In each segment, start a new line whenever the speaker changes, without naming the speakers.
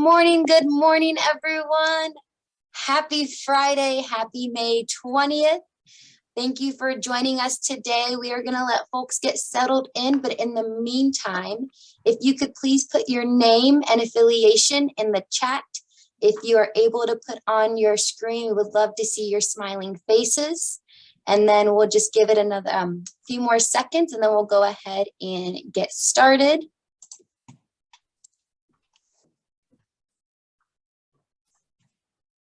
good morning, everyone. Happy Friday, happy May 20th. Thank you for joining us today. We are gonna let folks get settled in, but in the meantime, if you could please put your name and affiliation in the chat. If you are able to put on your screen, we would love to see your smiling faces. And then we'll just give it another few more seconds and then we'll go ahead and get started.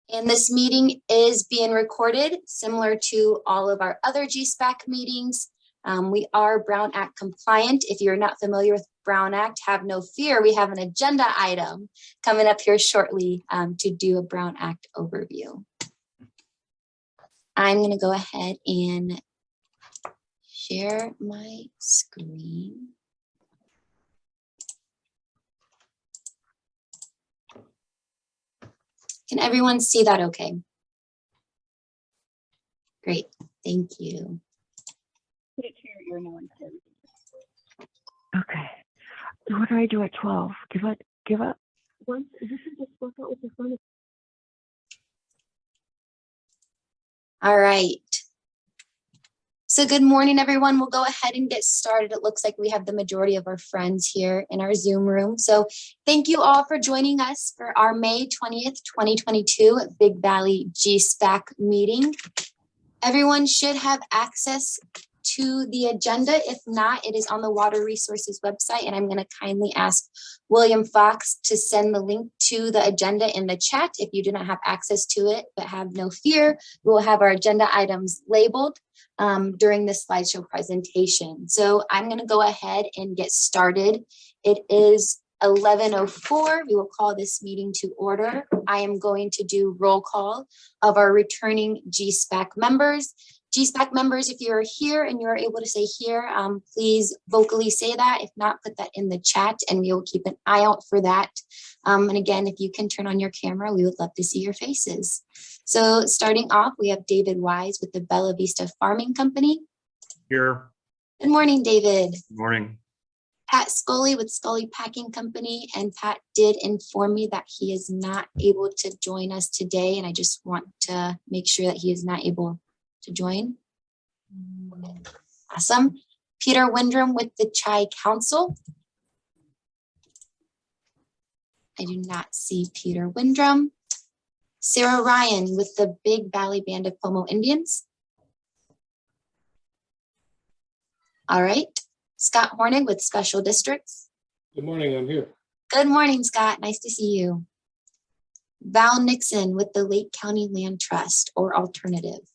And this meeting is being recorded similar to all of our other GSPAC meetings. We are Brown Act compliant. If you're not familiar with Brown Act, have no fear. We have an agenda item coming up here shortly to do a Brown Act overview. I'm going to go ahead and share my screen. Can everyone see that okay? Great, thank you.
Put it to your ear now.
Okay. What do I do at 12? Give up. Once this is just work out with the phone.
All right. So good morning, everyone. We'll go ahead and get started. It looks like we have the majority of our friends here in our Zoom room. So thank you all for joining us for our May 20th, 2022 Big Valley GSPAC meeting. Everyone should have access to the agenda. If not, it is on the Water Resources website, and I'm going to kindly ask William Fox to send the link to the agenda in the chat if you do not have access to it, but have no fear. We will have our agenda items labeled during this slideshow presentation. So I'm going to go ahead and get started. It is 11:04. We will call this meeting to order. I am going to do roll call of our returning GSPAC members. GSPAC members, if you're here and you're able to say here, please vocally say that. If not, put that in the chat and we will keep an eye out for that. And again, if you can turn on your camera, we would love to see your faces. So starting off, we have David Wise with the Bella Vista Farming Company.
Here.
Good morning, David.
Good morning.
Pat Scully with Scully Packing Company, and Pat did inform me that he is not able to join us today, and I just want to make sure that he is not able to join. Awesome. Peter Windrum with the Chai Council. I do not see Peter Windrum. Sarah Ryan with the Big Valley Band of Pomo Indians. All right. Scott Hornig with Special Districts.
Good morning, I'm here.
Good morning, Scott. Nice to see you. Val Nixon with the Lake County Land Trust, or Alternative.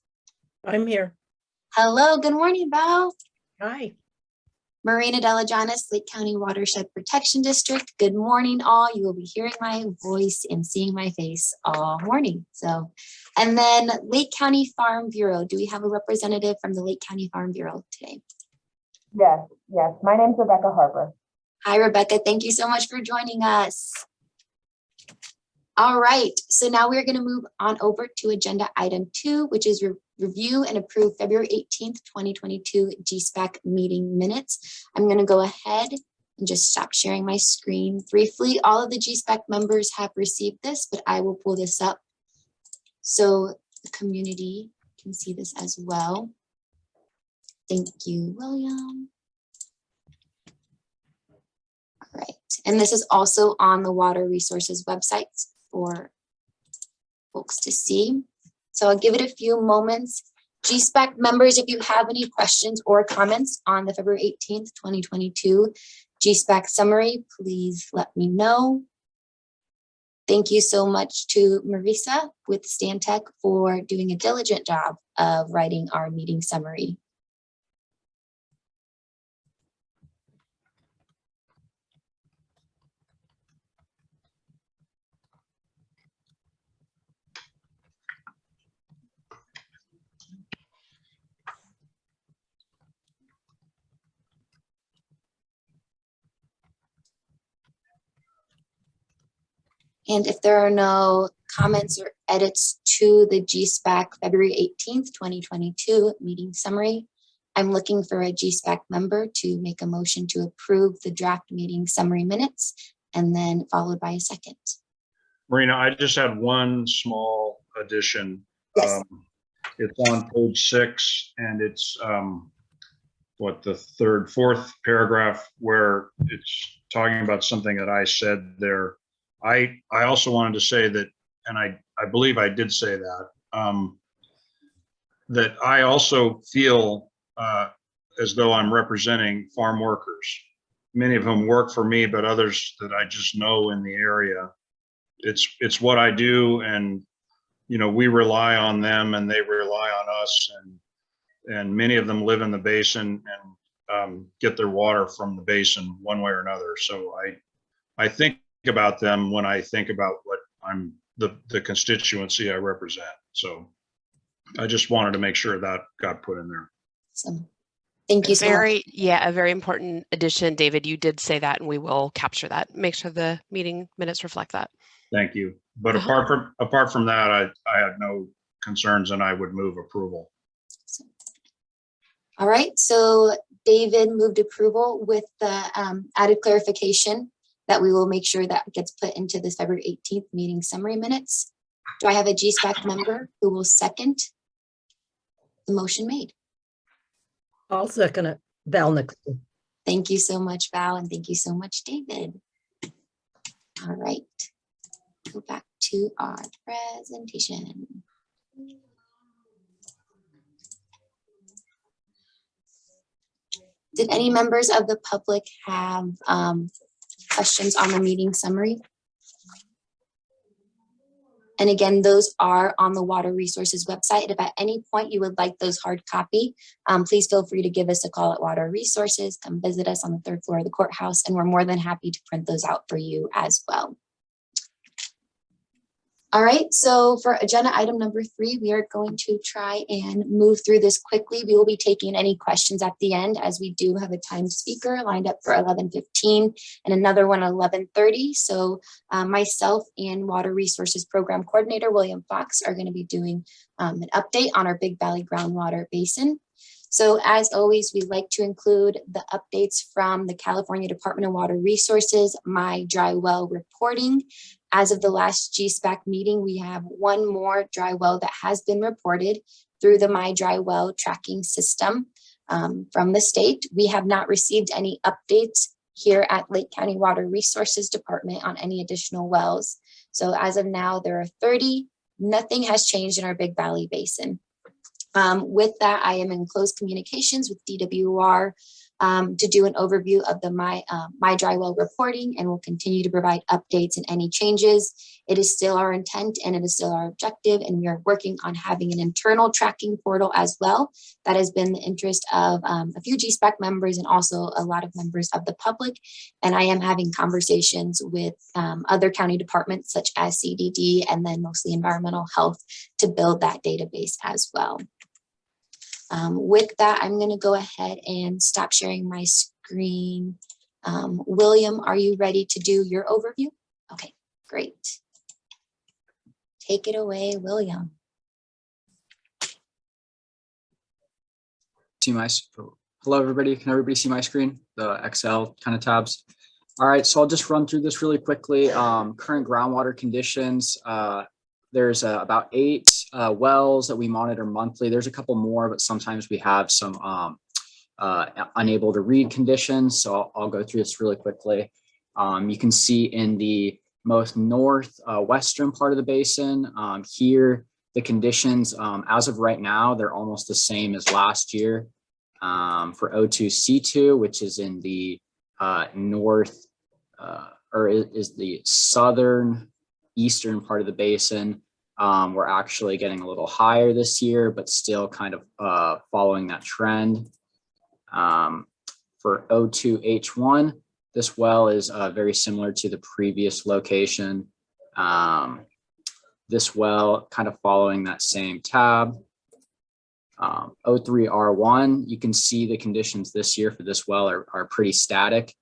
I'm here.
Hello, good morning, Val.
Hi.
Marina Delajanis, Lake County Watershed Protection District. Good morning, all. You will be hearing my voice and seeing my face all morning. So, and then Lake County Farm Bureau. Do we have a representative from the Lake County Farm Bureau today?
Yes. My name's Rebecca Harper.
Hi, Rebecca. Thank you so much for joining us. All right, so now we're going to move on over to agenda item 2, which is review and approve February 18th, 2022 GSPAC meeting minutes. I'm going to go ahead and just stop sharing my screen briefly. All of the GSPAC members have received this, but I will pull this up so the community can see this as well. Thank you, William. All right, and this is also on the Water Resources website for folks to see. So I'll give it a few moments. GSPAC members, if you have any questions or comments on the February 18th, 2022 GSPAC summary, please let me know. Thank you so much to Marisa with Stantec for doing a diligent job of writing our meeting summary. And if there are no comments or edits to the GSPAC February 18th, 2022 meeting summary, I'm looking for a GSPAC member to make a motion to approve the draft meeting summary minutes, and then followed by a second.
Marina, I just had one small addition.
Yes.
It's on page 6, and it's the fourth paragraph where it's talking about something that I said there. I also wanted to say that, and I believe I did say that, that I also feel as though I'm representing farm workers, many of whom work for me, but others that I just know in the area. It's what I do, and we rely on them, and they rely on us, and many of them live in the basin and get their water from the basin one way or another. So I think about them when I think about what I'm the constituency I represent. So I just wanted to make sure that got put in there.
Awesome. Thank you so much.
Yeah, a very important addition, David. You did say that, and we will capture that. Make sure the meeting minutes reflect that.
Thank you. But apart from that, I have no concerns, and I would move approval.
All right, so David moved approval with the added clarification that we will make sure that gets put into the February 18th meeting summary minutes. Do I have a GSPAC member who will second the motion made?
I'll second it. Val Nixon.
Thank you so much, Val, and thank you so much, David. All right, go back to our presentation. Did any members of the public have questions on the meeting summary? And again, those are on the Water Resources website. If at any point you would like those hard copy, please feel free to give us a call at Water Resources. Come visit us on the 3rd floor of the courthouse, and we're more than happy to print those out for you as well. All right, so for agenda item number 3, we are going to try and move through this quickly. We will be taking any questions at the end, as we do have a timed speaker lined up for 11:15 and another one at 11:30. So myself and Water Resources Program Coordinator William Fox are going to be doing an update on our Big Valley Groundwater Basin. So as always, we like to include the updates from the California Department of Water Resources, My Dry Well reporting. As of the last GSPAC meeting, we have one more dry well that has been reported through the My Dry Well tracking system from the state. We have not received any updates here at Lake County Water Resources Department on any additional wells. So as of now, there are 30. Nothing has changed in our Big Valley Basin. With that, I am in close communications with DWR to do an overview of the My Dry Well reporting, and will continue to provide updates and any changes. It is still our intent, and it is still our objective, and we are working on having an internal tracking portal as well. That has been the interest of a few GSPAC members and also a lot of members of the public. And I am having conversations with other county departments such as CDD and then mostly environmental health to build that database as well. With that, I'm going to go ahead and stop sharing my screen. William, are you ready to do your overview? Okay, great. Take it away, William.
Hello, everybody. Can everybody see my screen? The Excel kind of tabs. All right, so I'll just run through this really quickly. Current groundwater conditions. There's about 8 wells that we monitor monthly. There's a couple more, but sometimes we have some unable to read conditions. So I'll go through this really quickly. You can see in the most northwestern part of the basin here, the conditions as of right now, they're almost the same as last year for O2C2, which is in the north or is the southern eastern part of the basin. We're actually getting a little higher this year, but still kind of following that trend. For O2H1, this well is very similar to the previous location. This well kind of following that same tab. O3R1, you can see the conditions this year for this well are pretty static.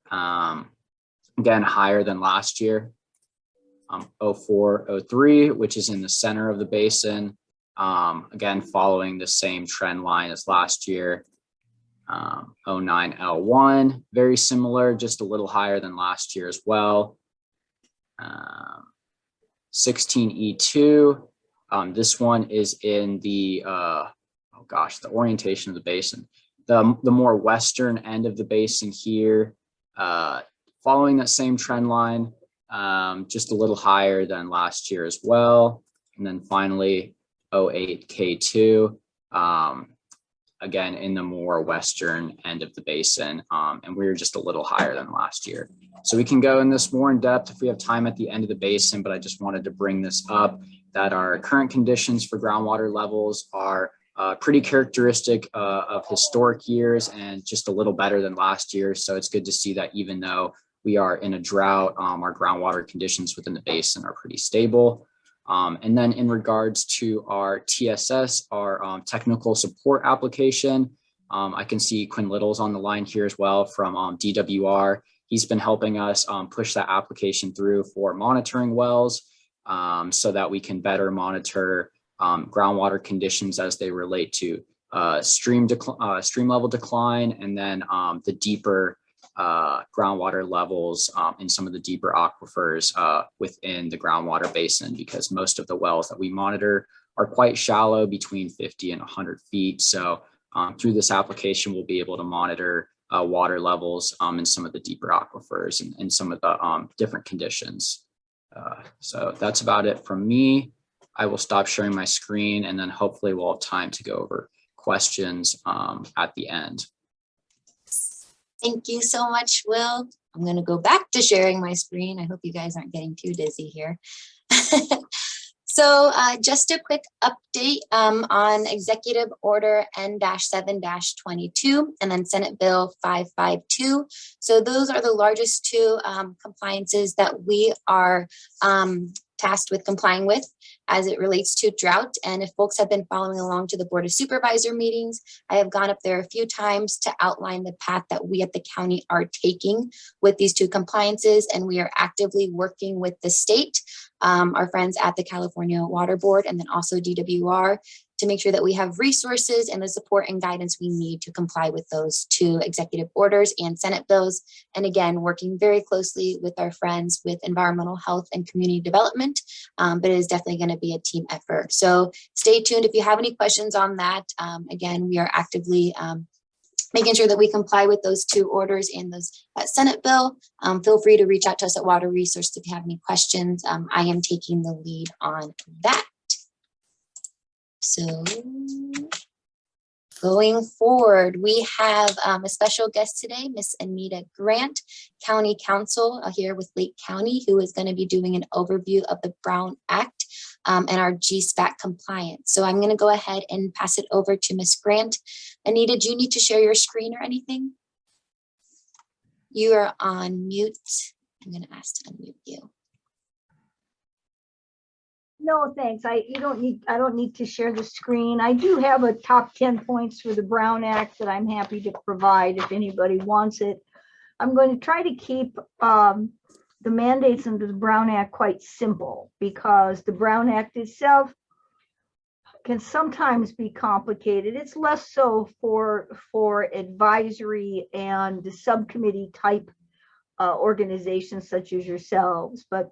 Again, higher than last year. O4, O3, which is in the center of the basin. Again, following the same trend line as last year. O9, L1, very similar, just a little higher than last year as well. 16E2. This one is in the, the orientation of the basin. The more western end of the basin here, following that same trend line, just a little higher than last year as well. And then finally, 08K2, again, in the more western end of the basin. And we were just a little higher than last year. So we can go in this more in depth if we have time at the end of the basin, but I just wanted to bring this up that our current conditions for groundwater levels are pretty characteristic of historic years and just a little better than last year. So it's good to see that even though we are in a drought, our groundwater conditions within the basin are pretty stable. And then in regards to our TSS, our technical support application, I can see Quinn Little's on the line here as well from DWR. He's been helping us push that application through for monitoring wells so that we can better monitor groundwater conditions as they relate to stream level decline, and then the deeper groundwater levels in some of the deeper aquifers within the groundwater basin, because most of the wells that we monitor are quite shallow, between 50 and 100 feet. So through this application, we'll be able to monitor water levels in some of the deeper aquifers and some of the different conditions. So that's about it from me. I will stop sharing my screen, and then hopefully we'll have time to go over questions at the end.
Thank you so much, Will. I'm going to go back to sharing my screen. I hope you guys aren't getting too dizzy here. So just a quick update on Executive Order N-7-22 and then Senate Bill 552. So those are the largest two compliances that we are tasked with complying with as it relates to drought. And if folks have been following along to the Board of Supervisor meetings, I have gone up there a few times to outline the path that we at the county are taking with these two compliances. And we are actively working with the state, our friends at the California Water Board, and then also DWR, to make sure that we have resources and the support and guidance we need to comply with those two executive orders and Senate bills. And again, working very closely with our friends with environmental health and community development, but it is definitely going to be a team effort. So stay tuned if you have any questions on that. Again, we are actively making sure that we comply with those two orders and those Senate bill. Feel free to reach out to us at Water Resource if you have any questions. I am taking the lead on that. So going forward, we have a special guest today, Miss Anita Grant, County Counsel here with Lake County, who is going to be doing an overview of the Brown Act and our GSPAC compliance. So I'm going to go ahead and pass it over to Miss Grant. Anita, do you need to share your screen or anything? You are on mute. I'm going to ask to unmute you.
No, thanks. I don't need to share the screen. I do have a top 10 points for the Brown Act that I'm happy to provide if anybody wants it. I'm going to try to keep the mandates under the Brown Act quite simple, because the Brown Act itself can sometimes be complicated. It's less so for advisory and the subcommittee type organizations such as yourselves, but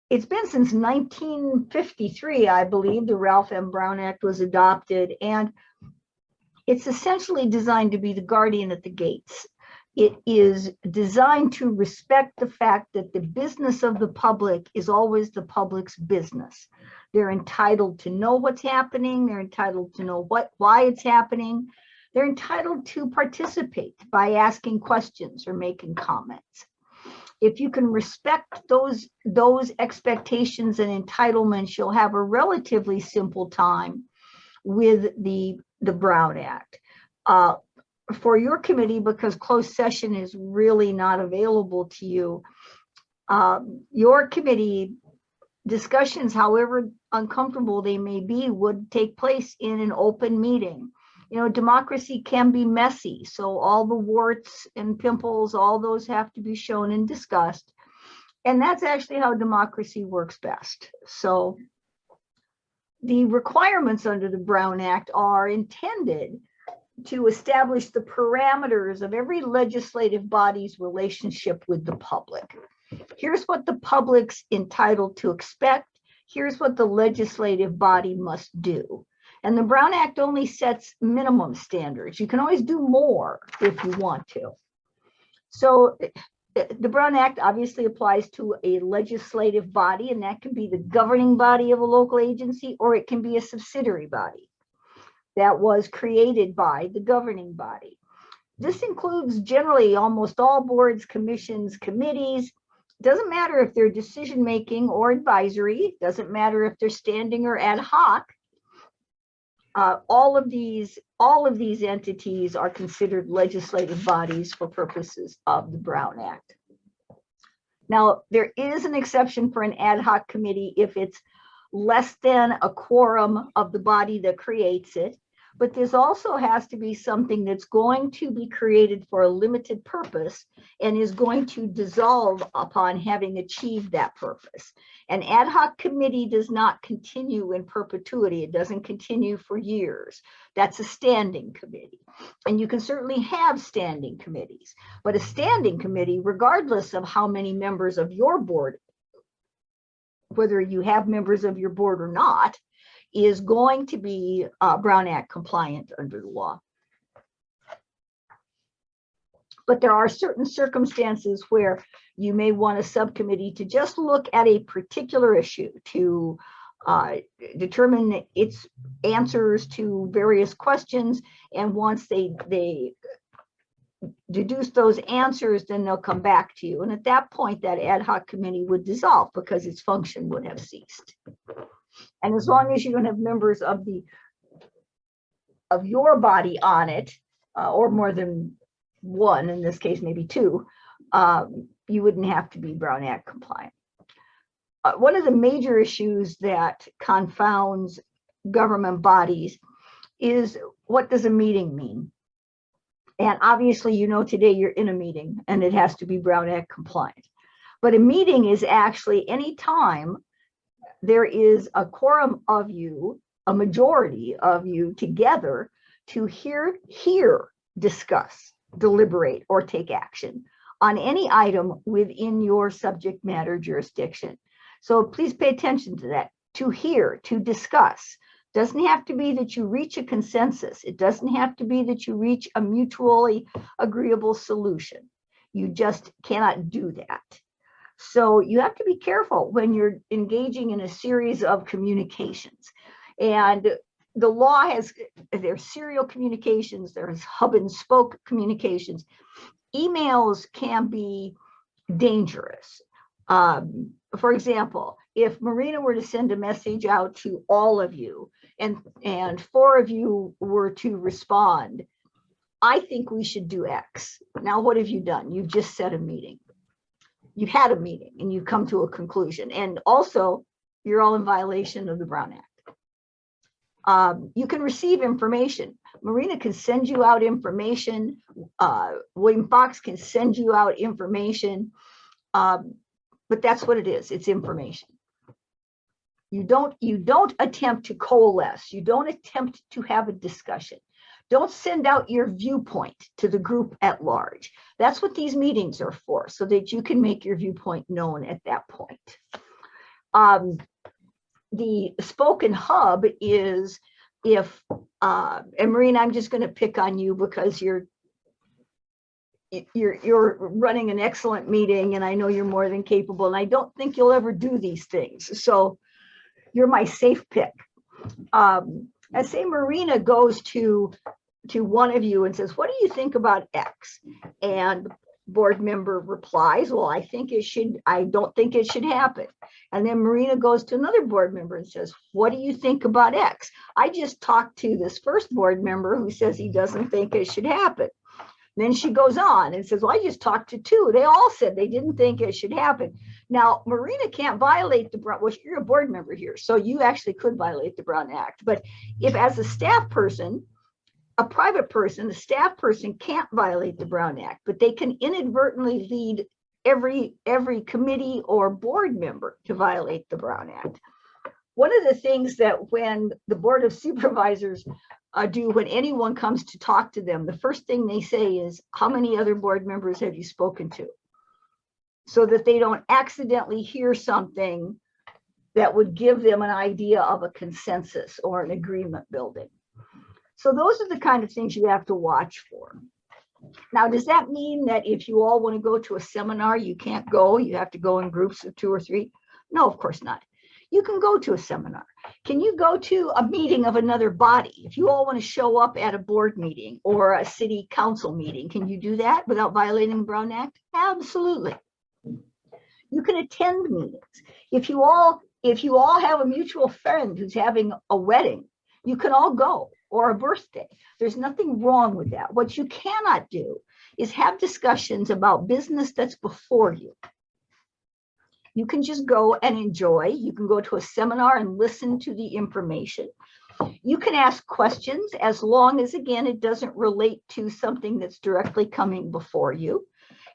it's been since 1953, I believe, the Ralph M. Brown Act was adopted, and it's essentially designed to be the guardian at the gates. It is designed to respect the fact that the business of the public is always the public's business. They're entitled to know what's happening. They're entitled to know why it's happening. They're entitled to participate by asking questions or making comments. If you can respect those expectations and entitlements, you'll have a relatively simple time with the Brown Act. For your committee, because closed session is really not available to you, your committee discussions, however uncomfortable they may be, would take place in an open meeting. You know, democracy can be messy, so all the warts and pimples, all those have to be shown and discussed. And that's actually how democracy works best. So the requirements under the Brown Act are intended to establish the parameters of every legislative body's relationship with the public. Here's what the public's entitled to expect. Here's what the legislative body must do. And the Brown Act only sets minimum standards. You can always do more if you want to. So the Brown Act obviously applies to a legislative body, and that can be the governing body of a local agency, or it can be a subsidiary body that was created by the governing body. This includes generally almost all boards, commissions, committees. Doesn't matter if they're decision-making or advisory. Doesn't matter if they're standing or ad hoc. All of these entities are considered legislative bodies for purposes of the Brown Act. Now, there is an exception for an ad hoc committee if it's less than a quorum of the body that creates it. But this also has to be something that's going to be created for a limited purpose and is going to dissolve upon having achieved that purpose. An ad hoc committee does not continue in perpetuity. It doesn't continue for years. That's a standing committee. And you can certainly have standing committees, but a standing committee, regardless of how many members of your board, whether you have members of your board or not, is going to be Brown Act compliant under the law. But there are certain circumstances where you may want a subcommittee to just look at a particular issue to determine its answers to various questions. And once they deduce those answers, then they'll come back to you. And at that point, that ad hoc committee would dissolve because its function would have ceased. And as long as you don't have members of your body on it, or more than one, in this case, maybe two, you wouldn't have to be Brown Act compliant. One of the major issues that confounds government bodies is, what does a meeting mean? And obviously, you know, today you're in a meeting and it has to be Brown Act compliant. But a meeting is actually any time there is a quorum of you, a majority of you together to hear, discuss, deliberate, or take action on any item within your subject matter jurisdiction. So please pay attention to that. To hear, to discuss. Doesn't have to be that you reach a consensus. It doesn't have to be that you reach a mutually agreeable solution. You just cannot do that. So you have to be careful when you're engaging in a series of communications. And the law has, there's serial communications, there's hub and spoke communications. Emails can be dangerous. For example, if Marina were to send a message out to all of you and 4 of you were to respond, I think we should do X. Now, what have you done? You've just set a meeting. You've had a meeting and you've come to a conclusion. And also, you're all in violation of the Brown Act. You can receive information. Marina can send you out information. William Fox can send you out information. But that's what it is. It's information. You don't attempt to coalesce. You don't attempt to have a discussion. Don't send out your viewpoint to the group at large. That's what these meetings are for, so that you can make your viewpoint known at that point. The spoken hub is if, and Marina, I'm just going to pick on you because you're running an excellent meeting and I know you're more than capable, and I don't think you'll ever do these things. So you're my safe pick. As say Marina goes to one of you and says, what do you think about X? And board member replies, well, I don't think it should happen. And then Marina goes to another board member and says, what do you think about X? I just talked to this first board member who says he doesn't think it should happen. Then she goes on and says, well, I just talked to 2. They all said they didn't think it should happen. Now, Marina can't violate the Brown, well, you're a board member here, so you actually could violate the Brown Act. But if as a staff person, a private person, a staff person can't violate the Brown Act, but they can inadvertently lead every committee or board member to violate the Brown Act. One of the things that when the Board of Supervisors do when anyone comes to talk to them, the first thing they say is, how many other board members have you spoken to? so that they don't accidentally hear something that would give them an idea of a consensus or an agreement building. So those are the kind of things you have to watch for. Now, does that mean that if you all want to go to a seminar, you can't go? You have to go in groups of 2 or 3? No, of course not. You can go to a seminar. Can you go to a meeting of another body? If you all want to show up at a board meeting or a city council meeting, can you do that without violating the Brown Act? Absolutely. You can attend meetings. If you all have a mutual friend who's having a wedding, you can all go, or a birthday. There's nothing wrong with that. What you cannot do is have discussions about business that's before you. You can just go and enjoy. You can go to a seminar and listen to the information. You can ask questions as long as, again, it doesn't relate to something that's directly coming before you,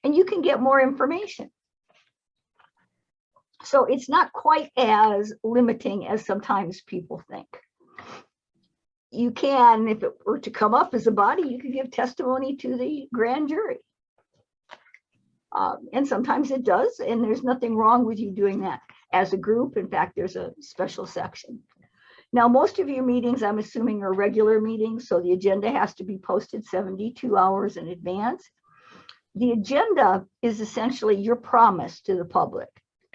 and you can get more information. So it's not quite as limiting as sometimes people think. You can, if it were to come up as a body, you could give testimony to the grand jury. And sometimes it does, and there's nothing wrong with you doing that as a group. In fact, there's a special section. Now, most of your meetings, I'm assuming, are regular meetings, so the agenda has to be posted 72 hours in advance. The agenda is essentially your promise to the public.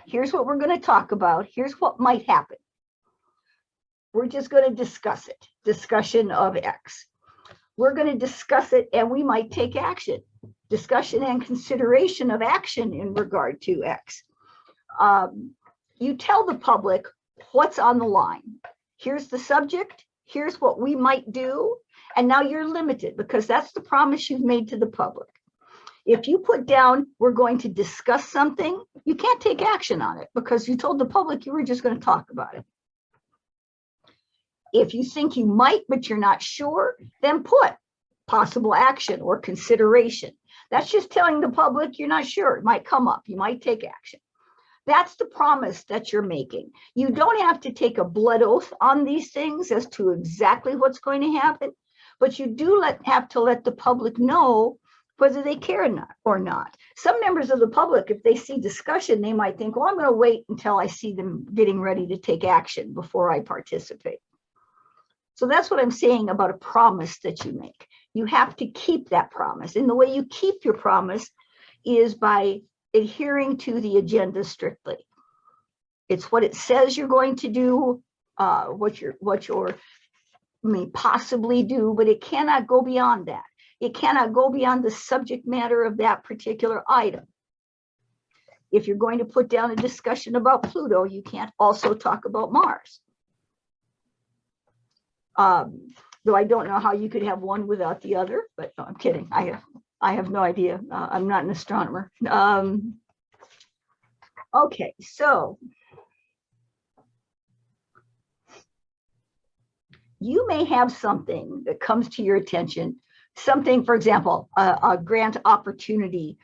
Here's what we're going to talk about. Here's what might happen. We're just going to discuss it. Discussion of X. We're going to discuss it, and we might take action. Discussion and consideration of action in regard to X. You tell the public what's on the line. Here's the subject. Here's what we might do. And now you're limited because that's the promise you've made to the public. If you put down, we're going to discuss something, you can't take action on it because you told the public you were just going to talk about it. If you think you might, but you're not sure, then put possible action or consideration. That's just telling the public you're not sure. It might come up. You might take action. That's the promise that you're making. You don't have to take a blood oath on these things as to exactly what's going to happen, but you do have to let the public know whether they care or not. Some members of the public, if they see discussion, they might think, well, I'm going to wait until I see them getting ready to take action before I participate. So that's what I'm saying about a promise that you make. You have to keep that promise. And the way you keep your promise is by adhering to the agenda strictly. It's what it says you're going to do, what you may possibly do, but it cannot go beyond that. It cannot go beyond the subject matter of that particular item. If you're going to put down a discussion about Pluto, you can't also talk about Mars. Though I don't know how you could have one without the other, but no, I'm kidding. I have no idea. I'm not an astronomer. Okay, so you may have something that comes to your attention, something, for example, a grant opportunity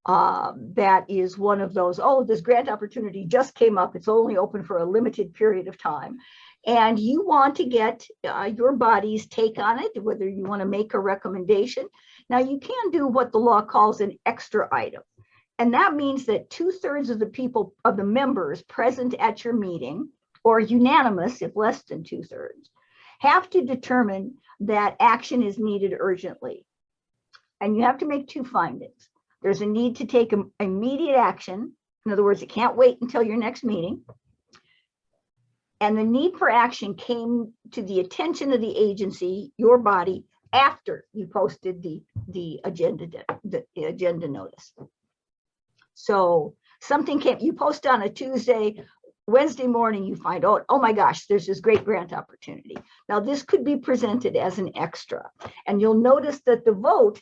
that is one of those, oh, this grant opportunity just came up. It's only open for a limited period of time. And you want to get your body's take on it, whether you want to make a recommendation. Now, you can do what the law calls an extra item. And that means that 2/3 of the people, of the members present at your meeting, or unanimous if less than 2/3, have to determine that action is needed urgently. And you have to make 2 findings. There's a need to take immediate action. In other words, it can't wait until your next meeting. And the need for action came to the attention of the agency, your body, after you posted the agenda notice. So something came, you post on a Tuesday, Wednesday morning, you find out, oh my gosh, there's this great grant opportunity. Now this could be presented as an extra. And you'll notice that the vote,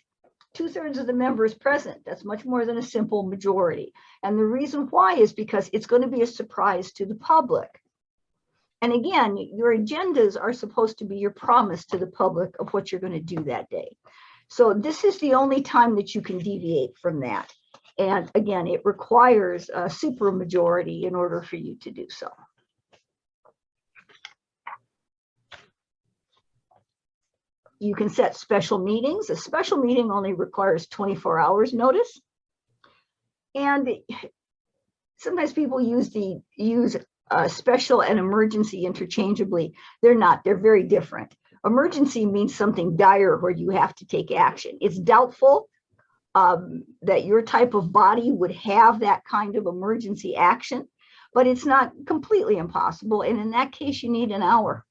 2/3 of the members present, that's much more than a simple majority. And the reason why is because it's going to be a surprise to the public. And again, your agendas are supposed to be your promise to the public of what you're going to do that day. So this is the only time that you can deviate from that. And again, it requires a supermajority in order for you to do so. You can set special meetings. A special meeting only requires 24 hours notice. And sometimes people use special and emergency interchangeably. They're not, they're very different. Emergency means something dire where you have to take action. It's doubtful that your type of body would have that kind of emergency action, but it's not completely impossible. And in that case, you need an hour.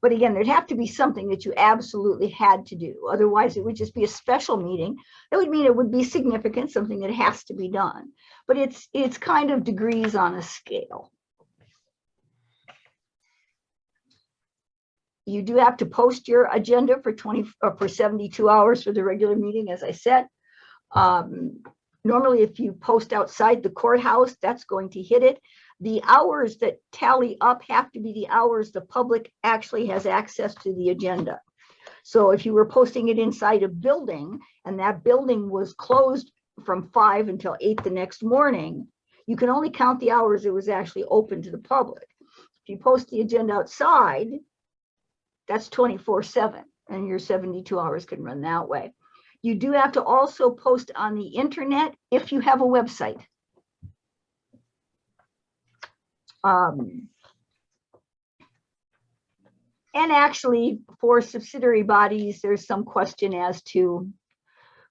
But again, there'd have to be something that you absolutely had to do. Otherwise, it would just be a special meeting. That would mean it would be significant, something that has to be done. But it's kind of degrees on a scale. You do have to post your agenda for 72 hours for the regular meeting, as I said. Normally, if you post outside the courthouse, that's going to hit it. The hours that tally up have to be the hours the public actually has access to the agenda. So if you were posting it inside a building and that building was closed from 5 until 8 the next morning, you can only count the hours it was actually open to the public. If you post the agenda outside, that's 24/7, and your 72 hours can run that way. You do have to also post on the internet if you have a website. And actually, for subsidiary bodies, there's some question as to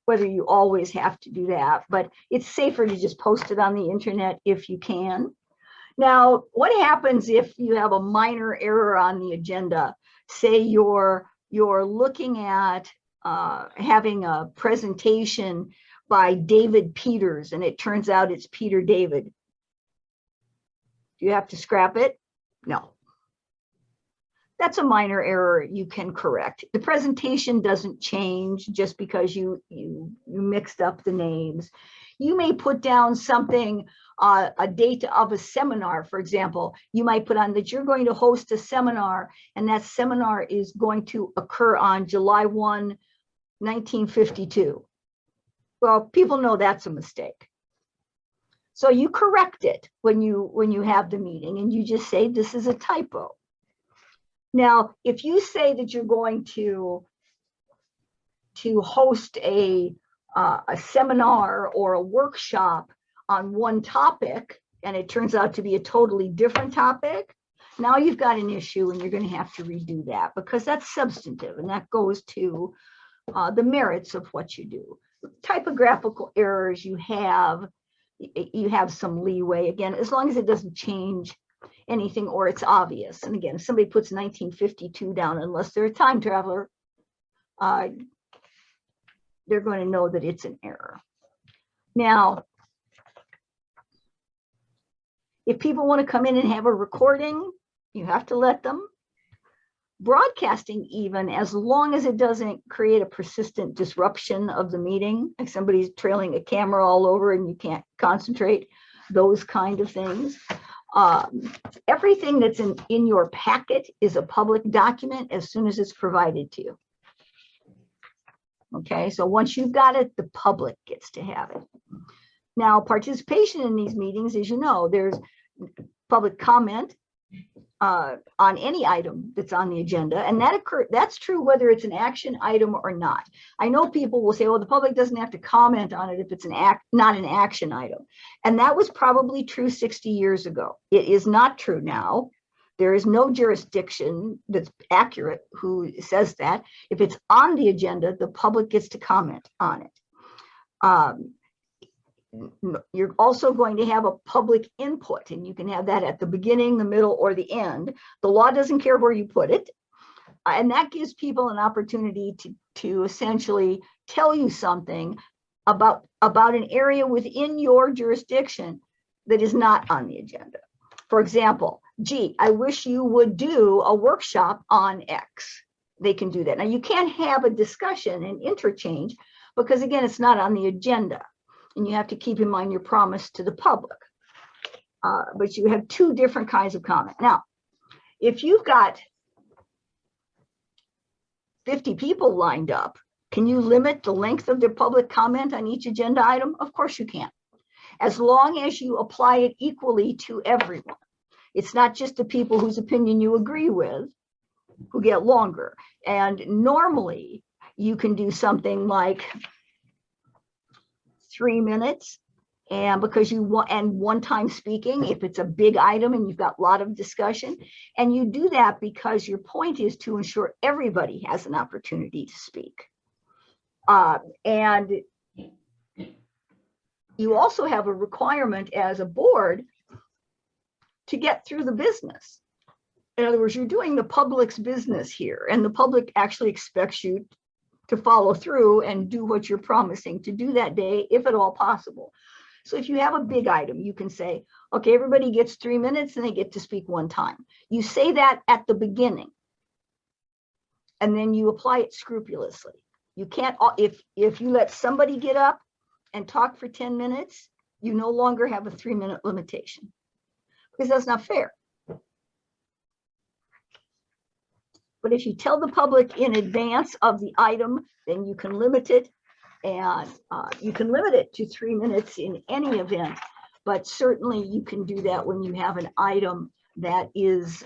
whether you always have to do that, but it's safer to just post it on the internet if you can. Now, what happens if you have a minor error on the agenda? Say you're looking at having a presentation by David Peters, and it turns out it's Peter David. Do you have to scrap it? No. That's a minor error you can correct. The presentation doesn't change just because you mixed up the names. You may put down something, a date of a seminar, for example. You might put on that you're going to host a seminar, and that seminar is going to occur on July 1, 1952. Well, people know that's a mistake. So you correct it when you have the meeting, and you just say this is a typo. Now, if you say that you're going to host a seminar or a workshop on one topic, and it turns out to be a totally different topic, now you've got an issue, and you're going to have to redo that because that's substantive, and that goes to the merits of what you do. Typographical errors, you have some leeway, again, as long as it doesn't change anything or it's obvious. And again, if somebody puts 1952 down, unless they're a time traveler, they're going to know that it's an error. Now, if people want to come in and have a recording, you have to let them. Broadcasting, even, as long as it doesn't create a persistent disruption of the meeting, like somebody's trailing a camera all over and you can't concentrate, those kind of things. Everything that's in your packet is a public document as soon as it's provided to you. Okay, so once you've got it, the public gets to have it. Now, participation in these meetings, as you know, there's public comment on any item that's on the agenda, and that's true whether it's an action item or not. I know people will say, well, the public doesn't have to comment on it if it's not an action item. And that was probably true 60 years ago. It is not true now. There is no jurisdiction that's accurate who says that. If it's on the agenda, the public gets to comment on it. You're also going to have a public input, and you can have that at the beginning, the middle, or the end. The law doesn't care where you put it. And that gives people an opportunity to essentially tell you something about an area within your jurisdiction that is not on the agenda. For example, gee, I wish you would do a workshop on X. They can do that. Now, you can't have a discussion and interchange because, again, it's not on the agenda. And you have to keep in mind your promise to the public. But you have two different kinds of comment. Now, if you've got 50 people lined up, can you limit the length of their public comment on each agenda item? Of course you can, as long as you apply it equally to everyone. It's not just the people whose opinion you agree with who get longer. And normally you can do something like 3 minutes. And because you want, and one time speaking, if it's a big item and you've got a lot of discussion, and you do that because your point is to ensure everybody has an opportunity to speak. And you also have a requirement as a board to get through the business. In other words, you're doing the public's business here, and the public actually expects you to follow through and do what you're promising to do that day, if at all possible. So if you have a big item, you can say, okay, everybody gets 3 minutes and they get to speak one time. You say that at the beginning, and then you apply it scrupulously. You can't, if you let somebody get up and talk for 10 minutes, you no longer have a 3-minute limitation, because that's not fair. But if you tell the public in advance of the item, then you can limit it. And you can limit it to 3 minutes in any event, but certainly you can do that when you have an item that is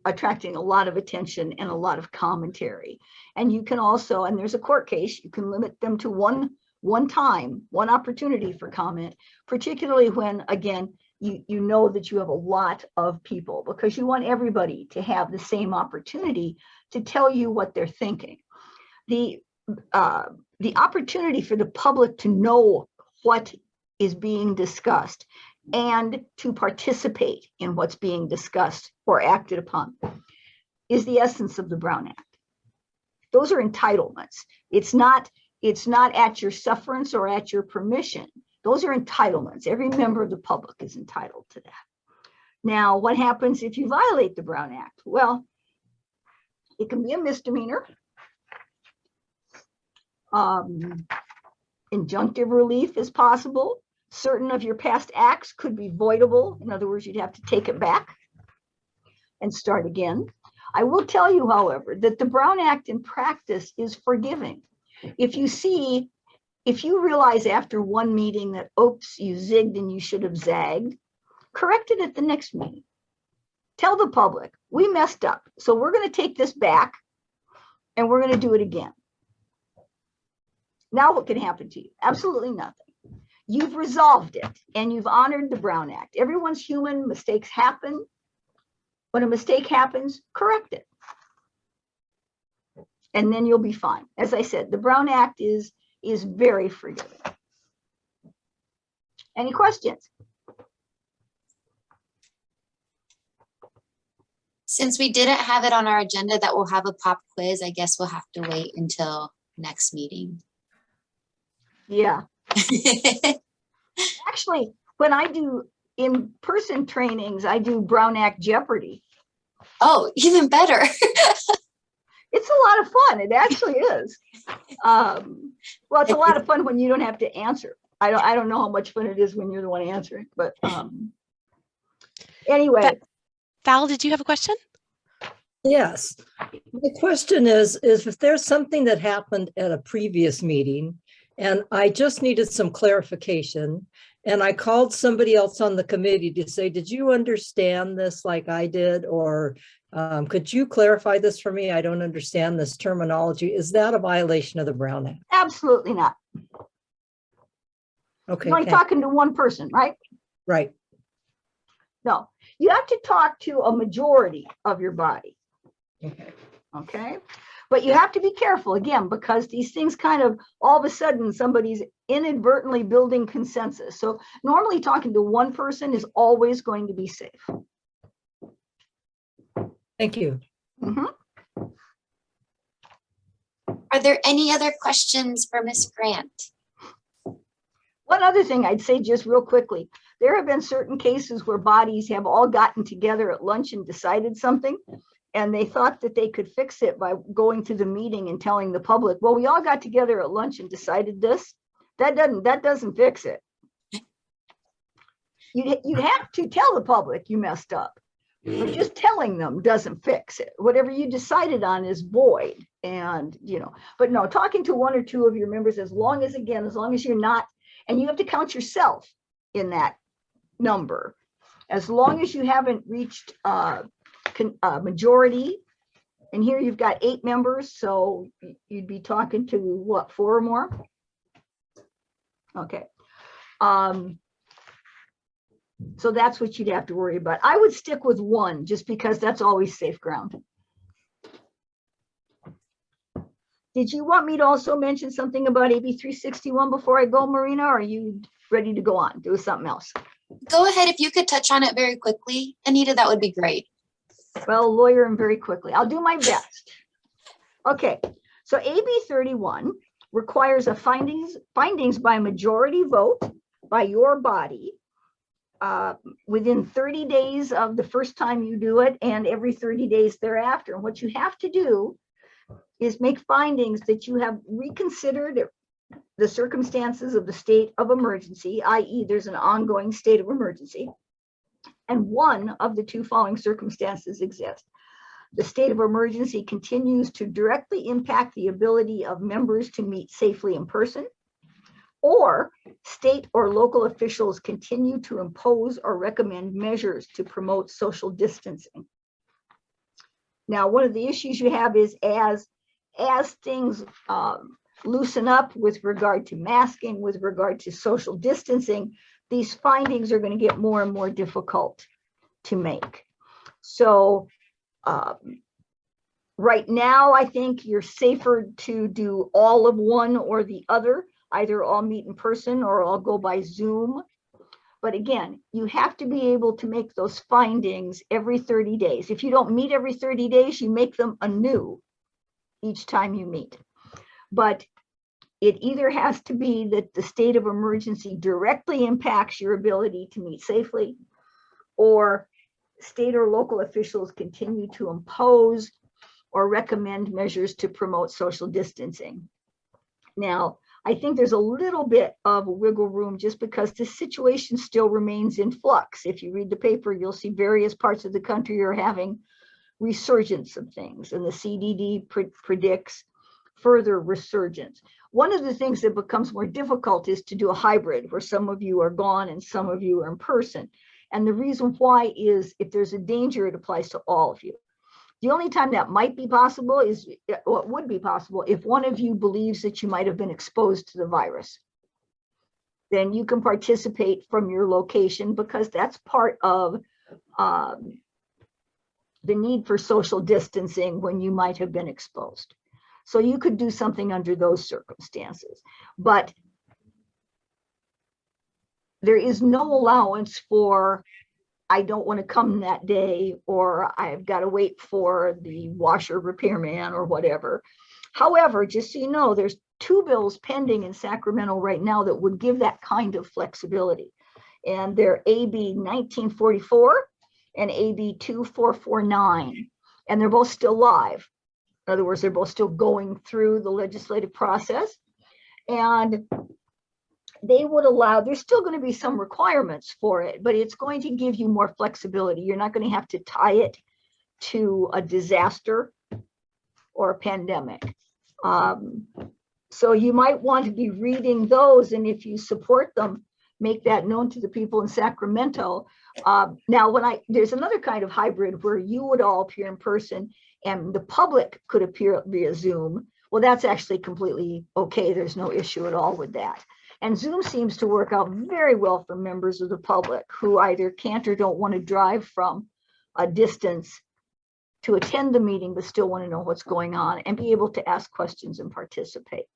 attracting a lot of attention and a lot of commentary. And you can also, and there's a court case, you can limit them to one opportunity for comment, particularly when, again, you know that you have a lot of people, because you want everybody to have the same opportunity to tell you what they're thinking. The opportunity for the public to know what is being discussed and to participate in what's being discussed or acted upon is the essence of the Brown Act. Those are entitlements. It's not at your sufferance or at your permission. Those are entitlements. Every member of the public is entitled to that. Now, what happens if you violate the Brown Act? Well, it can be a misdemeanor. Injunctive relief is possible. Certain of your past acts could be voidable. In other words, you'd have to take it back and start again. I will tell you, however, that the Brown Act in practice is forgiving. If you realize after one meeting that, oops, you zigged and you should have zagged, correct it at the next meeting. Tell the public, we messed up, so we're going to take this back and we're going to do it again. Now what can happen to you? Absolutely nothing. You've resolved it and you've honored the Brown Act. Everyone's human, mistakes happen. When a mistake happens, correct it. And then you'll be fine. As I said, the Brown Act is very forgiving. Any questions?
Since we didn't have it on our agenda that we'll have a pop quiz, I guess we'll have to wait until next meeting.
Yeah. Actually, when I do in-person trainings, I do Brown Act Jeopardy.
Oh, even better.
It's a lot of fun. It actually is. Well, it's a lot of fun when you don't have to answer. I don't know how much fun it is when you're the one answering, but anyway.
Val, did you have a question?
Yes. The question is if there's something that happened at a previous meeting and I just needed some clarification, and I called somebody else on the committee to say, did you understand this like I did? Or could you clarify this for me? I don't understand this terminology. Is that a violation of the Brown Act?
Absolutely not.
Okay.
You're only talking to one person, right?
Right.
No, you have to talk to a majority of your body.
Okay.
Okay. But you have to be careful again, because these things kind of all of a sudden somebody's inadvertently building consensus. So normally talking to one person is always going to be safe.
Thank you.
Mm-hmm.
Are there any other questions for Ms. Grant?
One other thing I'd say just real quickly, there have been certain cases where bodies have all gotten together at lunch and decided something, and they thought that they could fix it by going to the meeting and telling the public, well, we all got together at lunch and decided this. That doesn't fix it. You have to tell the public you messed up, but just telling them doesn't fix it. Whatever you decided on is void. And, but no, talking to one or two of your members, as long as you're not, and you have to count yourself in that number, as long as you haven't reached majority, and here you've got 8 members, so you'd be talking to what, 4 or more? Okay. So that's what you'd have to worry about. I would stick with 1 just because that's always safe ground. Did you want me to also mention something about AB 361 before I go, Marina? Or are you ready to go on? Do something else?
Go ahead. If you could touch on it very quickly, Anita, that would be great.
Well, lawyer and very quickly. I'll do my best. Okay, so AB 31 requires a findings by majority vote by your body within 30 days of the first time you do it and every 30 days thereafter. And what you have to do is make findings that you have reconsidered the circumstances of the state of emergency, i.e. there's an ongoing state of emergency, and one of the 2 following circumstances exist. The state of emergency continues to directly impact the ability of members to meet safely in person, or state or local officials continue to impose or recommend measures to promote social distancing. Now, one of the issues you have is as things loosen up with regard to masking, with regard to social distancing, these findings are going to get more and more difficult to make. So right now, I think you're safer to do all of one or the other, either all meet in person or all go by Zoom. But again, you have to be able to make those findings every 30 days. If you don't meet every 30 days, you make them anew each time you meet. But it either has to be that the state of emergency directly impacts your ability to meet safely, or state or local officials continue to impose or recommend measures to promote social distancing. Now, I think there's a little bit of wiggle room just because the situation still remains in flux. If you read the paper, you'll see various parts of the country are having resurgence of things, and the CDD predicts further resurgence. One of the things that becomes more difficult is to do a hybrid where some of you are gone and some of you are in person. And the reason why is if there's a danger, it applies to all of you. The only time that might be possible is, well, it would be possible if one of you believes that you might have been exposed to the virus. Then you can participate from your location because that's part of the need for social distancing when you might have been exposed. So you could do something under those circumstances, but there is no allowance for, I don't want to come that day, or I've got to wait for the washer repairman or whatever. However, just so you know, there's 2 bills pending in Sacramento right now that would give that kind of flexibility. And they're AB 1944 and AB 2449, and they're both still live. In other words, they're both still going through the legislative process, and they would allow, there's still going to be some requirements for it, but it's going to give you more flexibility. You're not going to have to tie it to a disaster or a pandemic. So you might want to be reading those, and if you support them, make that known to the people in Sacramento. Now, there's another kind of hybrid where you would all appear in person and the public could appear via Zoom. Well, that's actually completely okay. There's no issue at all with that. And Zoom seems to work out very well for members of the public who either can't or don't want to drive from a distance to attend the meeting, but still want to know what's going on and be able to ask questions and participate.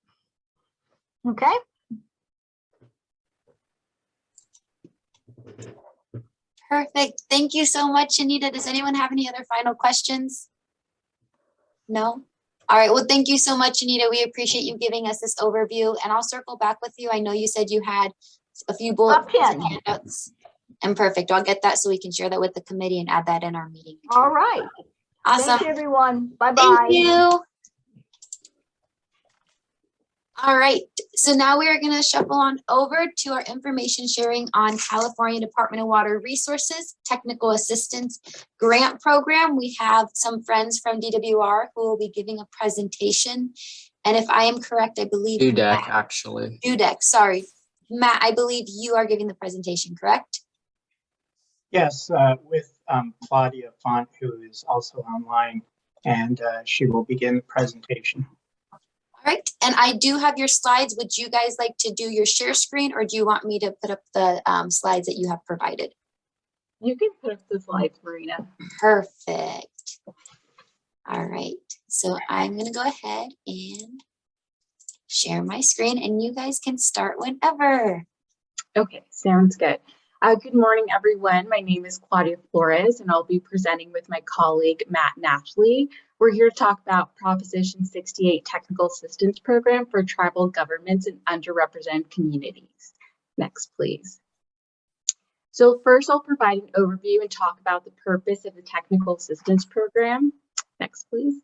Okay.
Perfect. Thank you so much, Anita. Does anyone have any other final questions? No? All right. Well, thank you so much, Anita. We appreciate you giving us this overview, and I'll circle back with you. I know you said you had a few bullet points and handouts. And perfect. I'll get that so we can share that with the committee and add that in our meeting.
All right.
Awesome.
Thanks, everyone. Bye-bye.
Thank you. All right, so now we are going to shuffle on over to our information sharing on California Department of Water Resources Technical Assistance Grant Program. We have some friends from DWR who will be giving a presentation. And if I am correct, I believe
UDEC, actually.
UDEC, sorry. Matt, I believe you are giving the presentation, correct?
Yes, with Claudia Font, who is also online, and she will begin the presentation.
All All right, and I do have your slides. Would you guys like to do your share screen, or do you want me to put up the slides that you have provided?
You can put up the slides, Marina.
Perfect. All right, so I'm gonna go ahead and share my screen, and you guys can start whenever.
Okay, sounds good. Good morning, everyone. My name is Claudia Flores, and I'll be presenting with my colleague, Matt Nashley. We're here to talk about Proposition 68 Technical Assistance Program for Tribal Governments and Underrepresented Communities. Next, please. So first, I'll provide an overview and talk about the purpose of the Technical Assistance Program. Next, please.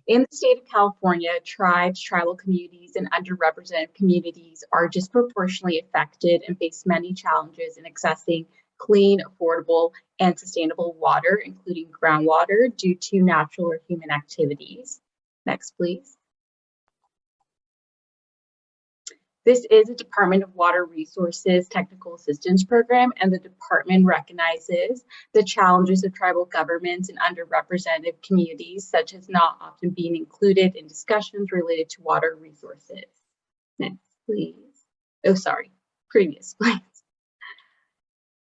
In the state of California, tribes, tribal communities, and underrepresented communities are disproportionately affected and face many challenges in accessing clean, affordable, and sustainable water, including groundwater, due to natural or human activities. Next, please. This is a Department of Water Resources Technical Assistance Program, and the department recognizes the challenges of tribal governments and underrepresented communities, such as not often being included in discussions related to water resources. Next, please. Oh, sorry, previous, please.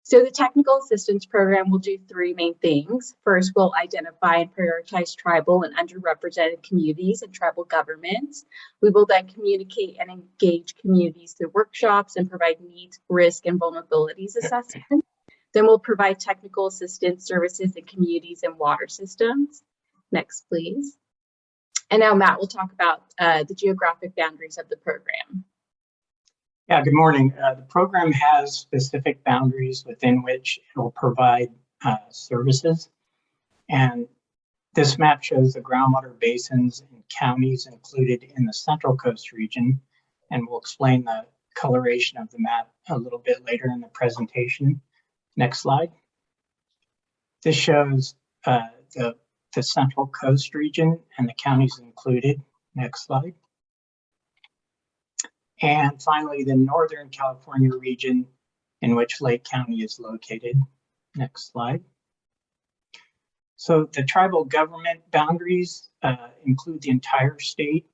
So the Technical Assistance Program will do three main things. First, we'll identify and prioritize tribal and underrepresented communities and tribal governments. We will then communicate and engage communities through workshops and provide needs, risk, and vulnerabilities assessment. Then we'll provide technical assistance services in communities and water systems. Next, please. And now Matt will talk about the geographic boundaries of the program.
Yeah, good morning. The program has specific boundaries within which it will provide services. And this map shows the groundwater basins and counties included in the Central Coast region. And we'll explain the coloration of the map a little bit later in the presentation. Next slide. This shows the Central Coast region and the counties included. Next slide. And finally, the Northern California region in which Lake County is located. Next slide. So the tribal government boundaries include the entire state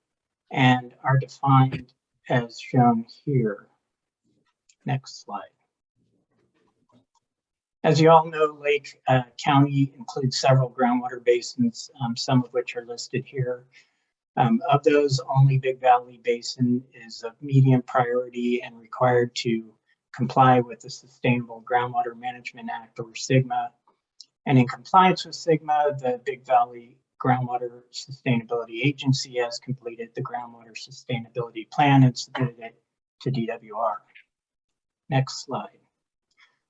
and are defined as shown here. Next slide. As you all know, Lake County includes several groundwater basins, some of which are listed here. Of those, only Big Valley Basin is of medium priority and required to comply with the Sustainable Groundwater Management Act, or SGMA. And in compliance with SGMA, the Big Valley Groundwater Sustainability Agency has completed the Groundwater Sustainability Plan and submitted it to DWR. Next slide.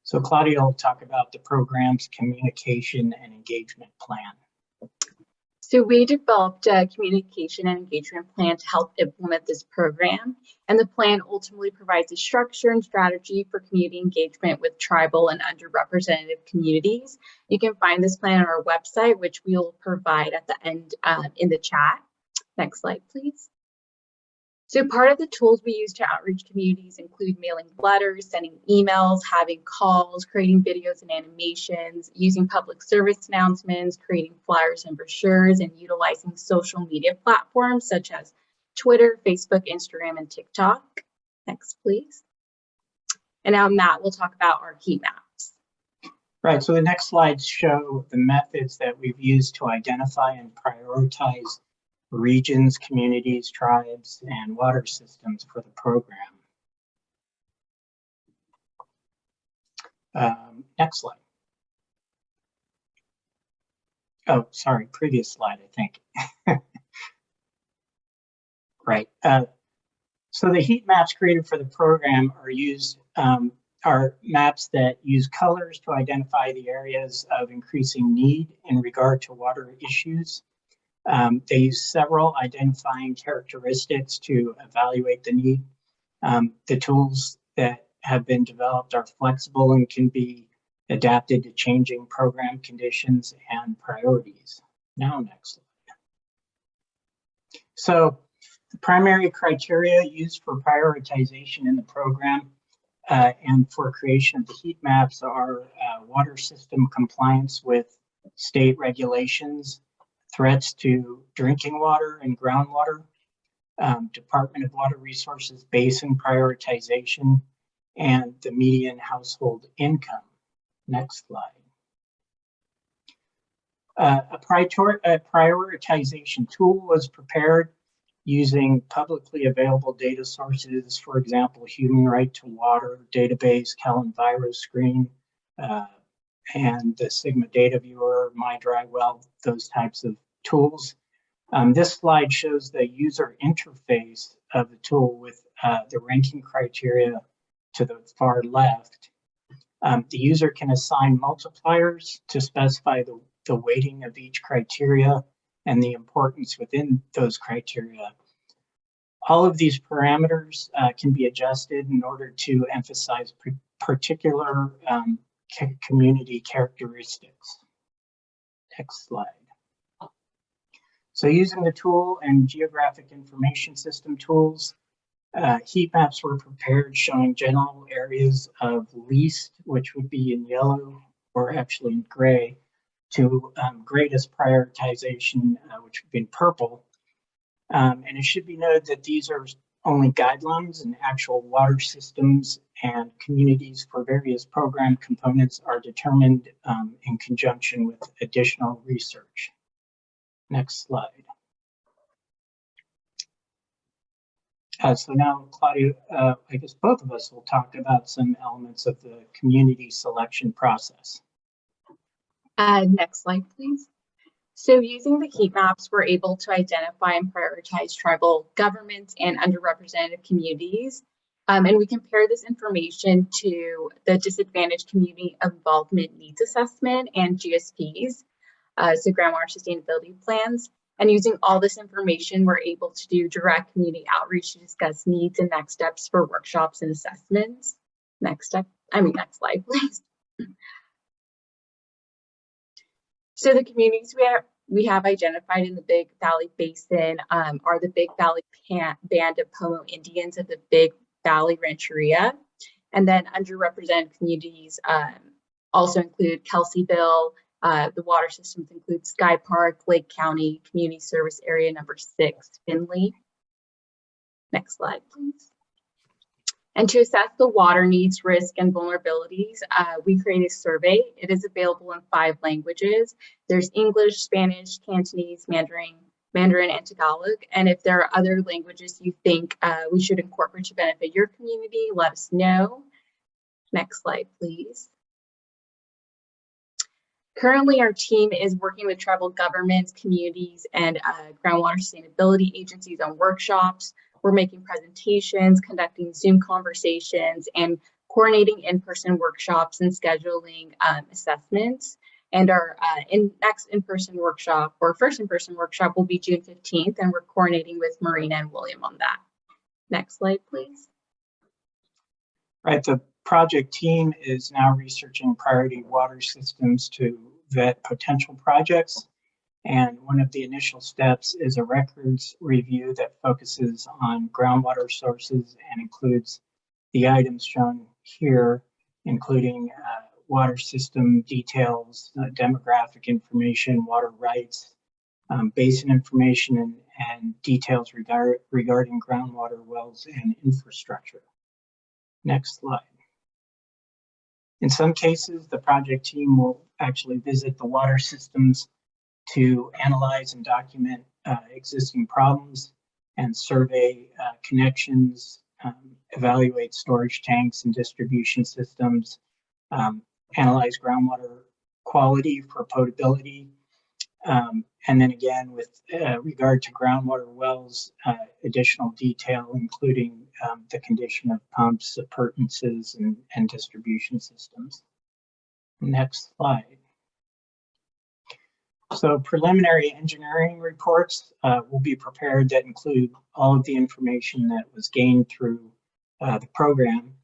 So Claudia will talk about the program's communication and engagement plan.
So we developed a communication and engagement plan to help implement this program. And the plan ultimately provides a structure and strategy for community engagement with tribal and underrepresented communities. You can find this plan on our website, which we will provide at the end in the chat. Next slide, please. So part of the tools we use to outreach communities include mailing letters, sending emails, having calls, creating videos and animations, using public service announcements, creating flyers and brochures, and utilizing social media platforms such as Twitter, Facebook, Instagram, and TikTok. Next, please. And now Matt will talk about our heat maps.
Right, so the next slides show the methods that we've used to identify and prioritize regions, communities, tribes, and water systems for the program. Next slide. Oh, sorry, previous slide, I think. Right. So the heat maps created for the program are maps that use colors to identify the areas of increasing need in regard to water issues. They use several identifying characteristics to evaluate the need. The tools that have been developed are flexible and can be adapted to changing program conditions and priorities. Now, next slide. So the primary criteria used for prioritization in the program and for creation of the heat maps are water system compliance with state regulations, threats to drinking water and groundwater, Department of Water Resources basin prioritization, and the median household income. Next slide. A prioritization tool was prepared using publicly available data sources, for example, Human Right to Water database, CalEnviroscreen, and the Sigma Data Viewer, MyDryWell, those types of tools. This slide shows the user interface of the tool with the ranking criteria to the far left. The user can assign multipliers to specify the weighting of each criteria and the importance within those criteria. All of these parameters can be adjusted in order to emphasize particular community characteristics. Next slide. So using the tool and Geographic Information System tools, heat maps were prepared showing general areas of least, which would be in yellow or actually in gray, to greatest prioritization, which would be in purple. And it should be noted that these are only guidelines, and actual water systems and communities for various program components are determined in conjunction with additional research. Next slide. So now, Claudia, I guess both of us will talk about some elements of the community selection process.
Next slide, please. So using the heat maps, we're able to identify and prioritize tribal governments and underrepresented communities. And we compare this information to the Disadvantaged Community Involvement Needs Assessment and GSPs, so groundwater sustainability plans. And using all this information, we're able to do direct community outreach to discuss needs and next steps for workshops and assessments. Next slide, please. So the communities we have identified in the Big Valley Basin are the Big Valley Band of Pomo Indians of the Big Valley Rancheria. And then underrepresented communities also include Kelseyville. The water systems include Sky Park, Lake County, Community Service Area number 6, Finley. Next slide, please. And to assess the water needs, risk, and vulnerabilities, we create a survey. It is available in 5 languages. There's English, Spanish, Cantonese, Mandarin, and Tagalog. And if there are other languages you think we should incorporate to benefit your community, let us know. Next slide, please. Currently, our team is working with tribal governments, communities, and groundwater sustainability agencies on workshops. We're making presentations, conducting Zoom conversations, and coordinating in-person workshops and scheduling assessments. And our next in-person workshop, or first in-person workshop, will be June 15th, and we're coordinating with Marina and William on that. Next slide, please.
Right, the project team is now researching priority water systems to vet potential projects. And one of the initial steps is a records review that focuses on groundwater sources and includes the items shown here, including water system details, demographic information, water rights, basin information, and details regarding groundwater wells and infrastructure. Next slide. In some cases, the project team will actually visit the water systems to analyze and document existing problems and survey connections, evaluate storage tanks and distribution systems, analyze groundwater quality for potability, and then again with regard to groundwater wells, additional detail including the condition of pumps, appurtenances, and distribution systems. Next slide. So preliminary engineering reports will be prepared that include all of the information that was gained through the program,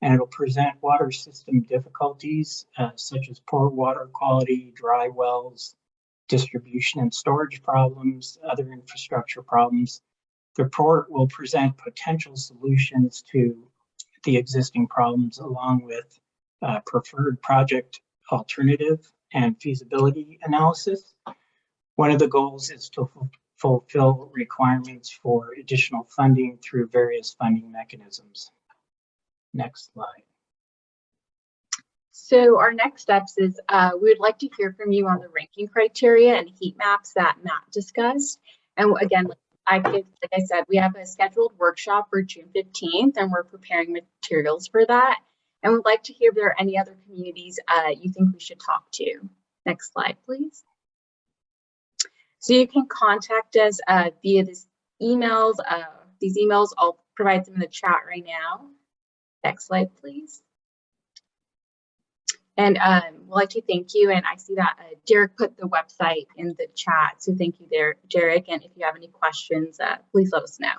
and it'll present water system difficulties such as poor water quality, dry wells, distribution and storage problems, other infrastructure problems. The report will present potential solutions to the existing problems along with preferred project alternative and feasibility analysis. One of the goals is to fulfill requirements for additional funding through various funding mechanisms. Next slide.
So our next steps is we would like to hear from you on the ranking criteria and heat maps that Matt discussed. And again, like I said, we have a scheduled workshop for June 15th, and we're preparing materials for that. And we'd like to hear if there are any other communities you think we should talk to. Next slide, please. So you can contact us via these emails. I'll provide them in the chat right now. Next slide, please. And we'd like to thank you. And I see that Derek put the website in the chat. So thank you there, Derek. And if you have any questions, please let us know.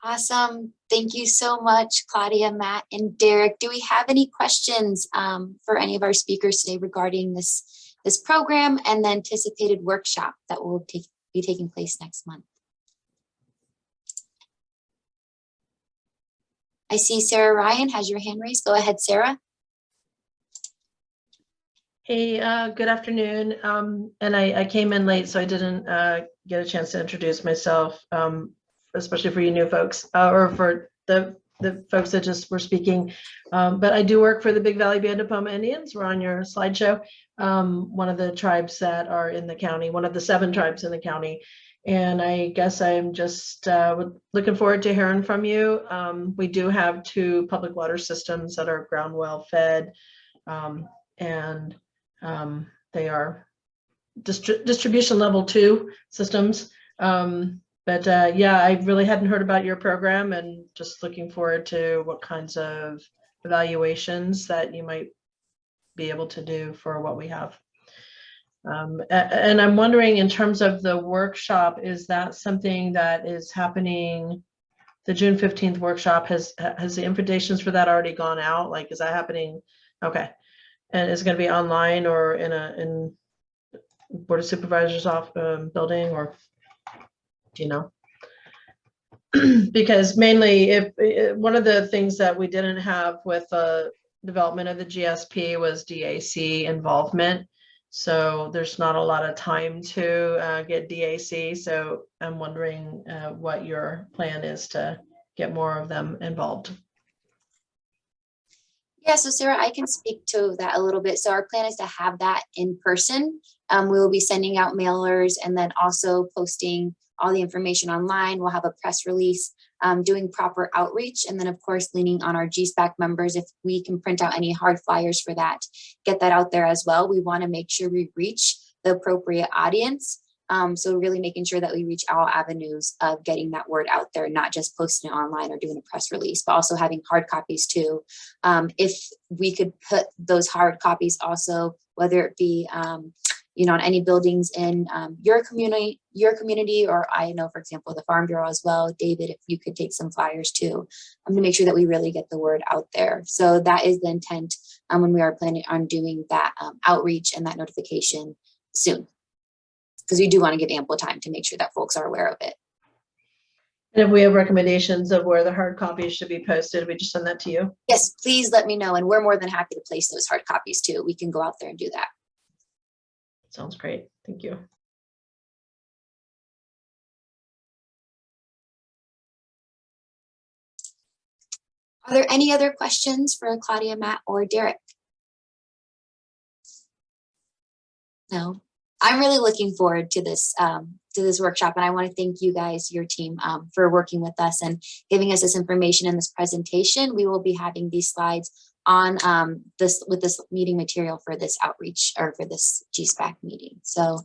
Awesome. Thank you so much, Claudia, Matt, and Derek. Do we have any questions for any of our speakers today regarding this program and the anticipated workshop that will be taking place next month? I see Sarah Ryan has your hand raised. Go ahead, Sarah.
Hey, good afternoon. And I came in late, so I didn't get a chance to introduce myself, especially for you new folks, or for the folks that just were speaking. But I do work for the Big Valley Band of Poma Indians. We're on your slideshow. One of the tribes that are in the county, one of the 7 tribes in the county. And I guess I'm just looking forward to hearing from you. We do have 2 public water systems that are ground well fed, and they are distribution level 2 systems. But yeah, I really hadn't heard about your program, and just looking forward to what kinds of evaluations that you might be able to do for what we have. And I'm wondering, in terms of the workshop, is that something that is happening? The June 15th workshop, has the invitations for that already gone out? Like, is that happening? Okay. And is it going to be online or in Board of Supervisors off building, or do you know? Because mainly, if one of the things that we didn't have with development of the GSP was DAC involvement. So there's not a lot of time to get DAC. So I'm wondering what your plan is to get more of them involved.
Yeah, so Sarah, I can speak to that a little bit. So our plan is to have that in person. We will be sending out mailers and then also posting all the information online. We'll have a press release, doing proper outreach, and then of course leaning on our GSPAC members. If we can print out any hard flyers for that, get that out there as well. We want to make sure we reach the appropriate audience. So really making sure that we reach all avenues of getting that word out there, not just posting it online or doing a press release, but also having hard copies too. If we could put those hard copies also, whether it be on any buildings in your community, or I know, for example, the Farm Bureau as well. David, if you could take some flyers too, to make sure that we really get the word out there. So that is the intent when we are planning on doing that outreach and that notification soon, because we do want to give ample time to make sure that folks are aware of it.
And if we have recommendations of where the hard copies should be posted, we just send that to you?
Yes, please let me know. And we're more than happy to place those hard copies too. We can go out there and do that.
Sounds great. Thank you.
Are there any other questions for Claudia, Matt, or Derek? No. I'm really looking forward to this workshop, and I want to thank you guys, your team, for working with us and giving us this information in this presentation. We will be having these slides on this meeting material for this outreach, or for this GSPAC meeting. So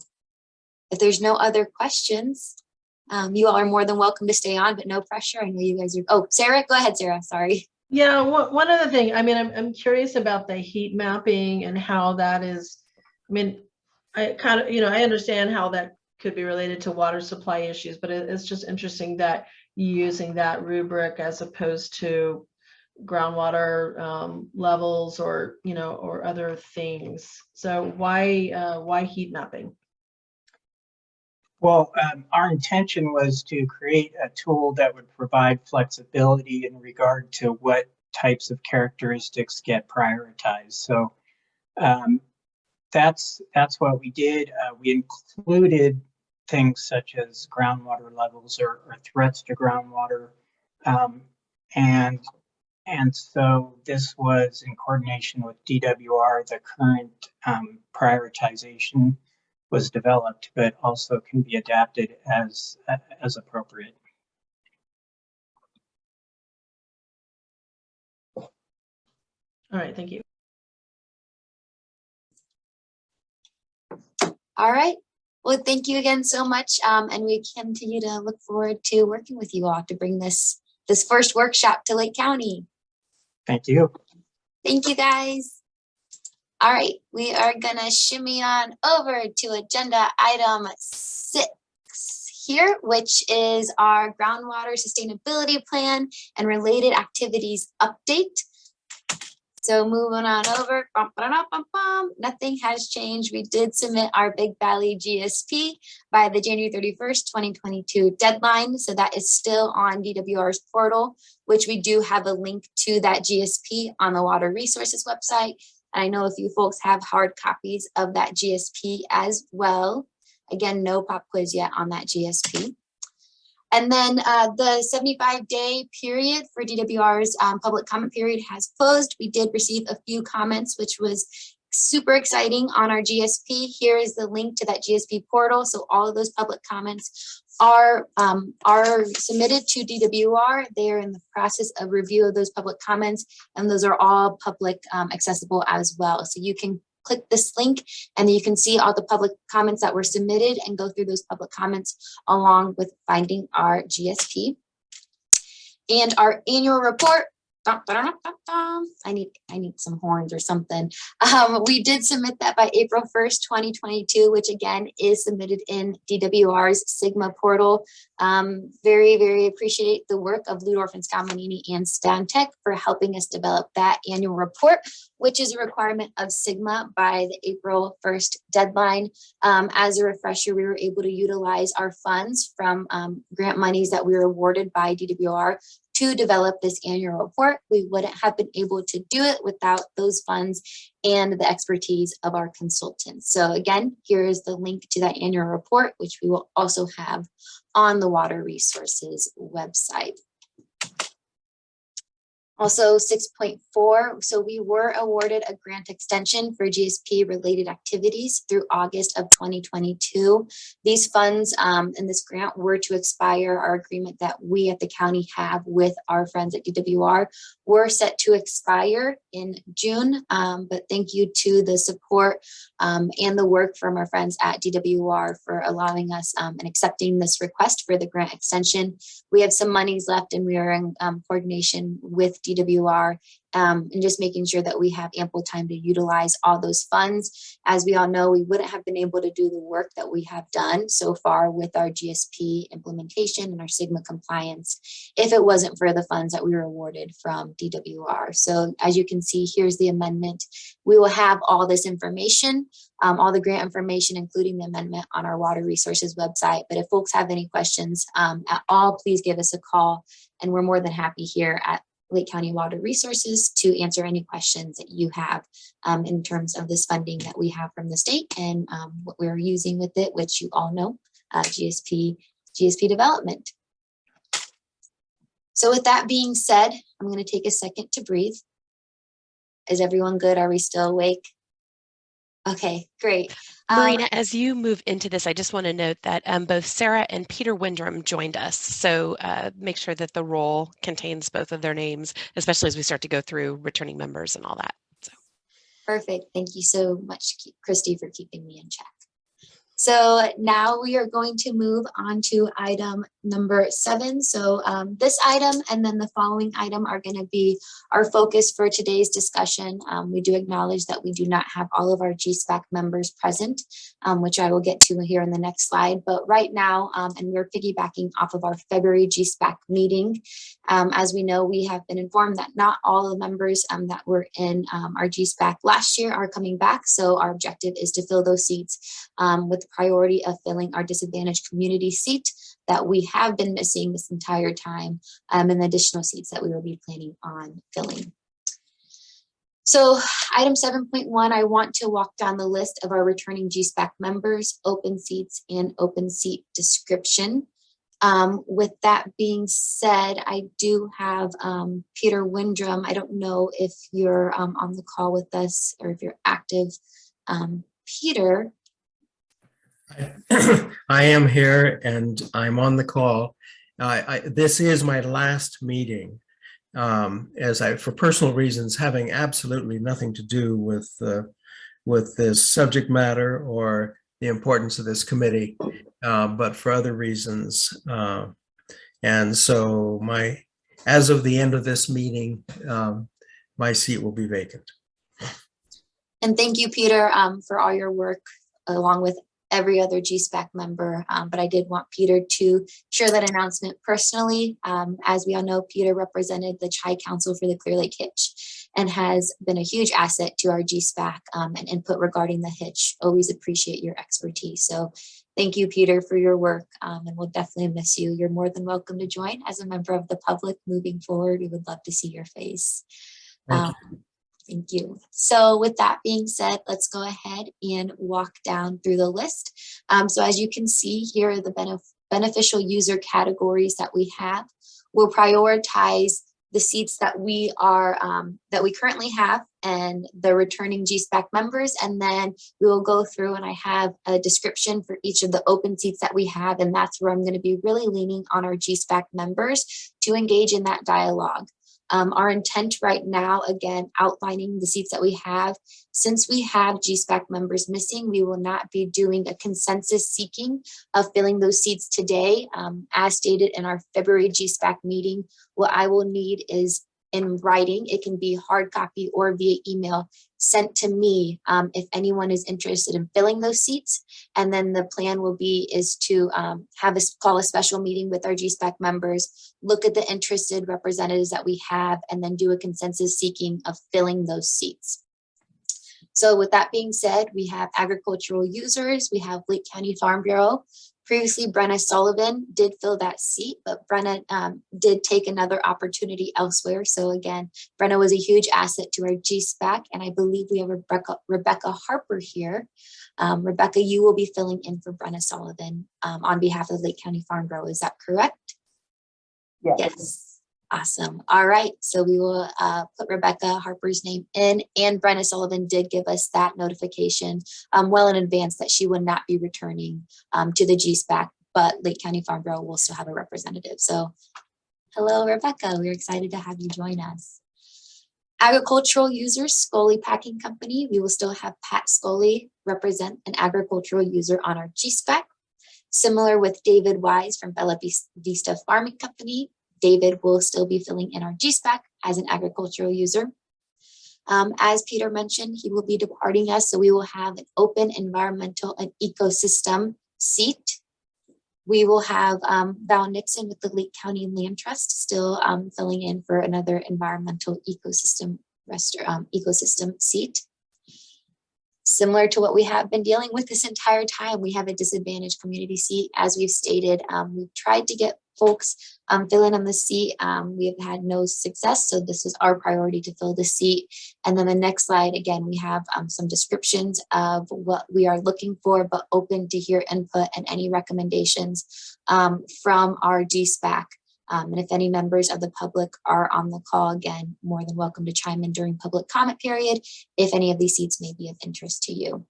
if there's no other questions, you all are more than welcome to stay on, but no pressure. I know you guys are. Oh, Sarah, go ahead, Sarah. Sorry.
Yeah, one other thing. I mean, I'm curious about the heat mapping and how that is. I mean, I kind of, I understand how that could be related to water supply issues, but it's just interesting that you're using that rubric as opposed to groundwater levels, or or other things. So why heat mapping?
Well, our intention was to create a tool that would provide flexibility in regard to what types of characteristics get prioritized. So That's what we did. We included things such as groundwater levels or threats to groundwater. And so this was in coordination with DWR. The current prioritization was developed, but also can be adapted as appropriate.
All right, thank you.
All right. Well, thank you again so much. And we continue to look forward to working with you all to bring this first workshop to Lake County.
Thank you.
Thank you, guys. All right, we are gonna shimmy on over to agenda item 6 here, which is our groundwater sustainability plan and related activities update. So moving on over, nothing has changed. We did submit our Big Valley GSP by the January 31st, 2022 deadline. So that is still on DWR's portal, which we do have a link to that GSP on the Water Resources website. And I know a few folks have hard copies of that GSP as well. Again, no pop quiz yet on that GSP. And then the 75-day period for DWR's public comment period has closed. We did receive a few comments, which was super exciting on our GSP. Here is the link to that GSP portal. So all of those public comments are submitted to DWR. They are in the process of review of those public comments, and those are all public accessible as well. So you can click this link and you can see all the public comments that were submitted and go through those public comments along with finding our GSP. And our annual report, I need some horns or something. We did submit that by April 1st, 2022, which again is submitted in DWR's Sigma portal. Very, very appreciate the work of Ludorf and Scamanini and Stantec for helping us develop that annual report, which is a requirement of Sigma by the April 1st deadline. As a refresher, we were able to utilize our funds from grant monies that we were awarded by DWR to develop this annual report. We wouldn't have been able to do it without those funds and the expertise of our consultants. So again, here is the link to that annual report, which we will also have on the Water Resources website. Also 6.4, so we were awarded a grant extension for GSP related activities through August of 2022. These funds and this grant were to expire. Our agreement that we at the county have with our friends at DWR were set to expire in June, but thank you to the support and the work from our friends at DWR for allowing us and accepting this request for the grant extension. We have some monies left and we are in coordination with DWR and just making sure that we have ample time to utilize all those funds. As we all know, we wouldn't have been able to do the work that we have done so far with our GSP implementation and our Sigma compliance if it wasn't for the funds that we were awarded from DWR. So as you can see, here's the amendment. We will have all this information, all the grant information, including the amendment on our Water Resources website. But if folks have any questions at all, please give us a call. And we're more than happy here at Lake County Water Resources to answer any questions that you have in terms of this funding that we have from the state and what we're using with it, which you all know, GSP development. So with that being said, I'm going to take a second to breathe. Is everyone good? Are we still awake? Okay, great.
Marina, as you move into this, I just want to note that both Sarah and Peter Windrum joined us. So make sure that the role contains both of their names, especially as we start to go through returning members and all that. So.
Perfect. Thank you so much, Christy, for keeping me in check. So now we are going to move on to item number 7. So this item and then the following item are going to be our focus for today's discussion. We do acknowledge that we do not have all of our GSPAC members present, which I will get to here in the next slide. But right now, and we're piggybacking off of our February GSPAC meeting. As we know, we have been informed that not all the members that were in our GSPAC last year are coming back. So our objective is to fill those seats with the priority of filling our disadvantaged community seat that we have been missing this entire time and the additional seats that we will be planning on filling. So item 7.1, I want to walk down the list of our returning GSPAC members, open seats, and open seat description. With that being said, I do have Peter Windrum. I don't know if you're on the call with us or if you're active. Peter.
I am here and I'm on the call. This is my last meeting, for personal reasons, having absolutely nothing to do with this subject matter or the importance of this committee, but for other reasons. And so as of the end of this meeting, my seat will be vacant.
And thank you, Peter, for all your work along with every other GSPAC member. But I did want Peter to share that announcement personally. As we all know, Peter represented the Chi Council for the Clear Lake Hitch and has been a huge asset to our GSPAC and input regarding the hitch. Always appreciate your expertise. So thank you, Peter, for your work, and we'll definitely miss you. You're more than welcome to join as a member of the public moving forward. We would love to see your face. Thank you. So with that being said, let's go ahead and walk down through the list. So as you can see here are the beneficial user categories that we have. We'll prioritize the seats that we currently have and the returning GSPAC members, and then we will go through and I have a description for each of the open seats that we have, and that's where I'm going to be really leaning on our GSPAC members to engage in that dialogue. Our intent right now, again, outlining the seats that we have. Since we have GSPAC members missing, we will not be doing a consensus seeking of filling those seats today. As stated in our February GSPAC meeting, what I will need is in writing. It can be hard copy or via email sent to me if anyone is interested in filling those seats. And then the plan will be is to call a special meeting with our GSPAC members, look at the interested representatives that we have, and then do a consensus seeking of filling those seats. So with that being said, we have agricultural users, we have Lake County Farm Bureau. Previously, Brenna Sullivan did fill that seat, but Brenna did take another opportunity elsewhere. So again, Brenna was a huge asset to our GSPAC, and I believe we have Rebecca Harper here. Rebecca, you will be filling in for Brenna Sullivan on behalf of Lake County Farm Bureau. Is that correct?
Yes.
Yes. Awesome. All right. So we will put Rebecca Harper's name in, and Brenna Sullivan did give us that notification well in advance that she would not be returning to the GSPAC, but Lake County Farm Bureau will still have a representative. So hello, Rebecca. We're excited to have you join us. Agricultural users, Scully Packing Company. We will still have Pat Scully represent an agricultural user on our GSPAC. Similar with David Wise from Bella Vista Farming Company. David will still be filling in our GSPAC as an agricultural user. As Peter mentioned, he will be departing us, so we will have an open environmental and ecosystem seat. We will have Val Nixon with the Lake County Land Trust still filling in for another environmental ecosystem seat. Similar to what we have been dealing with this entire time, we have a disadvantaged community seat. As we've stated, we've tried to get folks fill in on the seat. We have had no success, so this is our priority to fill the seat. And then the next slide, again, we have some descriptions of what we are looking for, but open to hear input and any recommendations from our GSPAC. And if any members of the public are on the call, again, more than welcome to chime in during public comment period if any of these seats may be of interest to you.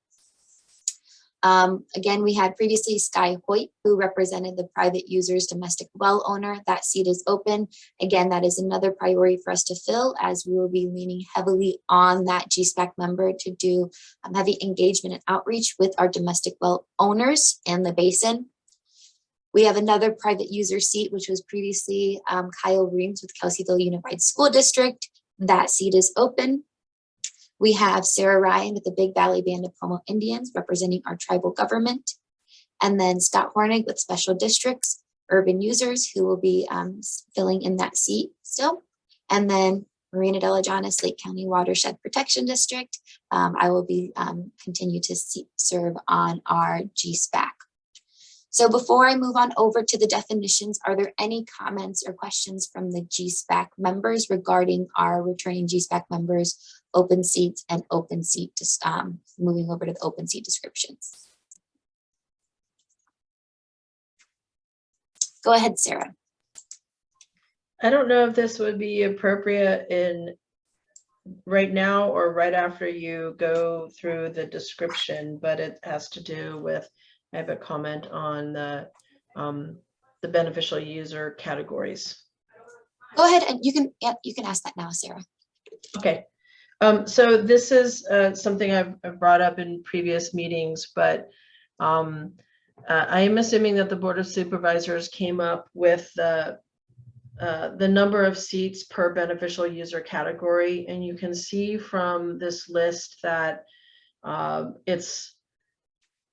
Again, we had previously Sky Hoyt, who represented the private users domestic well owner. That seat is open. Again, that is another priority for us to fill, as we will be leaning heavily on that GSPAC member to do heavy engagement and outreach with our domestic well owners and the basin. We have another private user seat, which was previously Kyle Reams with Kelseyville Unified School District. That seat is open. We have Sarah Ryan with the Big Valley Band of Pomo Indians representing our tribal government. And then Scott Hornig with Special Districts, Urban Users, who will be filling in that seat still. And then Marina de la Janis, Lake County Watershed Protection District. I will be continue to serve on our GSPAC. So before I move on over to the definitions, are there any comments or questions from the GSPAC members regarding our returning GSPAC members, open seats and open seat, moving over to the open seat descriptions? Go ahead, Sarah.
I don't know if this would be appropriate in right now or right after you go through the description, but it has to do with, I have a comment on the beneficial user categories.
Go ahead and you can ask that now, Sarah.
Okay. So this is something I've brought up in previous meetings, but I am assuming that the Board of Supervisors came up with the number of seats per beneficial user category. And you can see from this list that it's,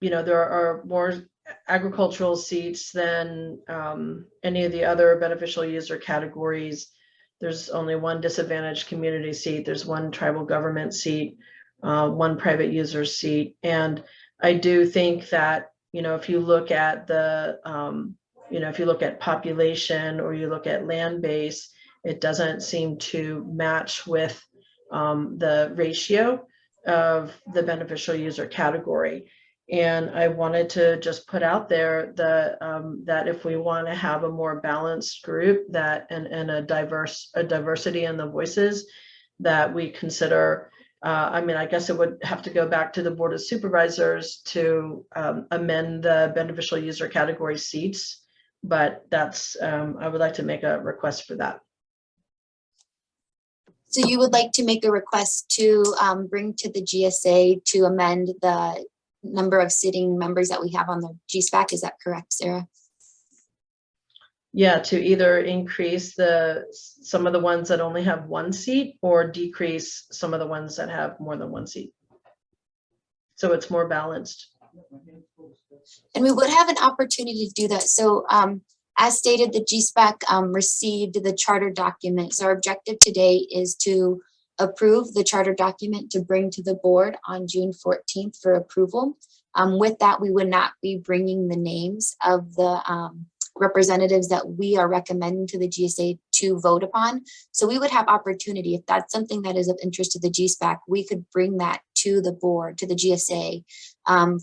there are more agricultural seats than any of the other beneficial user categories. There's only one disadvantaged community seat. There's one tribal government seat, one private user seat. And I do think that, if you look at the, if you look at population or you look at land base, it doesn't seem to match with the ratio of the beneficial user category. And I wanted to just put out there that if we want to have a more balanced group and a diversity in the voices, that we consider, I guess it would have to go back to the Board of Supervisors to amend the beneficial user category seats, but that's, I would like to make a request for that.
So you would like to make a request to bring to the GSA to amend the number of sitting members that we have on the GSPAC, is that correct, Sarah?
Yeah, to either increase some of the ones that only have one seat or decrease some of the ones that have more than one seat. So it's more balanced.
And we would have an opportunity to do that. So as stated, the GSPAC received the charter document. So our objective today is to approve the charter document to bring to the board on June 14th for approval. With that, we would not be bringing the names of the representatives that we are recommending to the GSA to vote upon. So we would have opportunity, if that's something that is of interest to the GSPAC, we could bring that to the board, to the GSA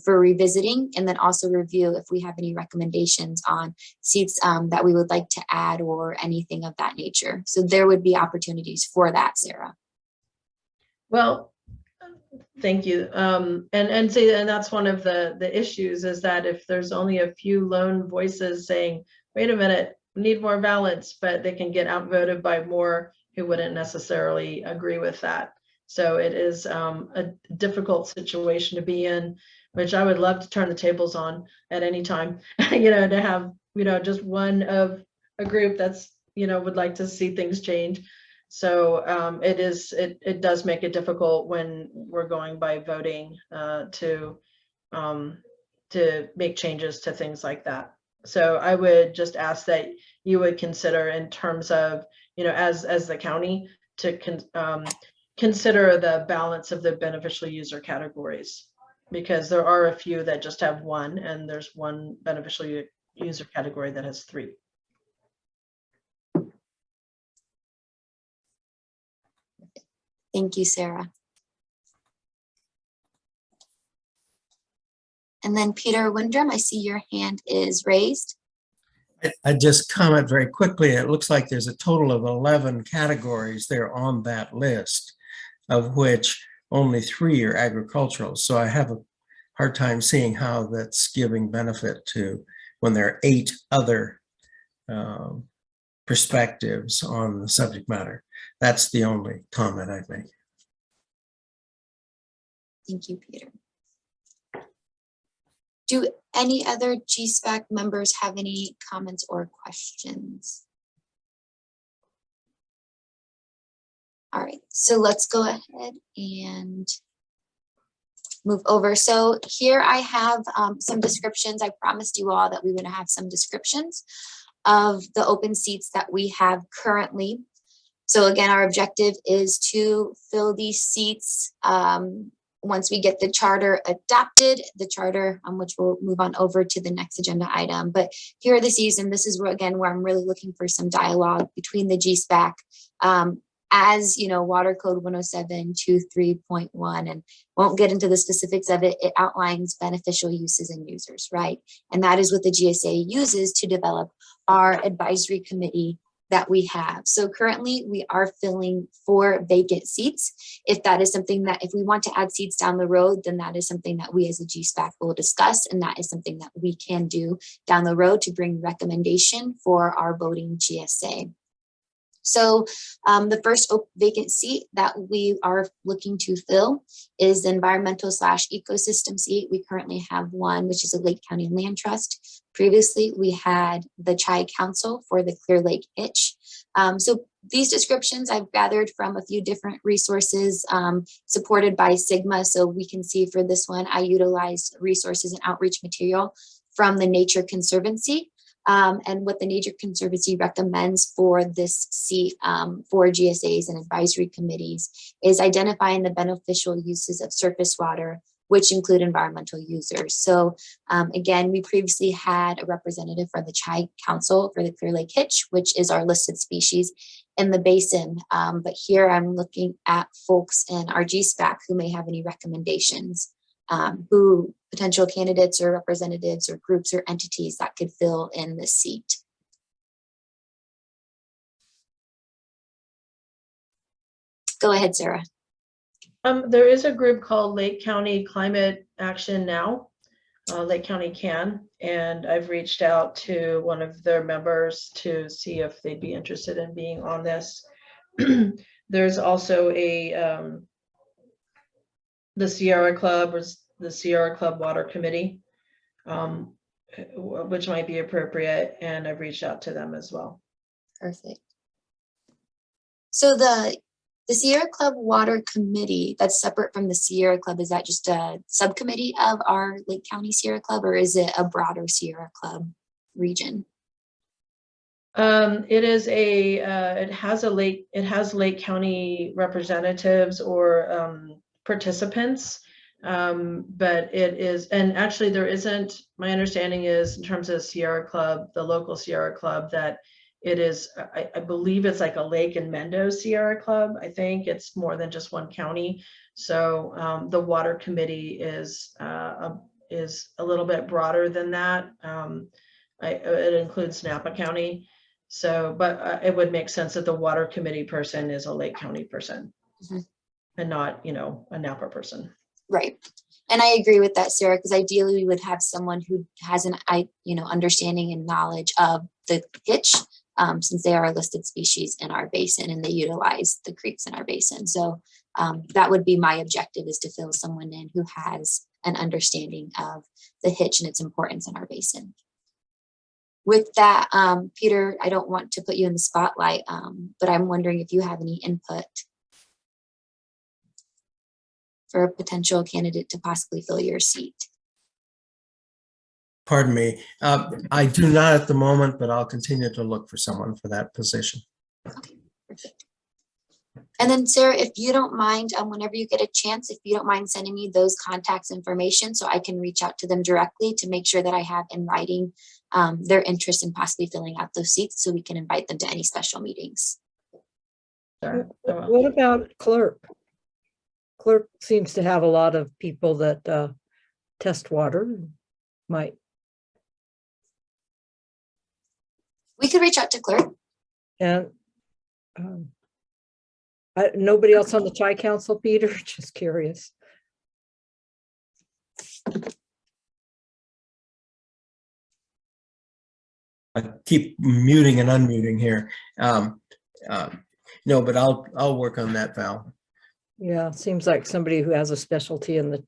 for revisiting, and then also review if we have any recommendations on seats that we would like to add or anything of that nature. So there would be opportunities for that, Sarah.
Well, thank you. And that's one of the issues, is that if there's only a few lone voices saying, wait a minute, we need more balance, but they can get outvoted by more who wouldn't necessarily agree with that. So it is a difficult situation to be in, which I would love to turn the tables on at any time, to have, just one of a group that's, would like to see things change. So it does make it difficult when we're going by voting to make changes to things like that. So I would just ask that you would consider, in terms of, as the county, to consider the balance of the beneficial user categories, because there are a few that just have one, and there's one beneficial user category that has three.
Thank you, Sarah. And then Peter Windrum, I see your hand is raised.
I just comment very quickly. It looks like there's a total of 11 categories there on that list, of which only 3 are agricultural. So I have a hard time seeing how that's giving benefit to when there are 8 other perspectives on the subject matter. That's the only comment I make.
Thank you, Peter. Do any other GSPAC members have any comments or questions? All right, so let's go ahead and move over. So here I have some descriptions. I promised you all that we would have some descriptions of the open seats that we have currently. So again, our objective is to fill these seats once we get the charter adopted, the charter on which we'll move on over to the next agenda item. But here are the season. This is where, again, where I'm really looking for some dialogue between the GSPAC. As you know, Water Code 107.23.1, and won't get into the specifics of it. It outlines beneficial uses and users, right? And that is what the GSA uses to develop our advisory committee that we have. So currently we are filling 4 vacant seats. If that is something that, if we want to add seats down the road, then that is something that we as a GSPAC will discuss. And that is something that we can do down the road to bring recommendation for our voting GSA. So the first vacant seat that we are looking to fill is the environmental / ecosystem seat. We currently have one, which is a Lake County Land Trust. Previously, we had the Chi Council for the Clear Lake Hitch. So these descriptions I've gathered from a few different resources supported by Sigma. So we can see for this one, I utilized resources and outreach material from the Nature Conservancy. And what the Nature Conservancy recommends for this seat for GSAs and advisory committees is identifying the beneficial uses of surface water, which include environmental users. So again, we previously had a representative for the Chi Council for the Clear Lake Hitch, which is our listed species in the basin. But here I'm looking at folks in our GSPAC who may have any recommendations, who potential candidates or representatives or groups or entities that could fill in this seat. Go ahead, Sarah.
There is a group called Lake County Climate Action Now, Lake County CAN, and I've reached out to one of their members to see if they'd be interested in being on this. There's also a the Sierra Club, or the Sierra Club Water Committee, which might be appropriate, and I've reached out to them as well.
Perfect. So the Sierra Club Water Committee, that's separate from the Sierra Club, is that just a subcommittee of our Lake County Sierra Club, or is it a broader Sierra Club region?
It is a it has Lake County representatives or participants, but it is, and actually there isn't, my understanding is in terms of Sierra Club, the local Sierra Club, that it is, I believe it's like a Lake and Mendo Sierra Club. I think it's more than just one county. So the water committee is a little bit broader than that. It includes Napa County. So, but it would make sense that the water committee person is a Lake County person, and not, you know, a Napa person.
Right. And I agree with that, Sarah, because ideally we would have someone who has an understanding and knowledge of the hitch, since they are a listed species in our basin and they utilize the creeks in our basin. So that would be my objective, is to fill someone in who has an understanding of the hitch and its importance in our basin. With that, Peter, I don't want to put you in the spotlight, but I'm wondering if you have any input for a potential candidate to possibly fill your seat.
Pardon me. I do not at the moment, but I'll continue to look for someone for that position.
Okay, perfect. And then Sarah, if you don't mind, whenever you get a chance, if you don't mind sending me those contacts information so I can reach out to them directly to make sure that I have in writing their interest in possibly filling out those seats so we can invite them to any special meetings.
Sure.
What about clerk? Clerk seems to have a lot of people that test water. Might.
We could reach out to clerk.
And nobody else on the Chi Council, Peter? Just curious.
I keep muting and unmuting here. No, but I'll work on that, Val.
Yeah, seems like somebody who has a specialty in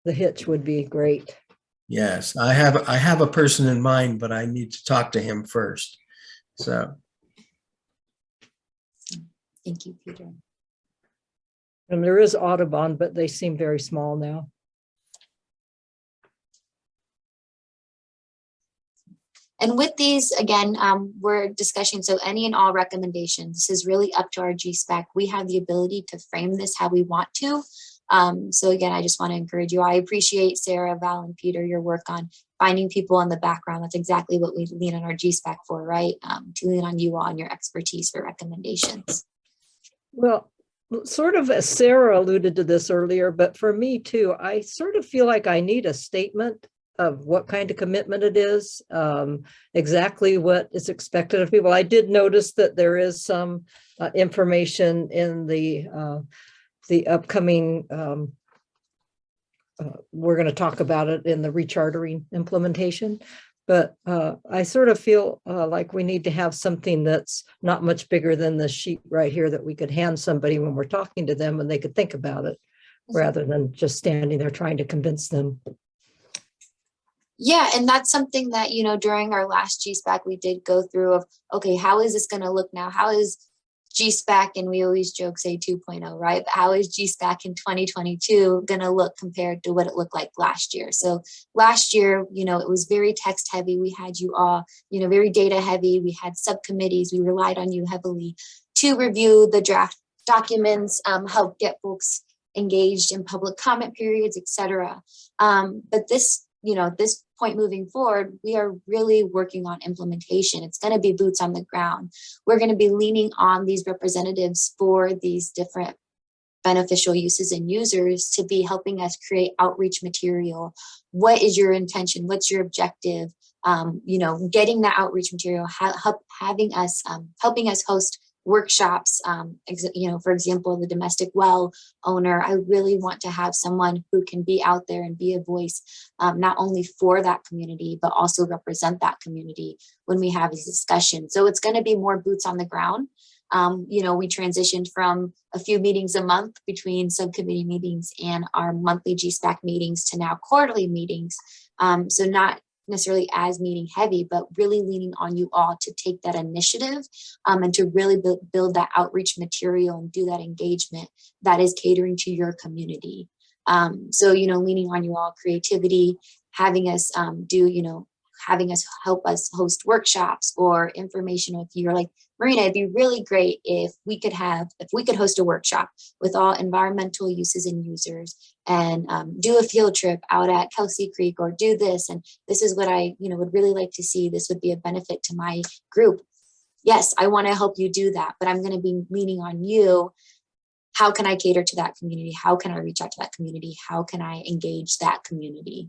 the hitch would be great.
Yes, I have a person in mind, but I need to talk to him first. So.
Thank you, Peter.
And there is Audubon, but they seem very small now.
And with these, again, we're discussing, so any and all recommendations, this is really up to our GSPAC. We have the ability to frame this how we want to. So again, I just want to encourage you. I appreciate Sarah, Val, and Peter, your work on finding people in the background. That's exactly what we lean on our GSPAC for, right? To lean on you all and your expertise for recommendations.
Well, sort of as Sarah alluded to this earlier, but for me too, I sort of feel like I need a statement of what kind of commitment it is, exactly what is expected of people. I did notice that there is some information in the upcoming, we're going to talk about it in the rechartering implementation, but I sort of feel like we need to have something that's not much bigger than the sheet right here that we could hand somebody when we're talking to them and they could think about it rather than just standing there trying to convince them.
Yeah, and that's something that, you know, during our last GSPAC, we did go through of, okay, how is this going to look now? How is GSPAC, and we always joke, say 2.0, right? But how is GSPAC in 2022 going to look compared to what it looked like last year? So last year, you know, it was very text heavy. We had you all, you know, very data heavy. We had subcommittees. We relied on you heavily to review the draft documents, help get folks engaged in public comment periods, etc. But this, you know, this point moving forward, we are really working on implementation. It's going to be boots on the ground. We're going to be leaning on these representatives for these different beneficial uses and users to be helping us create outreach material. What is your intention? What's your objective? You know, getting that outreach material, helping us host workshops. You know, for example, the domestic well owner, I really want to have someone who can be out there and be a voice, not only for that community, but also represent that community when we have these discussions. So it's going to be more boots on the ground. You know, we transitioned from a few meetings a month between subcommittee meetings and our monthly GSPAC meetings to now quarterly meetings. So not necessarily as meeting heavy, but really leaning on you all to take that initiative and to really build that outreach material and do that engagement that is catering to your community. So, you know, leaning on you all creativity, having us having us help us host workshops or information. If you're like, Marina, it'd be really great if we could host a workshop with all environmental uses and users and do a field trip out at Kelsey Creek or do this. And this is what I, you know, would really like to see. This would be a benefit to my group. Yes, I want to help you do that, but I'm going to be leaning on you. How can I cater to that community? How can I reach out to that community? How can I engage that community?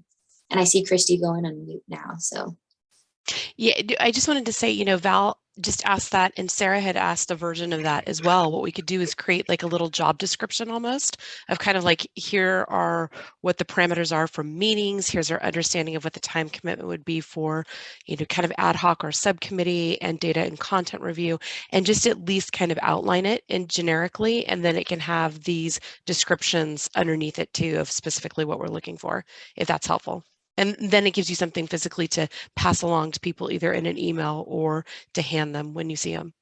And I see Christy going on mute now, so.
Yeah, I just wanted to say, you know, Val just asked that, and Sarah had asked a version of that as well. What we could do is create like a little job description almost of kind of like, here are what the parameters are for meetings. Here's our understanding of what the time commitment would be for, you know, kind of ad hoc or subcommittee and data and content review, and just at least kind of outline it in generically, and then it can have these descriptions underneath it too of specifically what we're looking for, if that's helpful. And then it gives you something physically to pass along to people either in an email or to hand them when you see them,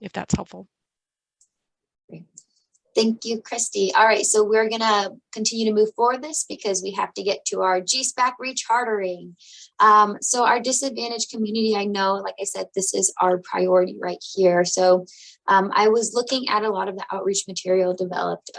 if that's helpful.
Thank you, Christy. All right, so we're gonna continue to move forward this because we have to get to our GSPAC rechartering. So our disadvantaged community, I know, like I said, this is our priority right here. So I was looking at a lot of the outreach material developed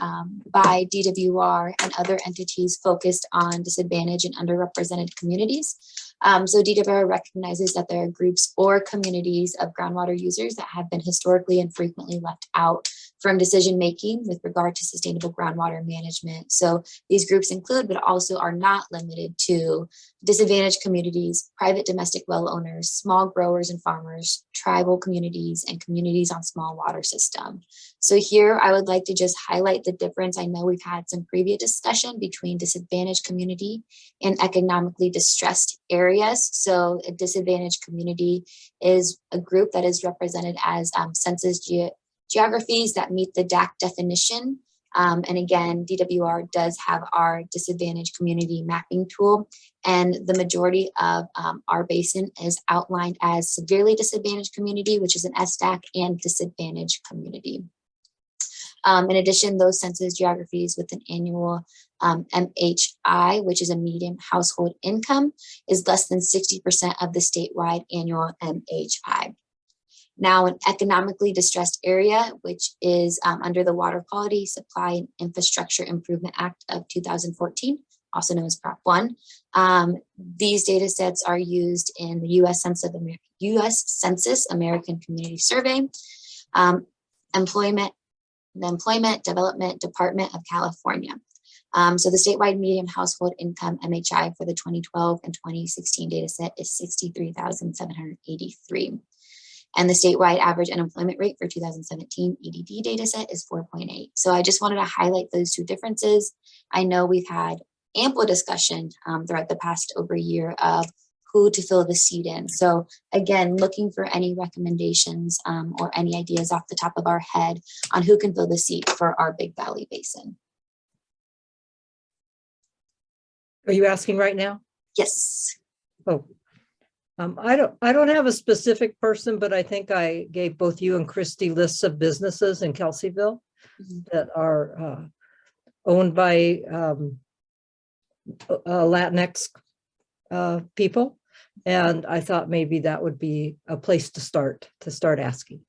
by DWR and other entities focused on disadvantaged and underrepresented communities. So DWR recognizes that there are groups or communities of groundwater users that have been historically and frequently left out from decision making with regard to sustainable groundwater management. So these groups include, but also are not limited to, disadvantaged communities, private domestic well owners, small growers and farmers, tribal communities, and communities on small water system. So here I would like to just highlight the difference. I know we've had some previous discussion between disadvantaged community and economically distressed areas. So a disadvantaged community is a group that is represented as census geographies that meet the DAC definition. And again, DWR does have our disadvantaged community mapping tool, and the majority of our basin is outlined as severely disadvantaged community, which is an SDAC, and disadvantaged community. In addition, those census geographies with an annual MHI, which is a median household income, is less than 60% of the statewide annual MHI. now an economically distressed area, which is under the Water Quality Supply and Infrastructure Improvement Act of 2014, also known as Prop 1. These data sets are used in the U.S. Census American Community Survey, the Employment Development Department of California. So the statewide median household income MHI for the 2012 and 2016 data set is 63,783. And the statewide average unemployment rate for 2017 EDD data set is 4.8. So I just wanted to highlight those two differences. I know we've had ample discussion throughout the past over a year of who to fill the seat in. So again, looking for any recommendations or any ideas off the top of our head on who can fill the seat for our Big Valley Basin.
Are you asking right now?
Yes.
Oh, I don't have a specific person, but I think I gave both you and Christy lists of businesses in Kelseyville that are owned by Latinx people. And I thought maybe that would be a place to start asking.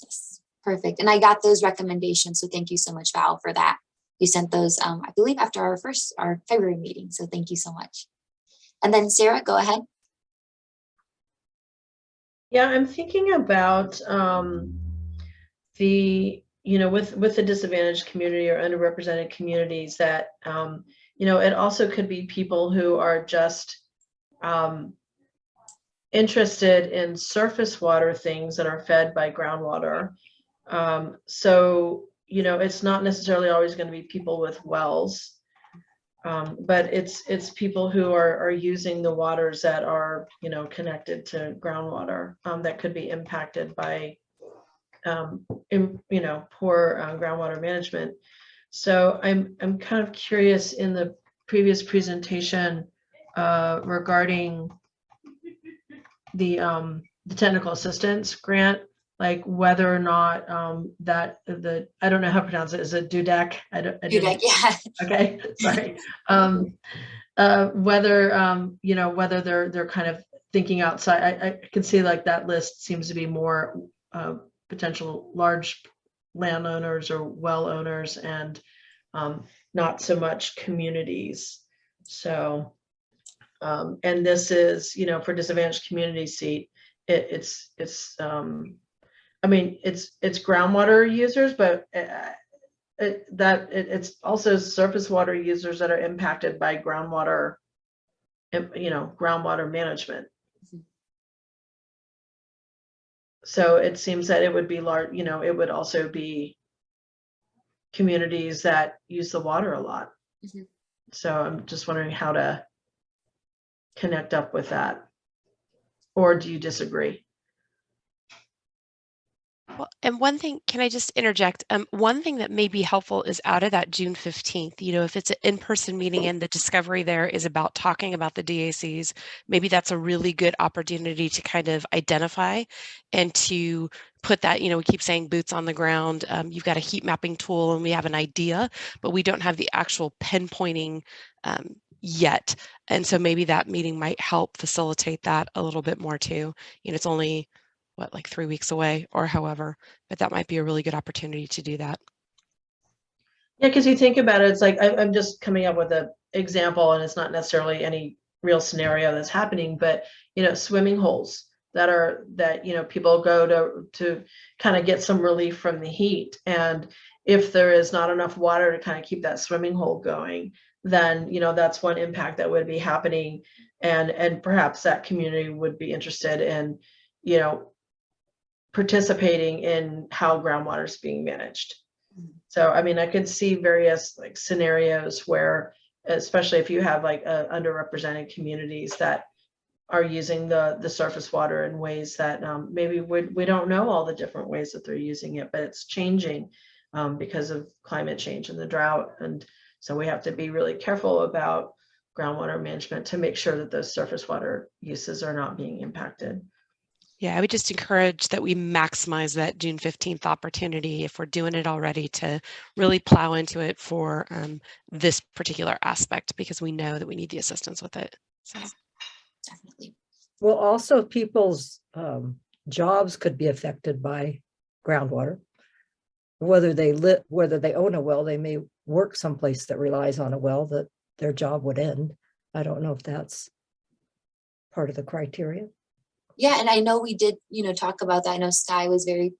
Yes, perfect. And I got those recommendations. So thank you so much, Val, for that. You sent those, I believe, after our February meeting. So thank you so much. And then Sarah, go ahead.
Yeah, I'm thinking about with the disadvantaged community or underrepresented communities that, it also could be people who are just interested in surface water things that are fed by groundwater. So, it's not necessarily always going to be people with wells, but it's people who are using the waters that are, connected to groundwater that could be impacted by, poor groundwater management. So I'm kind of curious in the previous presentation regarding the technical assistance grant, like whether or not that I don't know how to pronounce it. Is it DUDEC?
DUDEC, yeah.
Okay, sorry. Whether whether they're kind of thinking outside. I can see like that list seems to be more potential large landowners or well owners and not so much communities. So, and this is, for disadvantaged community seat, it's groundwater users, but it's also surface water users that are impacted by groundwater, groundwater management. So it seems that it would be large, it would also be communities that use the water a lot. So I'm just wondering how to connect up with that. Or do you disagree?
Well, and one thing, can I just interject? One thing that may be helpful is out of that June 15th, if it's an in-person meeting and the discovery there is about talking about the DACs, maybe that's a really good opportunity to kind of identify and to put that, we keep saying boots on the ground. You've got a heat mapping tool and we have an idea, but we don't have the actual pinpointing yet. And so maybe that meeting might help facilitate that a little bit more too. It's only like 3 weeks away or however, but that might be a really good opportunity to do that.
Yeah, because you think about it, it's like I'm just coming up with an example and it's not necessarily any real scenario that's happening, but swimming holes that people go to kind of get some relief from the heat. And if there is not enough water to kind of keep that swimming hole going, then that's one impact that would be happening. And perhaps that community would be interested in participating in how groundwater is being managed. So, I could see various like scenarios where, especially if you have like underrepresented communities that are using the surface water in ways that maybe we don't know all the different ways that they're using it, but it's changing because of climate change and the drought. And so we have to be really careful about groundwater management to make sure that those surface water uses are not being impacted.
Yeah, I would just encourage that we maximize that June 15th opportunity if we're doing it already to really plow into it for this particular aspect because we know that we need the assistance with it. So
definitely.
Well, also people's jobs could be affected by groundwater. Whether they own a well, they may work someplace that relies on a well, that their job would end. I don't know if that's part of the criteria.
Yeah, and I know we did, talk about that. I know Sky was very,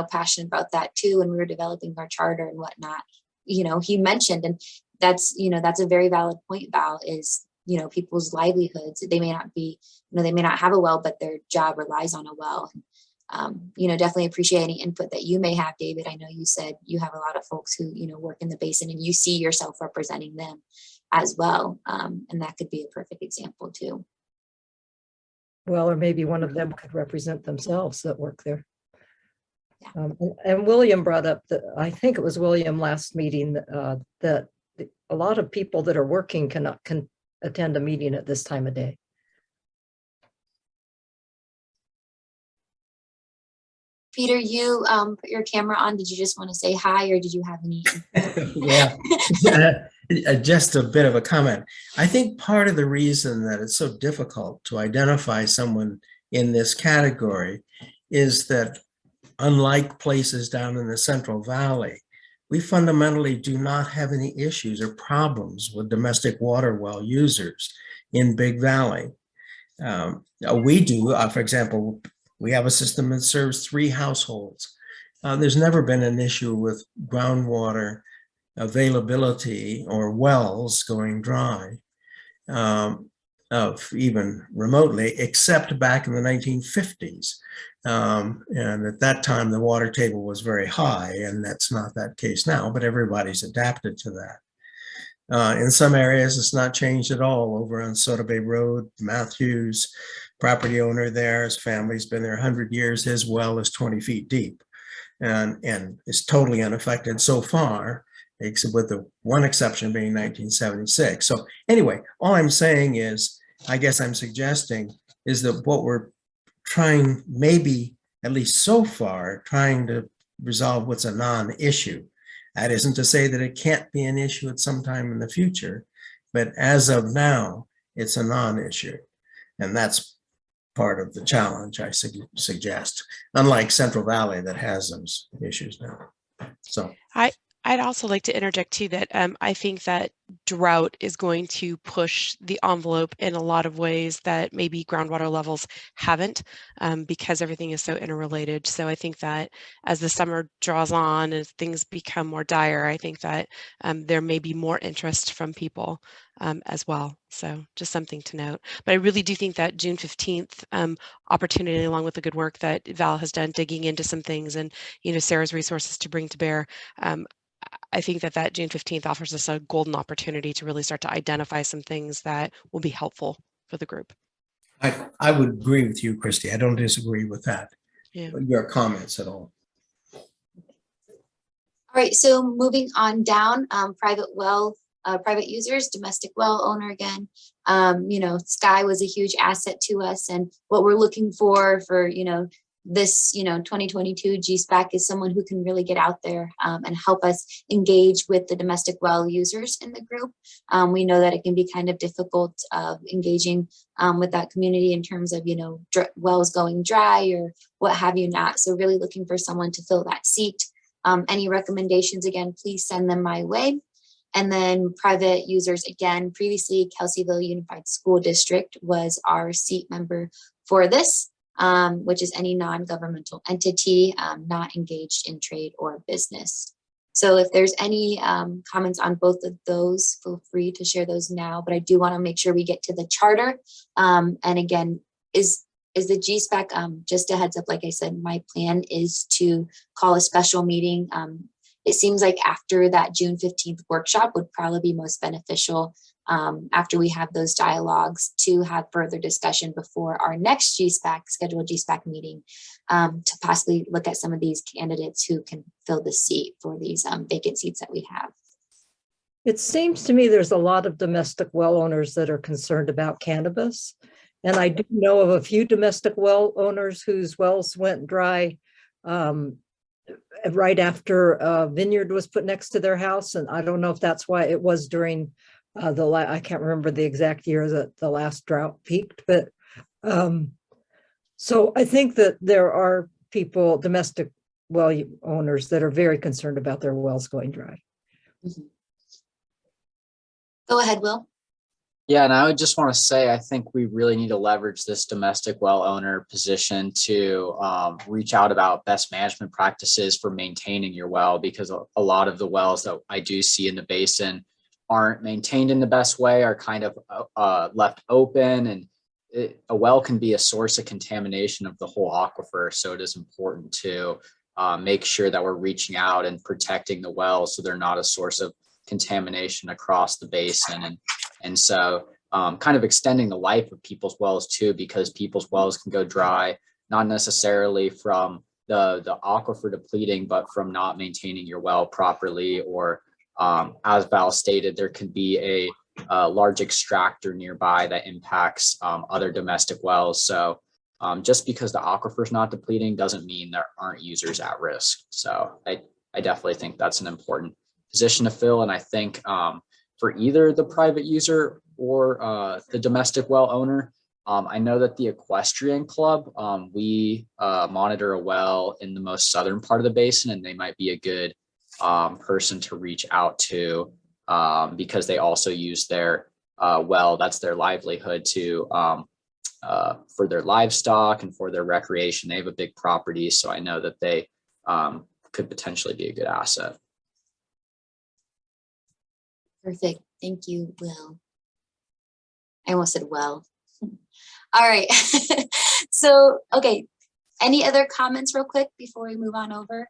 passionate about that too, when we were developing our charter and whatnot. He mentioned, and that's a very valid point, Val, is, people's livelihoods. They may not be, they may not have a well, but their job relies on a well. Definitely appreciate any input that you may have, David. I know you said you have a lot of folks who, work in the basin, and you see yourself representing them as well. And that could be a perfect example too.
Well, or maybe one of them could represent themselves that work there. Yeah. And William brought up I think it was William last meeting, that a lot of people that are working can attend a meeting at this time of day.
Peter, you put your camera on. Did you just want to say hi, or did you have any?
Yeah, just a bit of a comment. I think part of the reason that it's so difficult to identify someone in this category is that, unlike places down in the Central Valley, we fundamentally do not have any issues or problems with domestic water well users in Big Valley. We do, for example, we have a system that serves 3 households. There's never been an issue with groundwater availability or wells going dry, even remotely, except back in the 1950s. And at that time, the water table was very high, and that's not that case now, but everybody's adapted to that. In some areas, it's not changed at all. Over on Soda Bay Road, Matthews, property owner there, his family's been there 100 years. His well is 20 feet deep and is totally unaffected so far, except with the one exception being 1976. So anyway, all I'm saying is, I guess I'm suggesting, is that what we're trying, maybe at least so far, trying to resolve what's a non-issue. That isn't to say that it can't be an issue at some time in the future, but as of now, it's a non-issue. And that's part of the challenge, I suggest, unlike Central Valley that has those issues now. So
I'd also like to interject too that I think that drought is going to push the envelope in a lot of ways that maybe groundwater levels haven't, because everything is so interrelated. So I think that as the summer draws on and things become more dire, I think that there may be more interest from people as well. So just something to note. But I really do think that June 15th opportunity, along with the good work that Val has done digging into some things and, Sarah's resources to bring to bear, I think that June 15th offers us a golden opportunity to really start to identify some things that will be helpful for the group.
I would agree with you, Christy. I don't disagree with that.
Yeah.
Your comments at all.
All right, so moving on down, private users, domestic well owner again. Sky was a huge asset to us, and what we're looking for this 2022 GSPAC is someone who can really get out there and help us engage with the domestic well users in the group. We know that it can be kind of difficult engaging with that community in terms of wells going dry or what have you not. So really looking for someone to fill that seat. Any recommendations, again, please send them my way. And then private users, again, previously Kelseyville Unified School District was our seat member for this. Which is any non-governmental entity not engaged in trade or business. So if there's any comments on both of those, feel free to share those now, but I do want to make sure we get to the charter. And again, is the GSPAC, just a heads up, like I said, my plan is to call a special meeting. It seems like after that June 15th workshop would probably be most beneficial after we have those dialogues to have further discussion before our next scheduled GSPAC meeting to possibly look at some of these candidates who can fill the seat for these vacant seats that we have.
It seems to me there's a lot of domestic well owners that are concerned about cannabis. And I do know of a few domestic well owners whose wells went dry right after a vineyard was put next to their house. And I don't know if that's why it was during I can't remember the exact year that the last drought peaked, but So I think that there are people, domestic well owners, that are very concerned about their wells going dry.
Go ahead, Will.
Yeah, and I would just want to say, I think we really need to leverage this domestic well owner position to reach out about best management practices for maintaining your well, because a lot of the wells that I do see in the basin aren't maintained in the best way, are kind of left open, and a well can be a source of contamination of the whole aquifer. So it is important to make sure that we're reaching out and protecting the wells so they're not a source of contamination across the basin. And so kind of extending the life of people's wells too, because people's wells can go dry, not necessarily from the aquifer depleting, but from not maintaining your well properly, or as Val stated, there could be a large extractor nearby that impacts other domestic wells. So just because the aquifer is not depleting doesn't mean there aren't users at risk. So I definitely think that's an important position to fill. And I think for either the private user or the domestic well owner, I know that the Equestrian Club, we monitor a well in the most southern part of the basin, and they might be a good person to reach out to because they also use their well, that's their livelihood, to for their livestock and for their recreation. They have a big property, so I know that they could potentially be a good asset.
Perfect. Thank you, Will. I almost said well. All right. So, okay. Any other comments real quick before we move on over?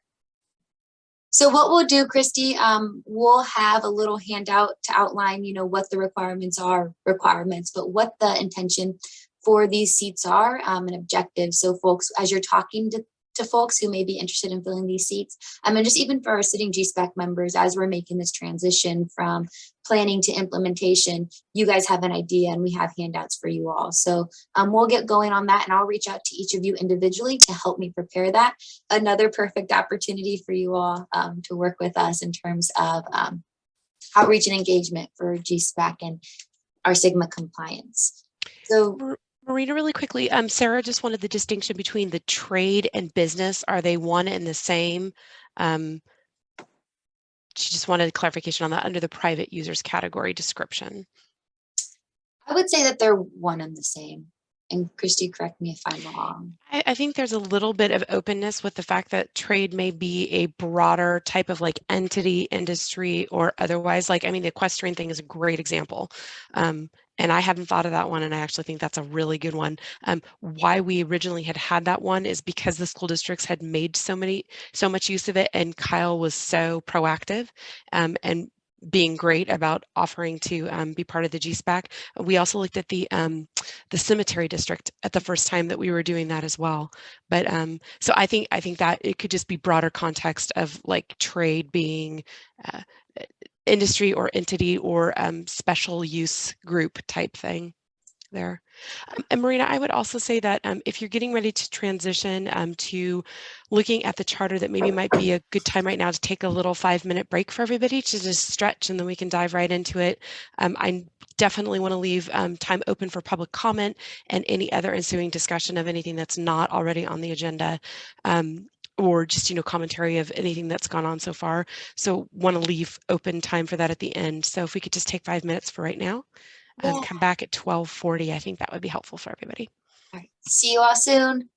So what we'll do, Christy, we'll have a little handout to outline, what the requirements, but what the intention for these seats are and objectives. So folks, as you're talking to folks who may be interested in filling these seats, and just even for our sitting GSPAC members, as we're making this transition from planning to implementation, you guys have an idea and we have handouts for you all. So we'll get going on that, and I'll reach out to each of you individually to help me prepare that. Another perfect opportunity for you all to work with us in terms of outreach and engagement for GSPAC and our SIGMA compliance. So
Marina, really quickly, Sarah just wanted the distinction between the trade and business. Are they one and the same? She just wanted clarification on that under the private users category description.
I would say that they're one and the same. And Christy, correct me if I'm wrong.
I think there's a little bit of openness with the fact that trade may be a broader type of like entity, industry, or otherwise. Like, the equestrian thing is a great example. And I hadn't thought of that one, and I actually think that's a really good one. Why we originally had that one is because the school districts had made so much use of it, and Kyle was so proactive and being great about offering to be part of the GSPAC. We also looked at the cemetery district at the first time that we were doing that as well. But so I think that it could just be broader context of like trade being industry or entity or special use group type thing there. And Marina, I would also say that if you're getting ready to transition to looking at the charter, that maybe might be a good time right now to take a little 5-minute break for everybody to just stretch, and then we can dive right into it. I definitely want to leave time open for public comment and any other ensuing discussion of anything that's not already on the agenda. Or just, commentary of anything that's gone on so far. So want to leave open time for that at the end. So if we could just take 5 minutes for right now, come back at 12:40, I think that would be helpful for everybody.
All right. See you all soon.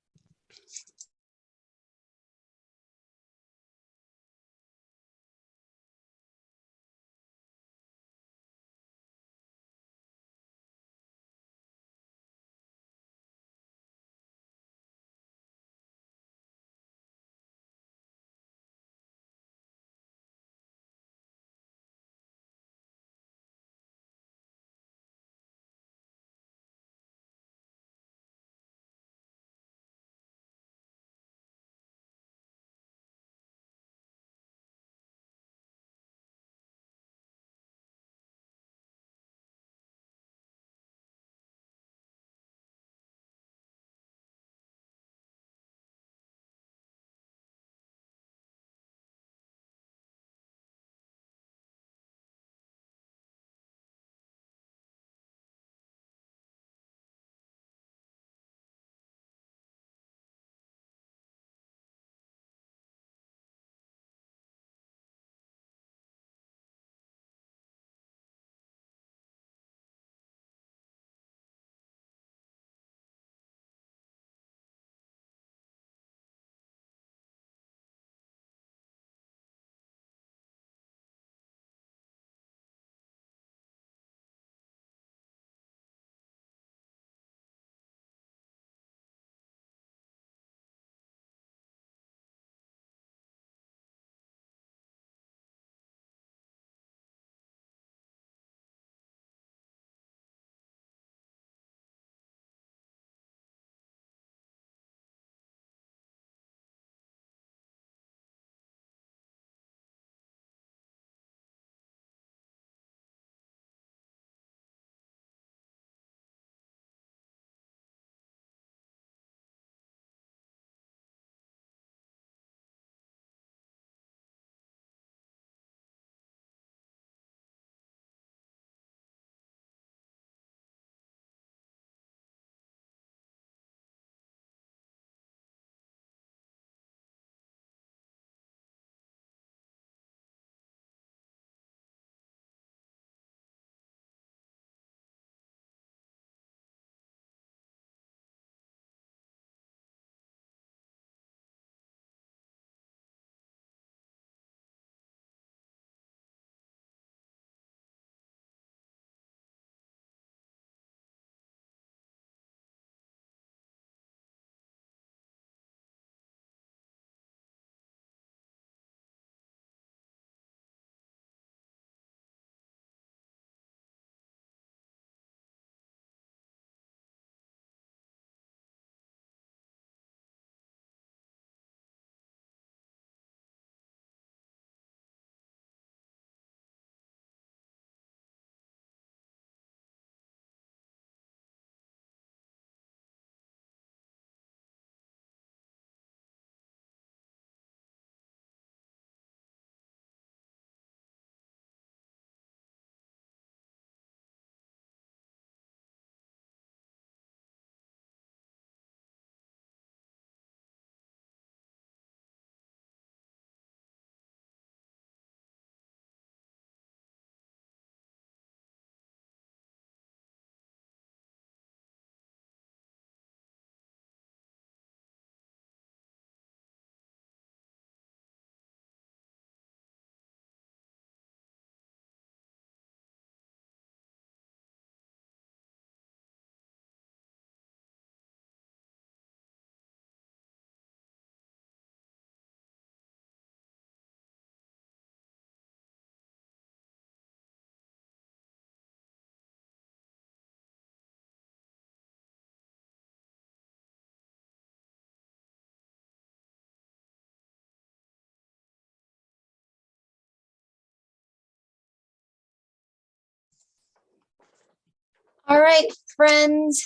All right, friends.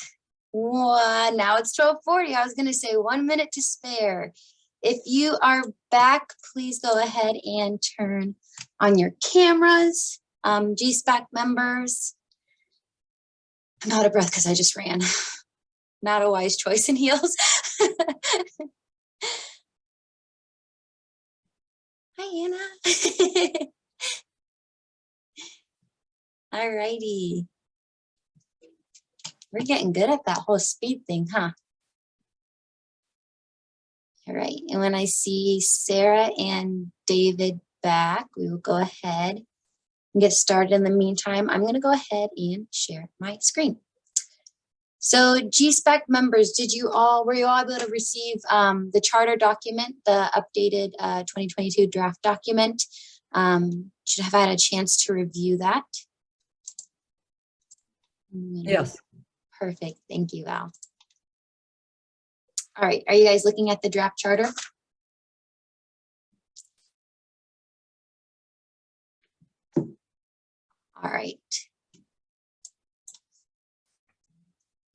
Now it's 12:40. I was going to say 1 minute to spare. If you are back, please go ahead and turn on your cameras. GSPAC members. I'm out of breath because I just ran. Not a wise choice in heels. Hi, Anna. All righty. We're getting good at that whole speed thing, huh? All right, and when I see Sarah and David back, we will go ahead and get started. In the meantime, I'm going to go ahead and share my screen. So GSPAC members, were you all able to receive the charter document, the updated 2022 draft document? Should have had a chance to review that.
Yes.
Perfect. Thank you, Val. All right. Are you guys looking at the draft charter? All right.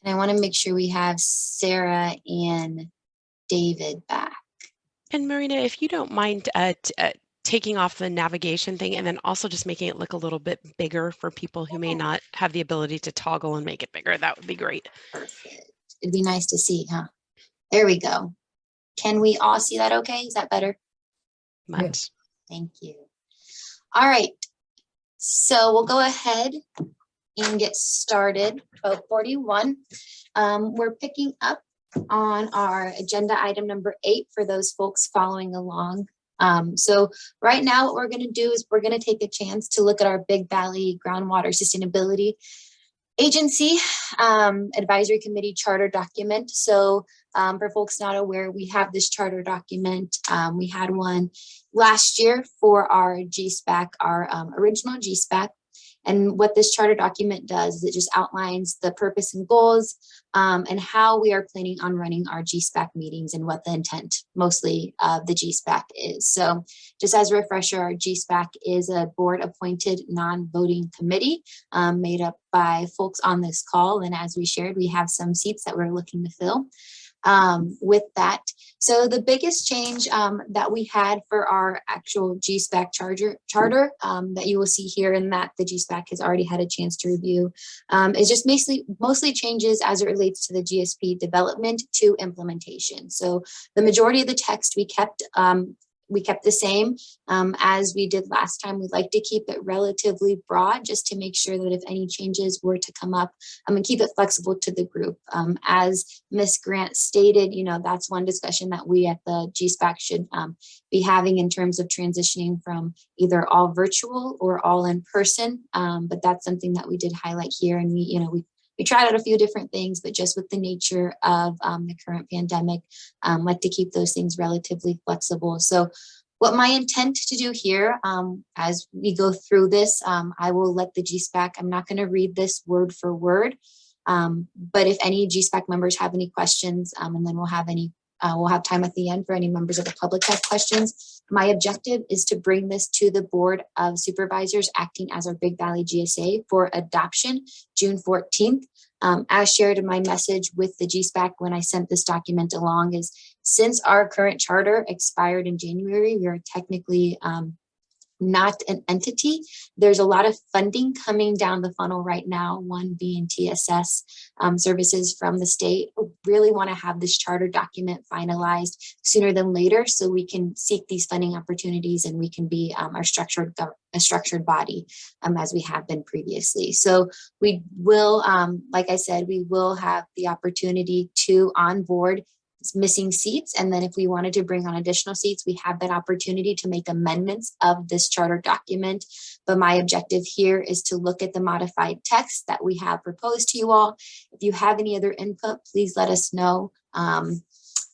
And I want to make sure we have Sarah and David back.
And Marina, if you don't mind taking off the navigation thing and then also just making it look a little bit bigger for people who may not have the ability to toggle and make it bigger, that would be great.
Perfect. It'd be nice to see, huh? There we go. Can we all see that okay? Is that better?
Much.
Yes.
Thank you. All right. So we'll go ahead and get started. 12:41. We're picking up on our agenda item number 8 for those folks following along. So right now what we're going to do is we're going to take a chance to look at our Big Valley Groundwater Sustainability Agency Advisory Committee charter document. So for folks not aware, we have this charter document. We had one last year for our GSPAC, our original GSPAC. And what this charter document does is it just outlines the purpose and goals and how we are planning on running our GSPAC meetings and what the intent mostly of the GSPAC is. So just as a refresher, our GSPAC is a board appointed non-voting committee made up by folks on this call. And as we shared, we have some seats that we're looking to fill with that. So the biggest change that we had for our actual GSPAC charter that you will see here and that the GSPAC has already had a chance to review is just mostly changes as it relates to the GSP development to implementation. So the majority of the text we kept the same as we did last time. We'd like to keep it relatively broad just to make sure that if any changes were to come up, and keep it flexible to the group. As Ms. Grant stated, that's one discussion that we at the GSPAC should be having in terms of transitioning from either all virtual or all in person. But that's something that we did highlight here, and we tried out a few different things, but just with the nature of the current pandemic, like to keep those things relatively flexible. So what my intent to do here, as we go through this, I will let the GSPAC, I'm not going to read this word for word, but if any GSPAC members have any questions, and then we'll have time at the end for any members of the public have questions. My objective is to bring this to the Board of Supervisors acting as our Big Valley GSA for adoption June 14th. As shared in my message with the GSPAC when I sent this document along is since our current charter expired in January, we are technically not an entity. There's a lot of funding coming down the funnel right now, one being TSS services from the state. We really want to have this charter document finalized sooner than later so we can seek these funding opportunities and we can be a structured body as we have been previously. So we will, like I said, we will have the opportunity to onboard missing seats. And then if we wanted to bring on additional seats, we have that opportunity to make amendments of this charter document. But my objective here is to look at the modified text that we have proposed to you all. If you have any other input, please let us know. And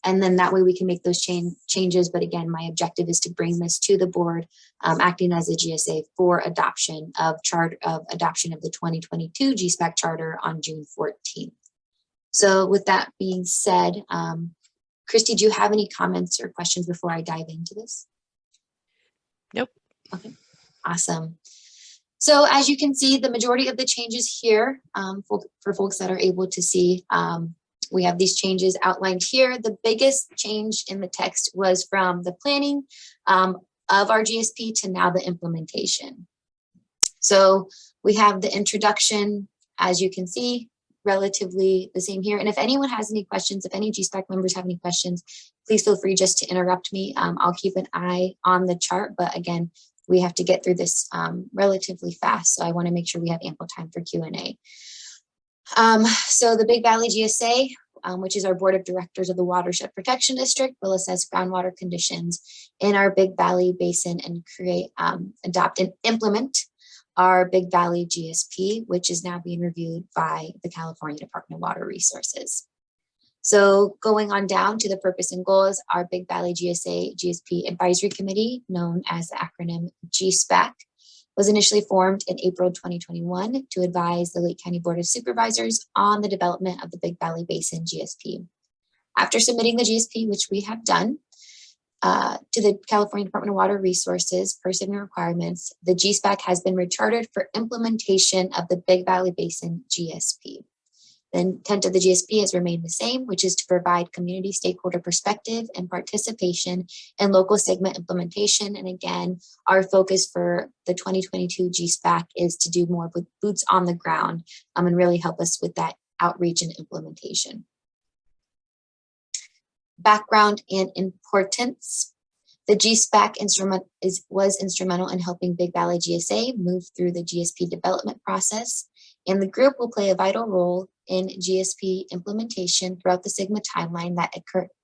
then that way we can make those changes. But again, my objective is to bring this to the board, acting as a GSA for adoption of the 2022 GSPAC charter on June 14th. So with that being said, Christy, do you have any comments or questions before I dive into this?
Nope.
Okay, awesome. So as you can see, the majority of the changes here, for folks that are able to see, we have these changes outlined here. The biggest change in the text was from the planning of our GSP to now the implementation. So we have the introduction, as you can see, relatively the same here. And if anyone has any questions, if any GSPAC members have any questions, please feel free just to interrupt me. I'll keep an eye on the chart, but again, we have to get through this relatively fast. So I want to make sure we have ample time for Q&A. So the Big Valley GSA, which is our board of directors of the Watershed Protection District, will assess groundwater conditions in our Big Valley Basin and create, adopt and implement our Big Valley GSP, which is now being reviewed by the California Department of Water Resources. So going on down to the purpose and goals, our Big Valley GSP Advisory Committee, known as the acronym GSPAC, was initially formed in April 2021 to advise the Lake County Board of Supervisors on the development of the Big Valley Basin GSP. After submitting the GSP, which we have done, to the California Department of Water Resources per signature requirements, the GSPAC has been rechartered for implementation of the Big Valley Basin GSP. The intent of the GSP has remained the same, which is to provide community stakeholder perspective and participation in local segment implementation. And again, our focus for the 2022 GSPAC is to do more with boots on the ground and really help us with that outreach and implementation. Background and importance. The GSPAC was instrumental in helping Big Valley GSA move through the GSP development process, and the group will play a vital role in GSP implementation throughout the SGMA timeline that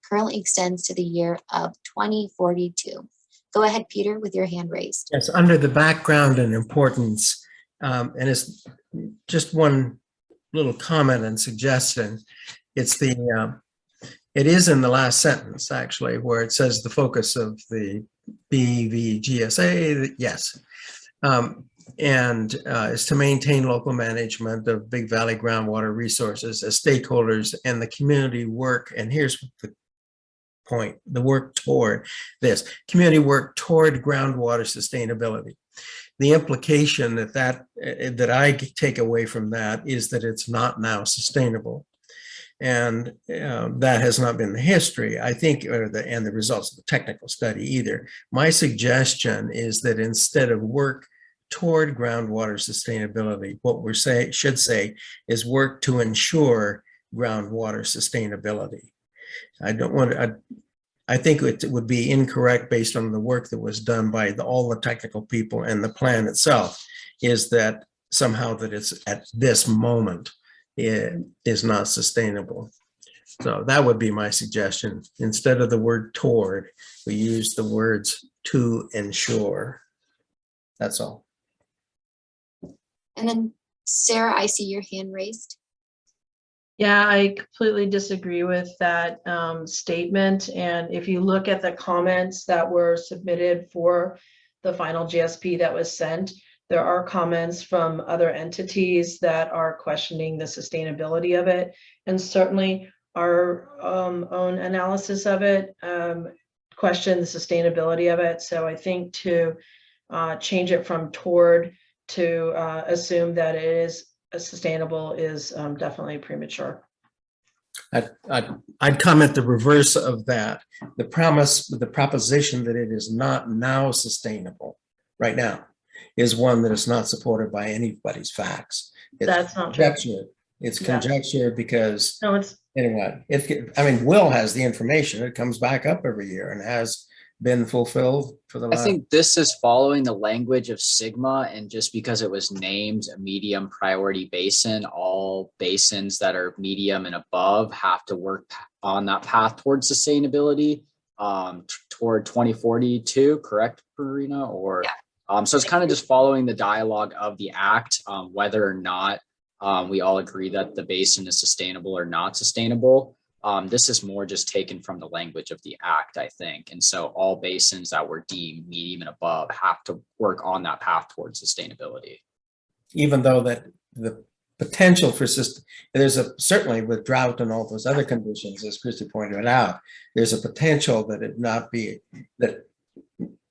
currently extends to the year of 2042. Go ahead, Peter, with your hand raised.
Yes, under the background and importance, and it's just one little comment and suggestion. It is in the last sentence, actually, where it says the focus of the BVGSA, yes, is to maintain local management of Big Valley groundwater resources as stakeholders and the community work. And here's the point, the work toward this. Community work toward groundwater sustainability. The implication that I take away from that is that it's not now sustainable. And that has not been the history, I think, and the results of the technical study either. My suggestion is that instead of work toward groundwater sustainability, what we should say is work to ensure groundwater sustainability. I think it would be incorrect based on the work that was done by all the technical people and the plan itself, is that somehow that it's at this moment it is not sustainable. So that would be my suggestion. Instead of the word toward, we use the words to ensure. That's all.
And then Sarah, I see your hand raised.
Yeah, I completely disagree with that statement. And if you look at the comments that were submitted for the final GSP that was sent, there are comments from other entities that are questioning the sustainability of it. And certainly our own analysis of it question the sustainability of it. So I think to change it from toward to assume that it is sustainable is definitely premature.
I'd comment the reverse of that. The proposition that it is not now sustainable right now is one that is not supported by anybody's facts.
That's not
conjecture.
true.
It's conjecture because
no, it's
anyway. Will has the information. It comes back up every year and has been fulfilled for the last.
I think this is following the language of SGMA, and just because it was named a medium priority basin, all basins that are medium and above have to work on that path towards sustainability toward 2042, correct, Marina? Or yeah. So it's kind of just following the dialogue of the act, whether or not we all agree that the basin is sustainable or not sustainable. This is more just taken from the language of the act, I think. And so all basins that were deemed medium and above have to work on that path towards sustainability.
Even though that the potential for there's certainly with drought and all those other conditions, as Christy pointed out, there's a potential that that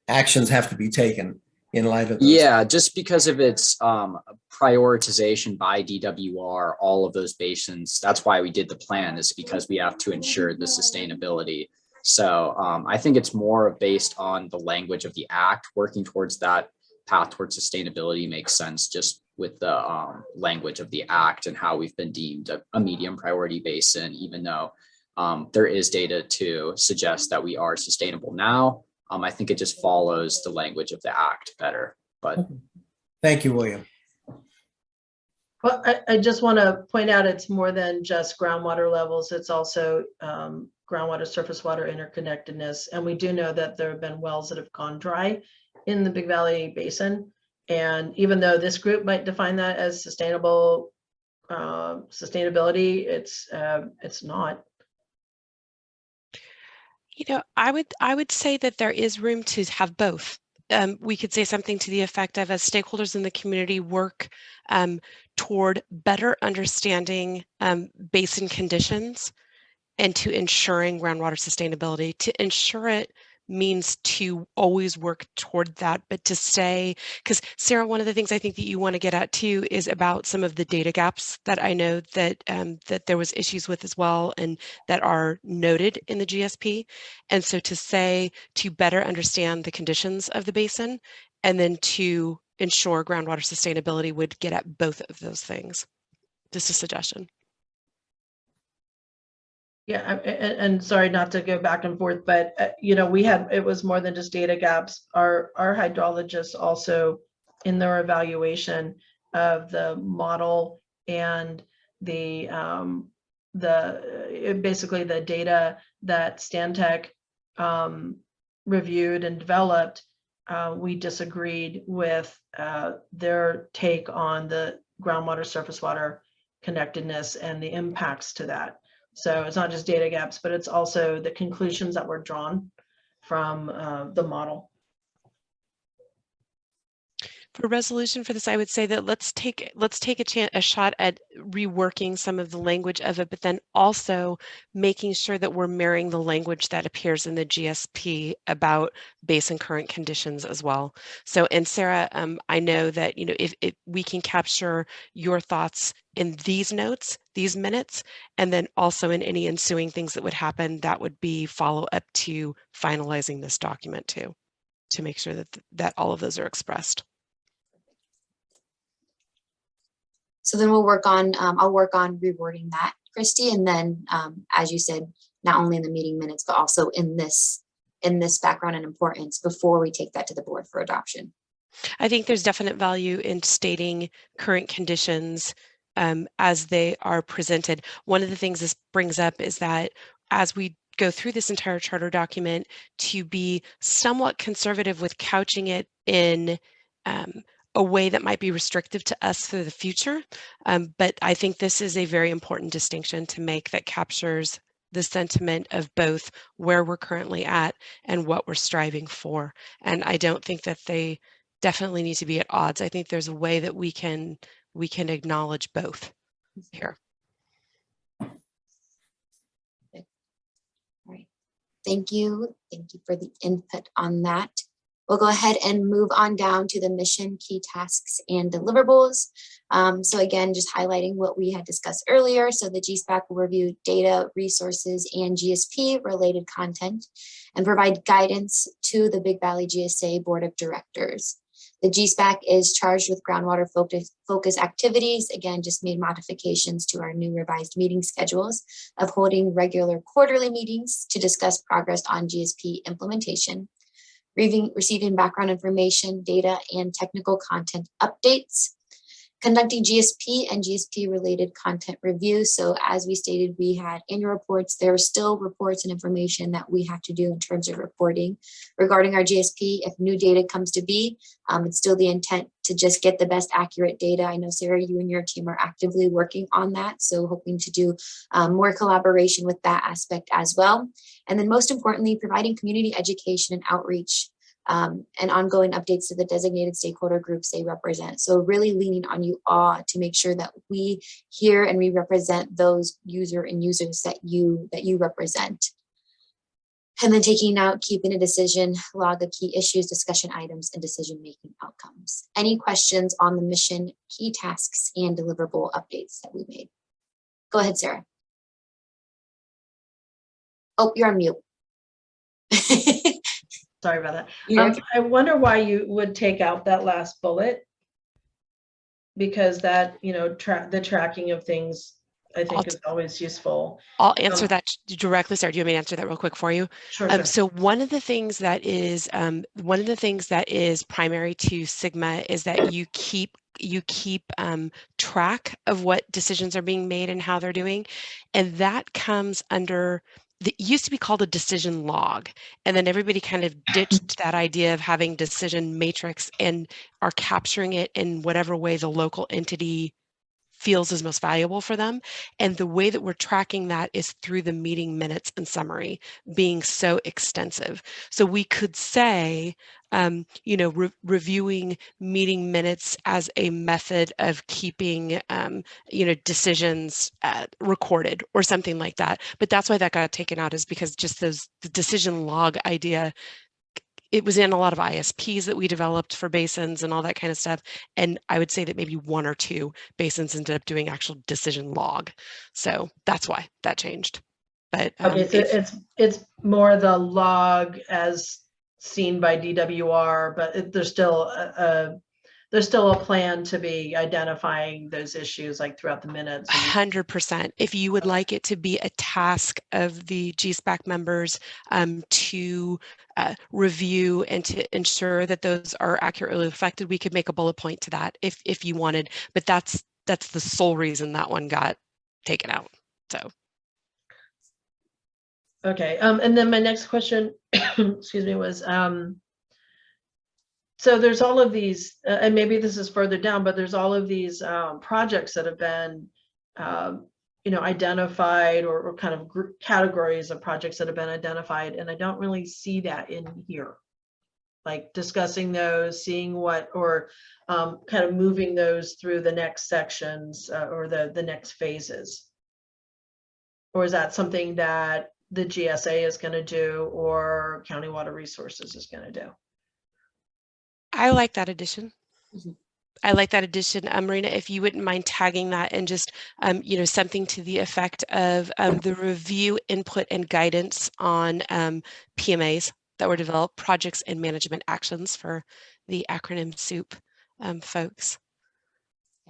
actions have to be taken in light of those?
Yeah, just because of its prioritization by DWR, all of those basins, that's why we did the plan, is because we have to ensure the sustainability. So I think it's more based on the language of the act. Working towards that path towards sustainability makes sense just with the language of the act and how we've been deemed a medium priority basin, even though there is data to suggest that we are sustainable now. I think it just follows the language of the act better. But
Thank you, William.
Well, I just want to point out it's more than just groundwater levels. It's also groundwater, surface water interconnectedness. And we do know that there have been wells that have gone dry in the Big Valley Basin. And even though this group might define that as sustainable sustainability, it's not.
You know, I would say that there is room to have both. We could say something to the effect of, as stakeholders in the community work toward better understanding basin conditions and to ensuring groundwater sustainability. To ensure it means to always work toward that, but to say, because Sarah, one of the things I think that you want to get at too is about some of the data gaps that I know that that there was issues with as well, and that are noted in the GSP. And so to say, to better understand the conditions of the basin, and then to ensure groundwater sustainability would get at both of those things. Just a suggestion.
Yeah, and sorry not to go back and forth, but you know, it was more than just data gaps. Our hydrologists also, in their evaluation of the model and basically the data that Stantec reviewed and developed, we disagreed with their take on the groundwater surface water connectedness and the impacts to that. So it's not just data gaps, but it's also the conclusions that were drawn from the model.
For resolution for this, I would say that let's take a shot at reworking some of the language of it, but then also making sure that we're mirroring the language that appears in the GSP about basin current conditions as well. So, and Sarah, I know that, you know, if we can capture your thoughts in these notes, these minutes, and then also in any ensuing things that would happen, that would be follow up to finalizing this document too, to make sure that all of those are expressed.
So then we'll work on, I'll work on rewording that, Christy, and then, as you said, not only in the meeting minutes, but also in this background and importance before we take that to the board for adoption.
I think there's definite value in stating current conditions as they are presented. One of the things this brings up is that as we go through this entire charter document, to be somewhat conservative with couching it in a way that might be restrictive to us for the future. But I think this is a very important distinction to make that captures the sentiment of both where we're currently at and what we're striving for. And I don't think that they definitely need to be at odds. I think there's a way that we can acknowledge both here.
All right. Thank you. Thank you for the input on that. We'll go ahead and move on down to the mission, key tasks, and deliverables. So again, just highlighting what we had discussed earlier. So the GSPAC will review data, resources, and GSP related content and provide guidance to the Big Valley GSA Board of Directors. The GSPAC is charged with groundwater focus activities. Again, just made modifications to our new revised meeting schedules of holding regular quarterly meetings to discuss progress on GSP implementation, receiving background information, data, and technical content updates, conducting GSP and GSP related content reviews. So as we stated, we had annual reports. There are still reports and information that we have to do in terms of reporting regarding our GSP. If new data comes to be, it's still the intent to just get the best accurate data. I know, Sarah, you and your team are actively working on that. So hoping to do more collaboration with that aspect as well. And then most importantly, providing community education and outreach and ongoing updates to the designated stakeholder groups they represent. So really leaning on you all to make sure that we hear and we represent those users that you represent. And then taking out, keeping a decision log of key issues, discussion items, and decision-making outcomes. Any questions on the mission, key tasks, and deliverable updates that we made? Go ahead, Sarah. Oh, you're on mute.
Sorry about that.
You're okay.
I wonder why you would take out that last bullet, because that, you know, the tracking of things, I think, is always useful.
I'll answer that directly, Sarah. Do you want me to answer that real quick for you?
Sure. Sure.
So one of the things that is primary to Sigma is that you keep track of what decisions are being made and how they're doing, and that comes under. It used to be called a decision log, and then everybody kind of ditched that idea of having decision matrix and are capturing it in whatever way the local entity feels is most valuable for them. And the way that we're tracking that is through the meeting minutes and summary being so extensive. So we could say, reviewing meeting minutes as a method of keeping, decisions recorded or something like that. But that's why that got taken out, is because just the decision log idea, it was in a lot of ISPs that we developed for basins and all that kind of stuff. And I would say that maybe 1 or 2 basins ended up doing actual decision log. So that's why that changed. But
okay, so it's more the log as seen by DWR, but there's still a plan to be identifying those issues like throughout the minutes.
100%. If you would like it to be a task of the GSPAC members to review and to ensure that those are accurately reflected, we could make a bullet point to that if you wanted, but that's the sole reason that one got taken out. So.
Okay, and then my next question, excuse me, was, so there's all of these, and maybe this is further down, but there's all of these projects that have been, identified, or kind of categories of projects that have been identified, and I don't really see that in here. Like discussing those, seeing what, or kind of moving those through the next sections or the next phases. Or is that something that the GSA is going to do, or County Water Resources is going to do?
I like that addition. Mm-hmm. I like that addition. Marina, if you wouldn't mind tagging that and just, something to the effect of the review, input, and guidance on PMAs that were developed, projects and management actions for the acronym SOUP folks.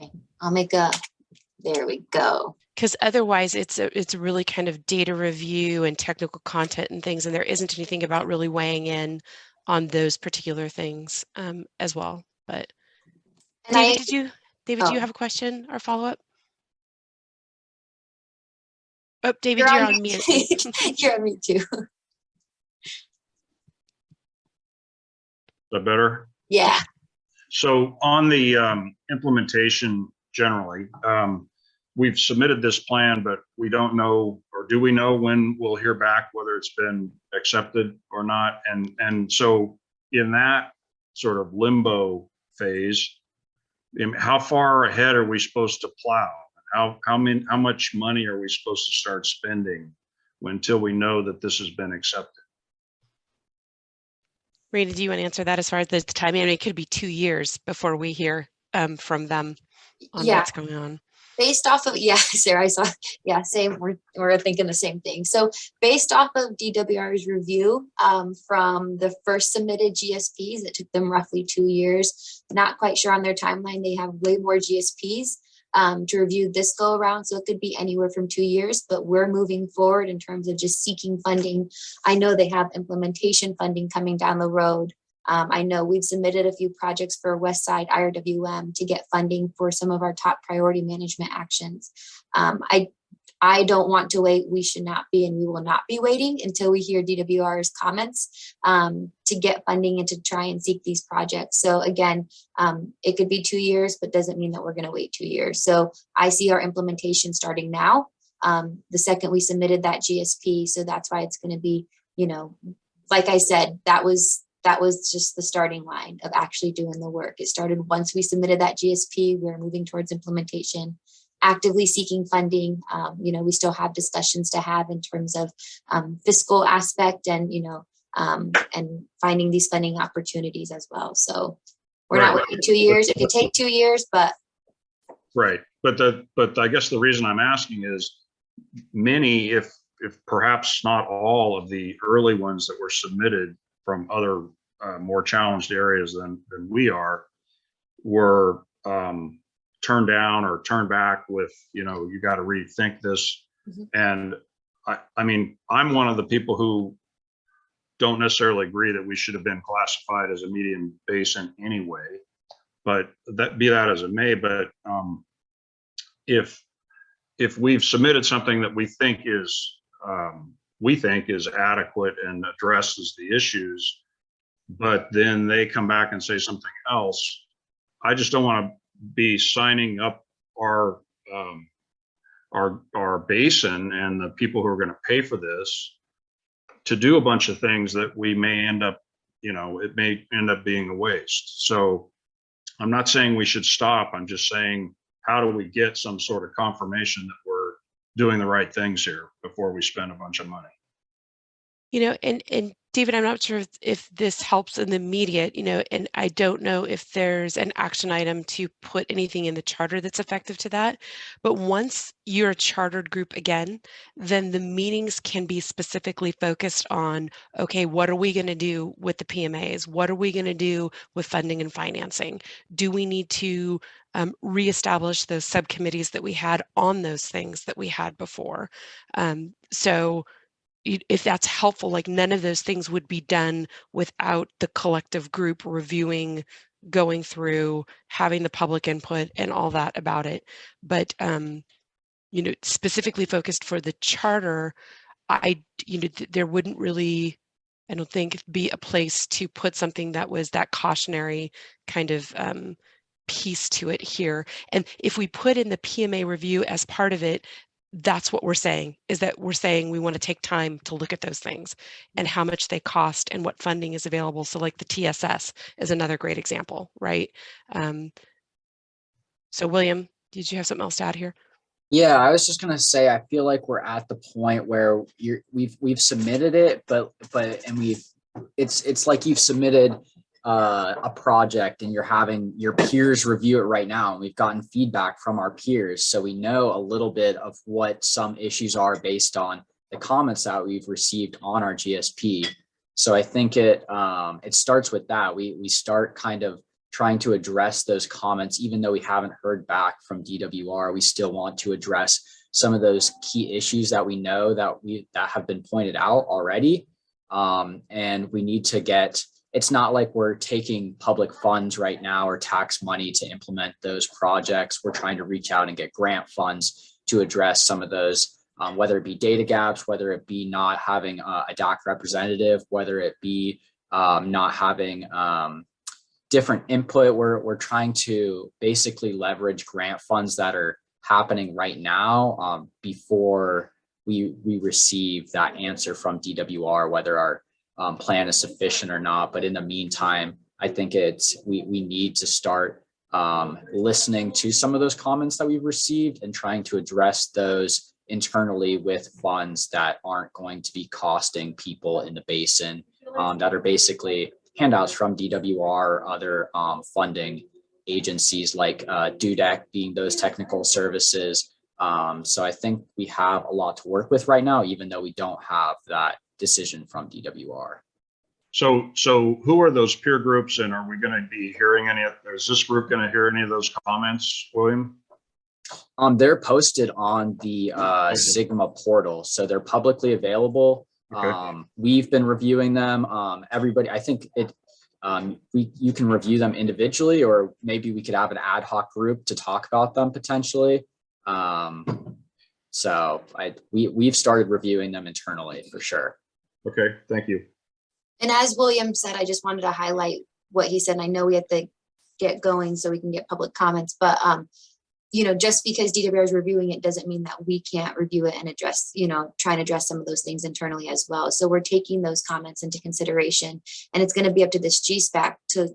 Okay, I'll make there we go.
Because otherwise it's really kind of data review and technical content and things, and there isn't anything about really weighing in on those particular things as well. But David, do you have a question or follow-up? Oh, David, you're on mute.
You're on mute too. Is
that better?
Yeah.
So on the implementation generally, we've submitted this plan, but we don't know, or do we know when we'll hear back whether it's been accepted or not? And so in that sort of limbo phase, how far ahead are we supposed to plow? How much money are we supposed to start spending until we know that this has been accepted?
Rita, do you want to answer that as far as the timing? I mean, it could be 2 years before we hear from them on what's going on.
Based off of, Sarah, I saw, same, we're thinking the same thing. So based off of DWR's review from the first submitted GSPs, it took them roughly 2 years. Not quite sure on their timeline. They have way more GSPs to review this go around. So it could be anywhere from 2 years, but we're moving forward in terms of just seeking funding. I know they have implementation funding coming down the road. I know we've submitted a few projects for Westside IRWM to get funding for some of our top priority management actions. I don't want to wait. We should not be, and we will not be waiting until we hear DWR's comments to get funding and to try and seek these projects. So again, it could be 2 years, but doesn't mean that we're going to wait 2 years. So I see our implementation starting now. The second we submitted that GSP, so that's why it's going to be, like I said, that was just the starting line of actually doing the work. It started once we submitted that GSP, we were moving towards implementation. actively seeking funding. We still have discussions to have in terms of fiscal aspect and, and finding these funding opportunities as well. So we're not waiting 2 years. It could take 2 years, but.
Right. But I guess the reason I'm asking is many, if perhaps not all of the early ones that were submitted from other more challenged areas than we are, were turned down or turned back with, you got to rethink this.
Mm-hmm.
And I mean, I'm one of the people who don't necessarily agree that we should have been classified as a medium basin anyway, but that as it may, but if we've submitted something that we think is adequate and addresses the issues, but then they come back and say something else, I just don't want to be signing up our basin and the people who are going to pay for this to do a bunch of things that we may end up, it may end up being a waste. So I'm not saying we should stop. I'm just saying, how do we get some sort of confirmation that we're doing the right things here before we spend a bunch of money?
And David, I'm not sure if this helps in the immediate, and I don't know if there's an action item to put anything in the charter that's effective to that. But once you're a chartered group again, then the meetings can be specifically focused on, okay, what are we going to do with the PMAs? What are we going to do with funding and financing? Do we need to reestablish those subcommittees that we had on those things that we had before? So if that's helpful, like none of those things would be done without the collective group reviewing, going through, having the public input and all that about it. But, specifically focused for the charter, there wouldn't really, I don't think, be a place to put something that was that cautionary kind of piece to it here. And if we put in the PMA review as part of it, that's what we're saying, is that we're saying we want to take time to look at those things and how much they cost and what funding is available. So like the TSS is another great example, right? So William, did you have something else to add here?
Yeah, I was just gonna say, I feel like we're at the point where we've submitted it, it's like you've submitted a project and you're having your peers review it right now, and we've gotten feedback from our peers, so we know a little bit of what some issues are based on the comments that we've received on our GSP. So I think it starts with that. We start kind of trying to address those comments, even though we haven't heard back from DWR. We still want to address some of those key issues that we know that have been pointed out already, and we need to get. It's not like we're taking public funds right now or tax money to implement those projects. We're trying to reach out and get grant funds to address some of those, whether it be data gaps, whether it be not having a DAC representative, whether it be not having different input. We're trying to basically leverage grant funds that are happening right now before we receive that answer from DWR, whether our plan is sufficient or not. But in the meantime, I think we need to start listening to some of those comments that we've received and trying to address those internally with funds that aren't going to be costing people in the basin, that are basically handouts from DWR or other funding agencies like DUDEC being those technical services. So I think we have a lot to work with right now, even though we don't have that decision from DWR.
So who are those peer groups, and are we going to be hearing is this group going to hear any of those comments, William?
They're posted on the Sigma portal, so they're publicly available. Okay. We've been reviewing them. Everybody, I think you can review them individually, or maybe we could have an ad hoc group to talk about them potentially. So we've started reviewing them internally for sure.
Okay, thank you.
And as William said, I just wanted to highlight what he said. I know we have to get going so we can get public comments, but just because DWR is reviewing it doesn't mean that we can't review it and address, try and address some of those things internally as well. So we're taking those comments into consideration, and it's going to be up to this GSPAC to,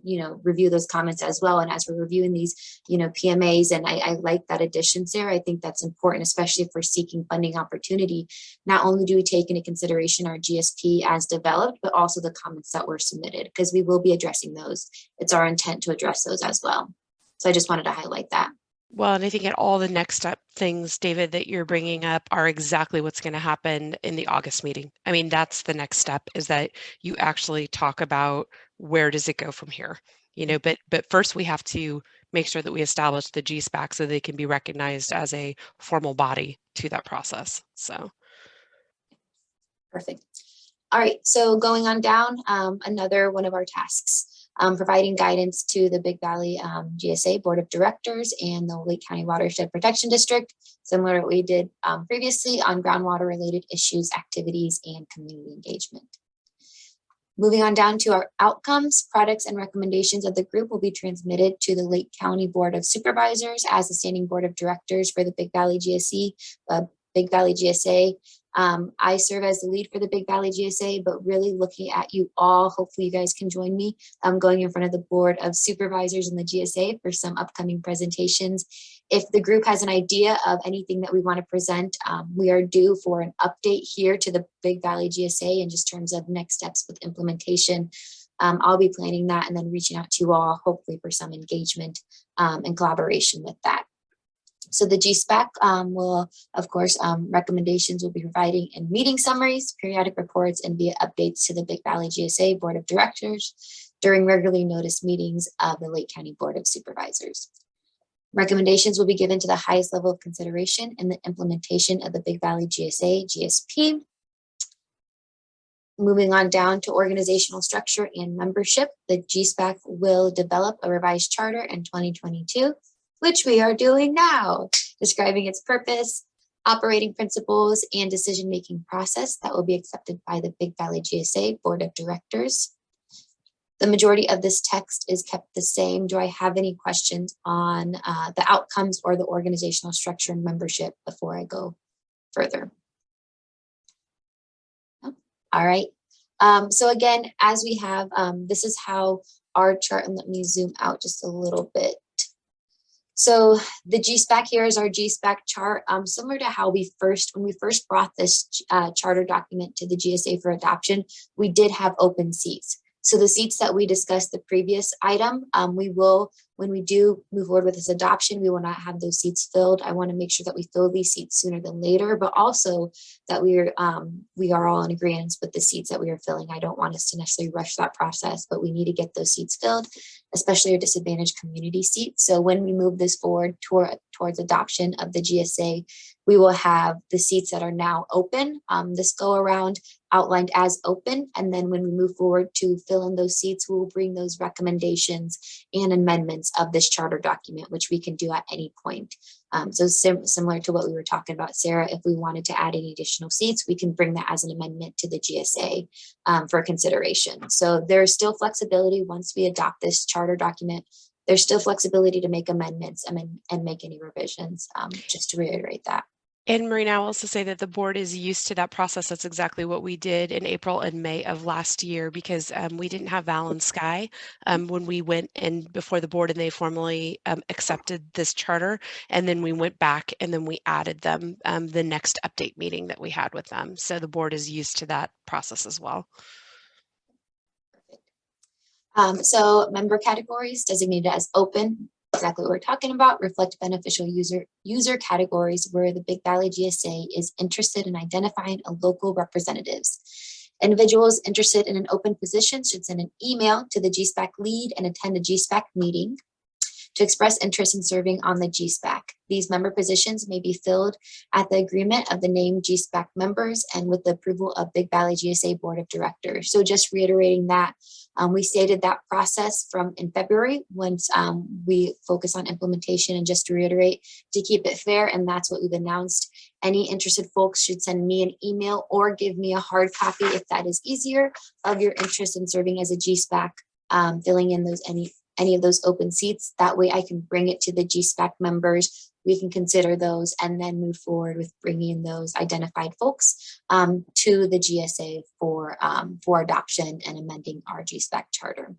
review those comments as well. And as we're reviewing these, PMAs, and I like that addition, Sarah. I think that's important, especially if we're seeking funding opportunity. Not only do we take into consideration our GSP as developed, but also the comments that were submitted, because we will be addressing those. It's our intent to address those as well. So I just wanted to highlight that.
Well, and I think at all the next step things, David, that you're bringing up are exactly what's going to happen in the August meeting. I mean, that's the next step, is that you actually talk about where does it go from here, but first we have to make sure that we establish the GSPAC so they can be recognized as a formal body to that process. So.
Perfect. All right, so going on down, another one of our tasks. Providing guidance to the Big Valley GSA Board of Directors and the Lake County Watershed Protection District, similar to what we did previously on groundwater related issues, activities, and community engagement. Moving on down to our outcomes, products, and recommendations of the group will be transmitted to the Lake County Board of Supervisors as the standing Board of Directors for the Big Valley Big Valley GSA. I serve as the lead for the Big Valley GSA, but really looking at you all, hopefully you guys can join me. I'm going in front of the Board of Supervisors in the GSA for some upcoming presentations. If the group has an idea of anything that we want to present, we are due for an update here to the Big Valley GSA in just terms of next steps with implementation. I'll be planning that and then reaching out to you all, hopefully for some engagement and collaboration with that. So the GSPAC will, of course, recommendations will be providing in meeting summaries, periodic reports, and via updates to the Big Valley GSA Board of Directors during regularly noticed meetings of the Lake County Board of Supervisors. Recommendations will be given to the highest level of consideration in the implementation of the Big Valley GSA GSP. Moving on down to organizational structure and membership, the GSPAC will develop a revised charter in 2022. Which we are doing now, describing its purpose, operating principles, and decision-making process that will be accepted by the Big Valley GSA Board of Directors. The majority of this text is kept the same. Do I have any questions on the outcomes or the organizational structure and membership before I go further? No? All right. So again, as we have, this is how our chart, and let me zoom out just a little bit. So the GSPAC here is our GSPAC chart, similar to how when we first brought this charter document to the GSA for adoption, we did have open seats. So the seats that we discussed the previous item, we will, when we do move forward with this adoption, we will not have those seats filled. I want to make sure that we fill these seats sooner than later, but also that we are all in agreement with the seats that we are filling. I don't want us to necessarily rush that process, but we need to get those seats filled, especially our disadvantaged community seats. So when we move this forward towards adoption of the GSA, we will have the seats that are now open, this go around outlined as open. And then when we move forward to fill in those seats, we will bring those recommendations and amendments of this charter document, which we can do at any point. So similar to what we were talking about, Sarah, if we wanted to add any additional seats, we can bring that as an amendment to the GSA for consideration. So there's still flexibility once we adopt this charter document. There's still flexibility to make amendments and make any revisions, just to reiterate that.
And Marina, I will also say that the board is used to that process. That's exactly what we did in April and May of last year, because we didn't have Val and Sky when we went in before the board and they formally accepted this charter. And then we went back and then we added them the next update meeting that we had with them. So the board is used to that process as well.
So member categories designated as open, exactly what we're talking about, reflect beneficial user categories where the Big Valley GSA is interested in identifying a local representatives. Individuals interested in an open position should send an email to the GSPAC lead and attend a GSPAC meeting to express interest in serving on the GSPAC. These member positions may be filled at the agreement of the named GSPAC members and with the approval of Big Valley GSA Board of Directors. So just reiterating that, we stated that process in February once we focus on implementation, and just to reiterate, to keep it fair, and that's what we've announced. Any interested folks should send me an email or give me a hard copy if that is easier of your interest in serving as a GSPAC, filling in any of those open seats. That way I can bring it to the GSPAC members. We can consider those and then move forward with bringing those identified folks to the GSA for adoption and amending our GSPAC charter.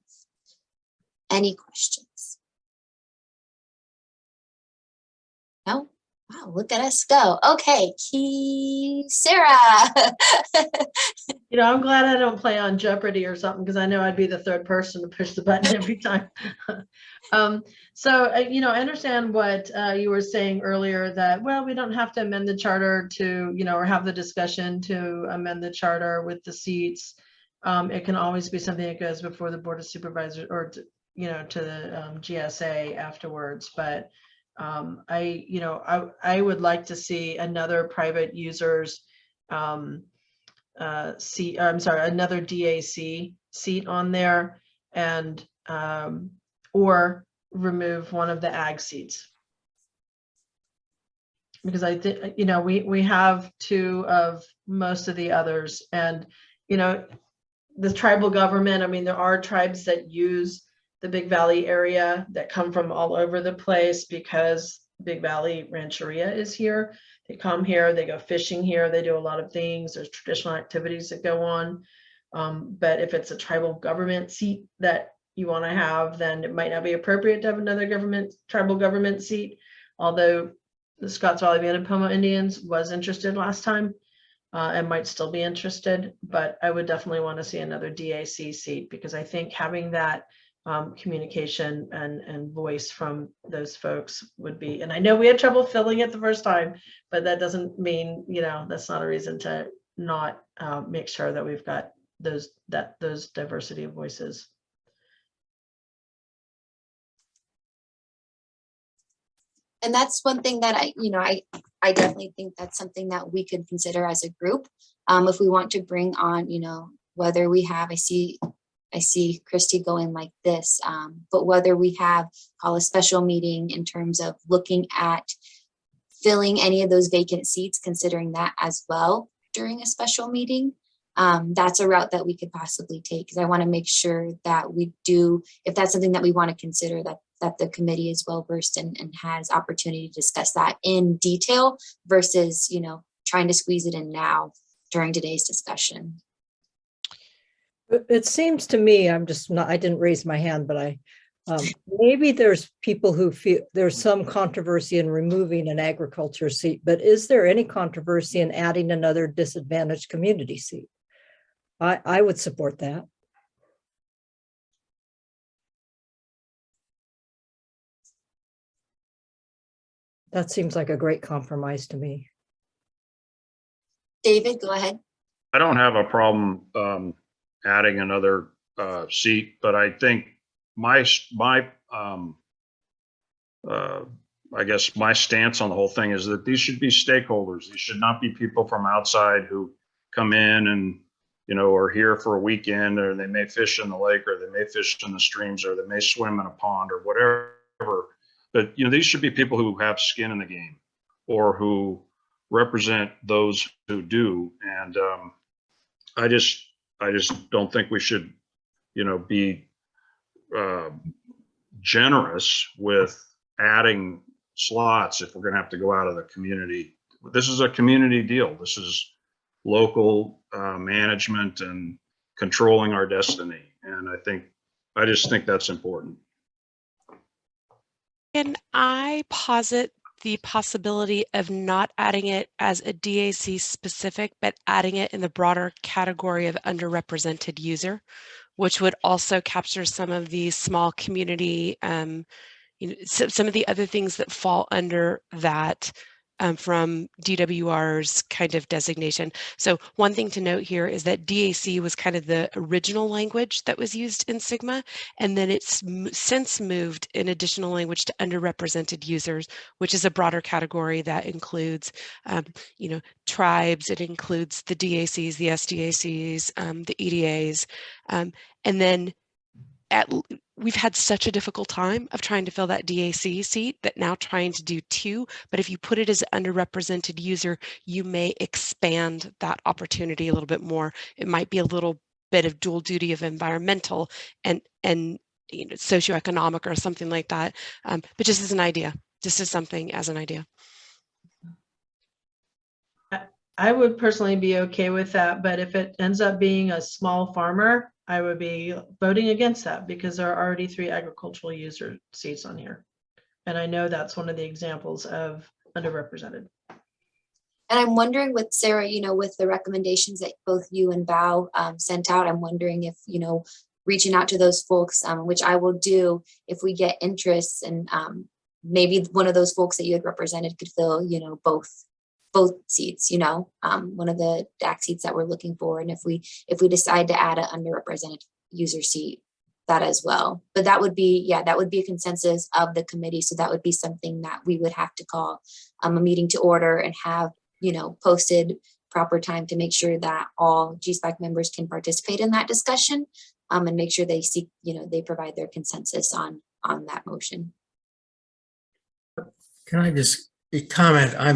Any questions? No? Wow, look at us go. Okay, Sarah.
You know, I'm glad I don't play on Jeopardy or something, because I know I'd be the third person to push the button every time. You know, I understand what you were saying earlier, that, well, we don't have to amend the charter to, you know, or have the discussion to amend the charter with the seats. It can always be something that goes before the Board of Supervisors or, you know, to the GSA afterwards. But I would like to see another private users seat, I'm sorry, another DAC seat on there, and or remove one of the ag seats. Because I think, you know, we have two of most of the others, and, you know, the tribal government, I mean, there are tribes that use the Big Valley area that come from all over the place, because Big Valley Rancheria is here. They come here, they go fishing here, they do a lot of things. There's traditional activities that go on. But if it's a tribal government seat that you want to have, then it might not be appropriate to have another tribal government seat. Although the Scotts Valley Band of Pomo Indians was interested last time and might still be interested, but I would definitely want to see another DAC seat, because I think having that communication and voice from those folks would be, and I know we had trouble filling it the first time, but that doesn't mean, you know, that's not a reason to not make sure that we've got those diversity of voices.
And that's one thing that I definitely think that's something that we could consider as a group. If we want to bring on, you know, whether we have, I see Christy going like this, but whether we call a special meeting in terms of looking at filling any of those vacant seats, considering that as well during a special meeting, that's a route that we could possibly take, because I want to make sure that we do, if that's something that we want to consider, that the committee is well versed and has opportunity to discuss that in detail versus, you know, trying to squeeze it in now during today's discussion.
It seems to me, I didn't raise my hand, but maybe there's people who feel there's some controversy in removing an agriculture seat, but is there any controversy in adding another disadvantaged community seat? I would support that. That seems like a great compromise to me.
David, go ahead.
I don't have a problem adding another seat, but I think I guess my stance on the whole thing is that these should be stakeholders. These should not be people from outside who come in and, you know, are here for a weekend, or they may fish in the lake, or they may fish in the streams, or they may swim in a pond or whatever. But, you know, these should be people who have skin in the game, or who represent those who do. And I just don't think we should, you know, be generous with adding slots if we're going to have to go out of the community. This is a community deal. This is local management and controlling our destiny. And I just think that's important.
Can I posit the possibility of not adding it as a DAC specific, but adding it in the broader category of underrepresented user, which would also capture some of these small community, some of the other things that fall under that from DWR's kind of designation. So one thing to note here is that DAC was kind of the original language that was used in Sigma, and then it's since moved in additional language to underrepresented users, which is a broader category that includes, you know, tribes. It includes the DACs, the SDACs, the EDAs, and then we've had such a difficult time of trying to fill that DAC seat that now trying to do two, but if you put it as an underrepresented user, you may expand that opportunity a little bit more. It might be a little bit of dual duty of environmental and socioeconomic or something like that. But just as an idea, just as something as an idea.
I would personally be okay with that, but if it ends up being a small farmer, I would be voting against that because there are already 3 agricultural user seats on here. And I know that's one of the examples of underrepresented.
And I'm wondering with Sarah, with the recommendations that both you and Bao sent out, I'm wondering if, reaching out to those folks, which I will do if we get interest, and maybe one of those folks that you had represented could fill, both seats, one of the DAC seats that we're looking for. And if we decide to add an underrepresented user seat, that as well. But that would be a consensus of the committee. So that would be something that we would have to call a meeting to order and have, posted proper time to make sure that all GSPAC members can participate in that discussion, and make sure they seek, they provide their consensus on that motion.
Can I just comment? I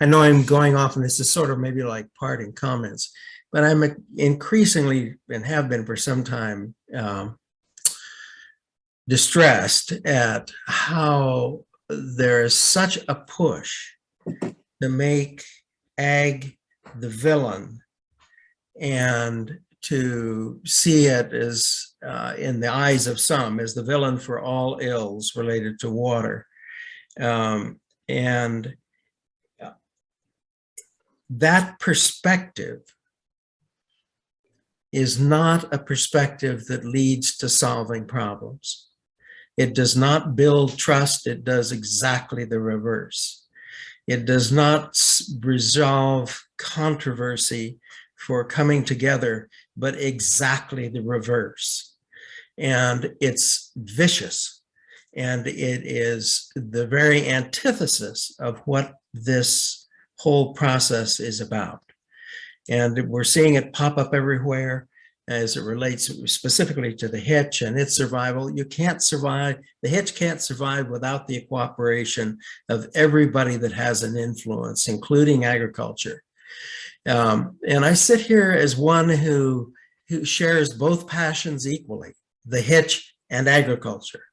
know I'm going off, and this is sort of maybe like parting comments, but I'm increasingly, and have been for some time, distressed at how there is such a push to make ag the villain and to see it as, in the eyes of some, as the villain for all ills related to water. And that perspective is not a perspective that leads to solving problems. It does not build trust. It does exactly the reverse. It does not resolve controversy for coming together, but exactly the reverse. And it's vicious. And it is the very antithesis of what this whole process is about. And we're seeing it pop up everywhere as it relates specifically to the hitch and its survival. You can't survive, the hitch can't survive without the cooperation of everybody that has an influence, including agriculture. And I sit here as one who shares both passions equally, the hitch and agriculture.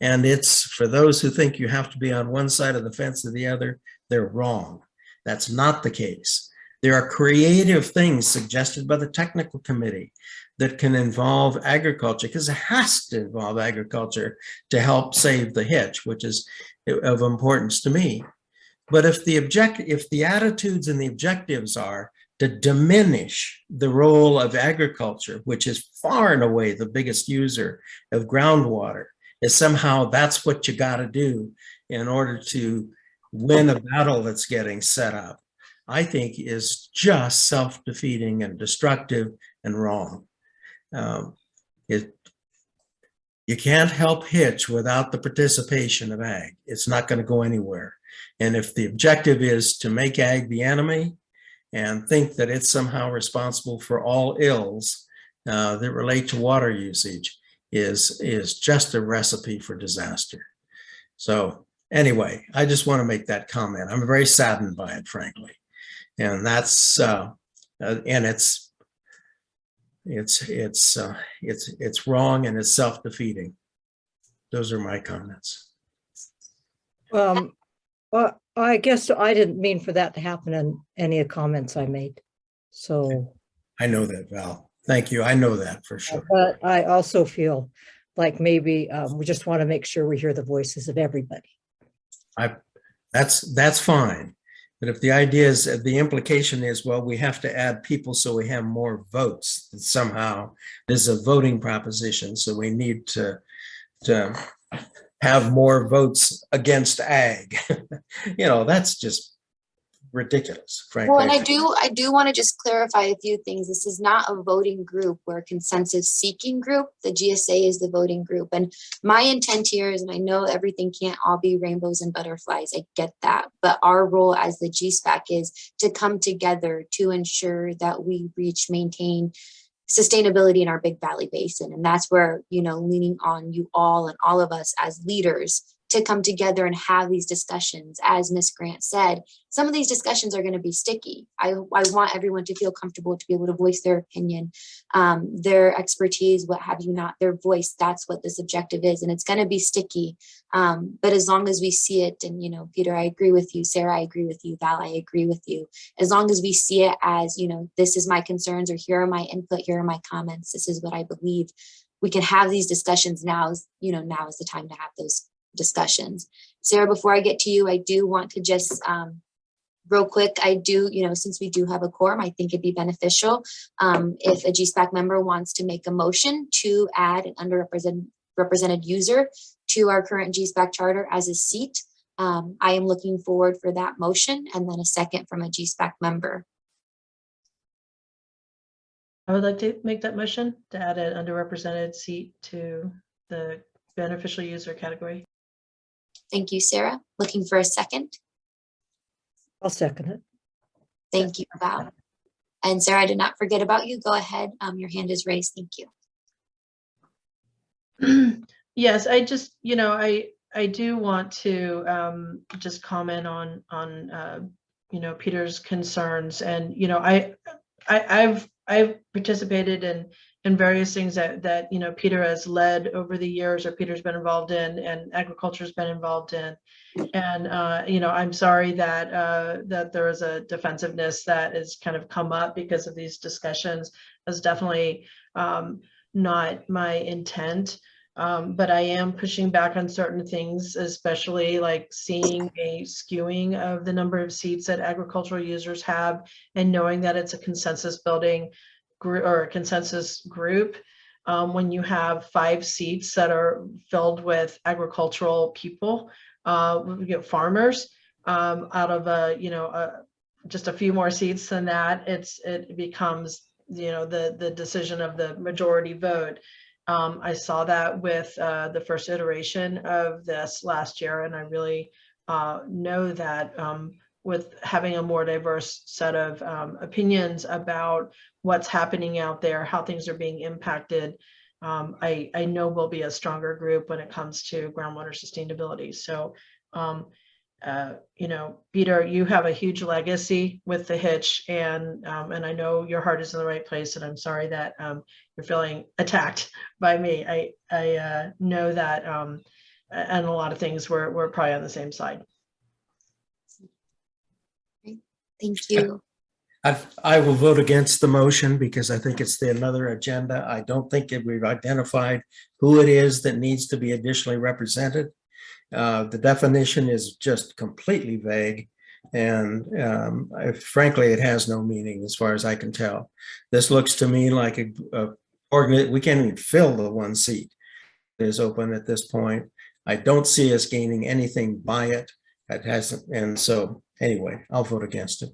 And it's, for those who think you have to be on one side of the fence or the other, they're wrong. That's not the case. There are creative things suggested by the technical committee that can involve agriculture, because it has to involve agriculture to help save the hitch, which is of importance to me. But if the attitudes and the objectives are to diminish the role of agriculture, which is far and away the biggest user of groundwater, is somehow that's what you got to do in order to win a battle that's getting set up, I think is just self-defeating and destructive and wrong. You can't help hitch without the participation of ag. It's not going to go anywhere. And if the objective is to make ag the enemy and think that it's somehow responsible for all ills that relate to water usage, is just a recipe for disaster. So anyway, I just want to make that comment. I'm very saddened by it, frankly. And that's and it's wrong and it's self-defeating. Those are my comments.
Well, I guess I didn't mean for that to happen in any of the comments I made. So
I know that, Val. Thank you. I know that for sure.
But I also feel like maybe we just want to make sure we hear the voices of everybody.
That's fine. But if the idea is, the implication is, well, we have to add people so we have more votes, that somehow there's a voting proposition, so we need to have more votes against ag. That's just ridiculous, frankly.
Well, and I do want to just clarify a few things. This is not a voting group. We're a consensus seeking group. The GSA is the voting group. And my intent here is, and I know everything can't all be rainbows and butterflies, I get that. But our role as the GSPAC is to come together to ensure that we maintain sustainability in our Big Valley Basin. And that's where, leaning on you all and all of us as leaders to come together and have these discussions. As Ms. Grant said, some of these discussions are going to be sticky. I want everyone to feel comfortable to be able to voice their opinion, their expertise, what have you not, their voice. That's what this objective is. And it's going to be sticky. But as long as we see it, and, you know, Peter, I agree with you. Sarah, I agree with you. Val, I agree with you. As long as we see it as, you know, this is my concerns, or here are my input, here are my comments, this is what I believe, we can have these discussions now. You know, now is the time to have those discussions. Sarah, before I get to you, I do want to just real quick, I do, you know, since we do have a quorum, I think it'd be beneficial if a GSPAC member wants to make a motion to add an underrepresented user to our current GSPAC charter as a seat. I am looking forward for that motion, and then a second from a GSPAC member.
I would like to make that motion to add an underrepresented seat to the beneficial user category.
Thank you, Sarah. Looking for a second.
I'll second it.
Thank you, Val. And Sarah, I did not forget about you. Go ahead. Your hand is raised. Thank you.
Yes, I just, you know, I do want to just comment on you know, Peter's concerns. And, you know, I've participated in various things that you know, Peter has led over the years, or Peter's been involved in, and agriculture's been involved in. And you know, I'm sorry that that there is a defensiveness that has kind of come up because of these discussions. That's definitely not my intent. But I am pushing back on certain things, especially like seeing a skewing of the number of seats that agricultural users have, and knowing that it's a consensus building group or a consensus group. When you have 5 seats that are filled with agricultural people, we get farmers, out of you know, just a few more seats than that, it becomes, you know, the decision of the majority vote. I saw that with the first iteration of this last year, and I really know that with having a more diverse set of opinions about what's happening out there, how things are being impacted, I know we'll be a stronger group when it comes to groundwater sustainability. So, you know, Peter, you have a huge legacy with the hitch, and I know your heart is in the right place, and I'm sorry that you're feeling attacked by me. I know that, and a lot of things we're probably on the same side.
Thank you.
I will vote against the motion because I think it's another agenda. I don't think we've identified who it is that needs to be additionally represented. The definition is just completely vague, and frankly, it has no meaning as far as I can tell. This looks to me like we can't even fill the 1 seat that is open at this point. I don't see us gaining anything by it. It hasn't, and so anyway, I'll vote against it.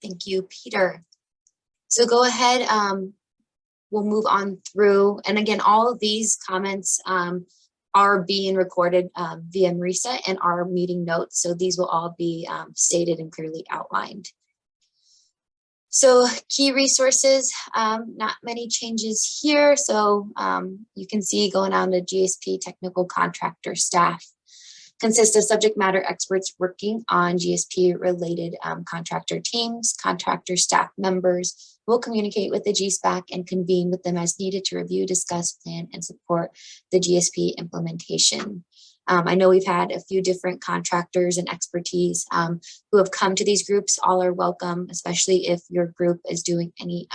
Thank you, Peter. So go ahead. We'll move on through. And again, all of these comments are being recorded via Marisa and our meeting notes. So these will all be stated and clearly outlined. So key resources, not many changes here. So you can see going on to GSP technical contractor staff. Consists of subject matter experts working on GSP related contractor teams. Contractor staff members will communicate with the GSPAC and convene with them as needed to review, discuss, plan, and support the GSP implementation. I know we've had a few different contractors and expertise who have come to these groups. All are welcome, especially if your group is doing any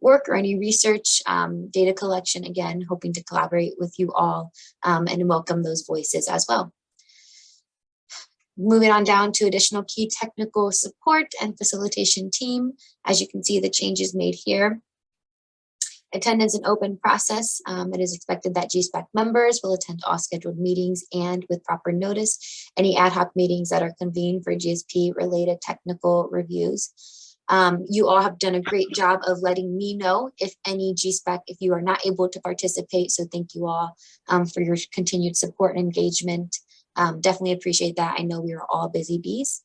work or any research, data collection, again, hoping to collaborate with you all and welcome those voices as well. Moving on down to additional key technical support and facilitation team. As you can see, the changes made here. Attendance and open process. It is expected that GSPAC members will attend all scheduled meetings and with proper notice, any ad hoc meetings that are convened for GSP related technical reviews. You all have done a great job of letting me know if any GSPAC, if you are not able to participate. So thank you all for your continued support and engagement. Definitely appreciate that. I know we are all busy bees.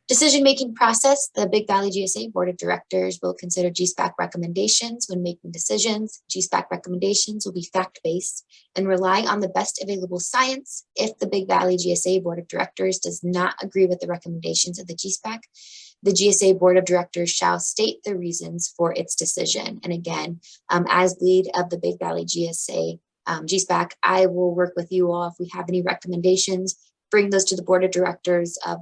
Decision-making process, the Big Valley GSA Board of Directors will consider GSPAC recommendations when making decisions. GSPAC recommendations will be fact-based and rely on the best available science. If the Big Valley GSA Board of Directors does not agree with the recommendations of the GSPAC, the GSA Board of Directors shall state the reasons for its decision. And again, as lead of the Big Valley GSA GSPAC, I will work with you all if we have any recommendations, bring those to the Board of Directors of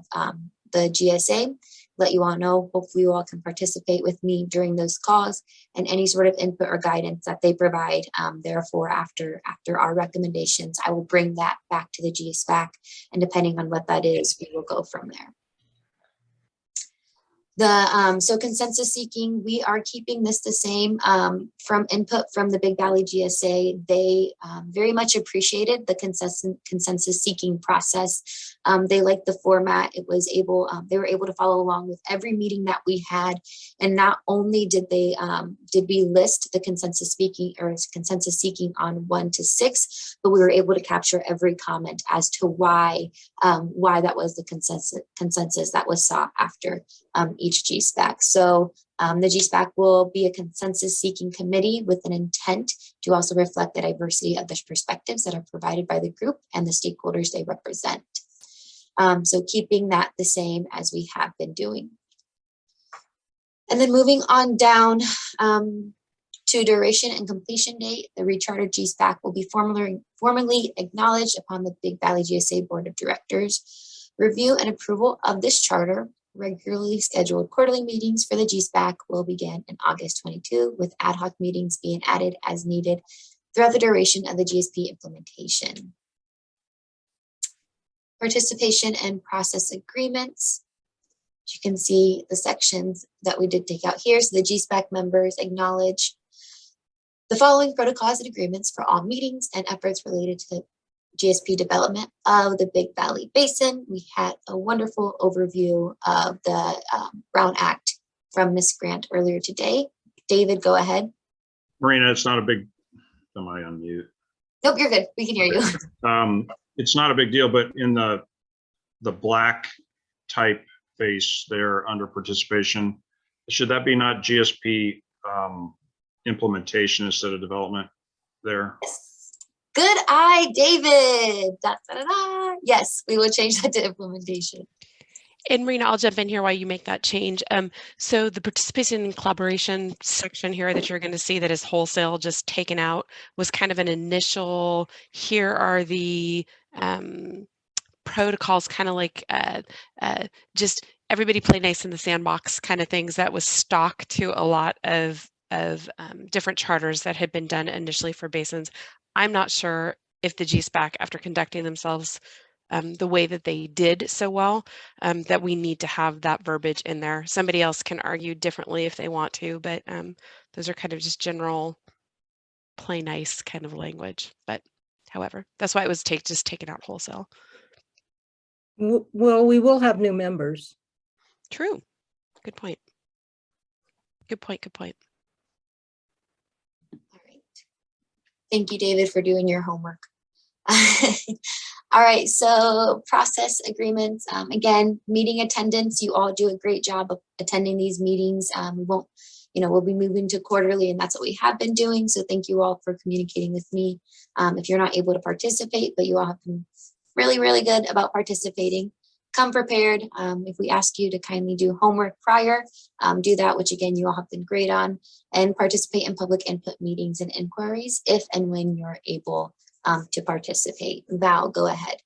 the GSA, let you all know. Hopefully you all can participate with me during those calls and any sort of input or guidance that they provide. Therefore, after our recommendations, I will bring that back to the GSPAC, and depending on what that is, we will go from there. So consensus seeking, we are keeping this the same. From input from the Big Valley GSA, they very much appreciated the consensus seeking process. They liked the format. It was able, they were able to follow along with every meeting that we had. And not only did we list the consensus seeking on 1 to 6, but we were able to capture every comment as to why that was the consensus that was sought after each GSPAC. So the GSPAC will be a consensus seeking committee with an intent to also reflect the diversity of the perspectives that are provided by the group and the stakeholders they represent. So keeping that the same as we have been doing. And then moving on down to duration and completion date, the rechartered GSPAC will be formally acknowledged upon the Big Valley GSA Board of Directors. Review and approval of this charter. Regularly scheduled quarterly meetings for the GSPAC will begin in August 22, with ad hoc meetings being added as needed throughout the duration of the GSP implementation. Participation and process agreements. You can see the sections that we did take out here. So the GSPAC members acknowledge the following protocols and agreements for all meetings and efforts related to the GSP development of the Big Valley Basin. We had a wonderful overview of the Brown Act from Ms. Grant earlier today. David, go ahead.
Marina, it's not a big, am I on mute?
Nope, you're good. We can hear you.
It's not a big deal, but in the black typeface there under participation, should that be not GSP implementation instead of development there?
Yes. Good eye, David. Da, da, da, da. Yes, we will change that to implementation.
And Marina, I'll jump in here while you make that change. So the participation and collaboration section here that you're going to see that is wholesale just taken out was kind of an initial, here are the protocols, kind of like just everybody play nice in the sandbox kind of things that was stock to a lot of different charters that had been done initially for basins. I'm not sure if the GSPAC, after conducting themselves the way that they did so well, that we need to have that verbiage in there. Somebody else can argue differently if they want to, but those are kind of just general play nice kind of language. But however, that's why it was just taken out wholesale.
Well, we will have new members.
True. Good point. Good point. Good point.
All right. Thank you, David, for doing your homework. All right, so process agreements. Again, meeting attendance, you all do a great job of attending these meetings. We won't, we'll be moving to quarterly, and that's what we have been doing. So thank you all for communicating with me. If you're not able to participate, but you all have been really, really good about participating, come prepared. If we ask you to kindly do homework prior, do that, which again, you all have been great on, and participate in public input meetings and inquiries if and when you're able to participate. Val, go ahead.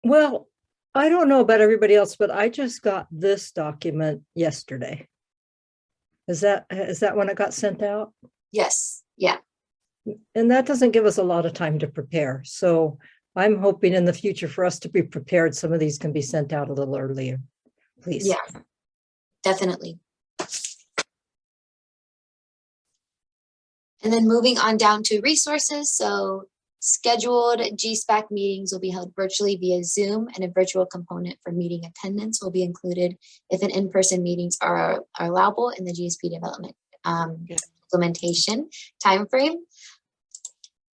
Well, I don't know about everybody else, but I just got this document yesterday. Is that when it got sent out?
Yes. Yeah.
And that doesn't give us a lot of time to prepare. So I'm hoping in the future for us to be prepared, some of these can be sent out a little earlier, please.
Yeah, definitely. And then moving on down to resources. So scheduled GSPAC meetings will be held virtually via Zoom, and a virtual component for meeting attendance will be included if an in-person meetings are allowable in the GSP development implementation timeframe.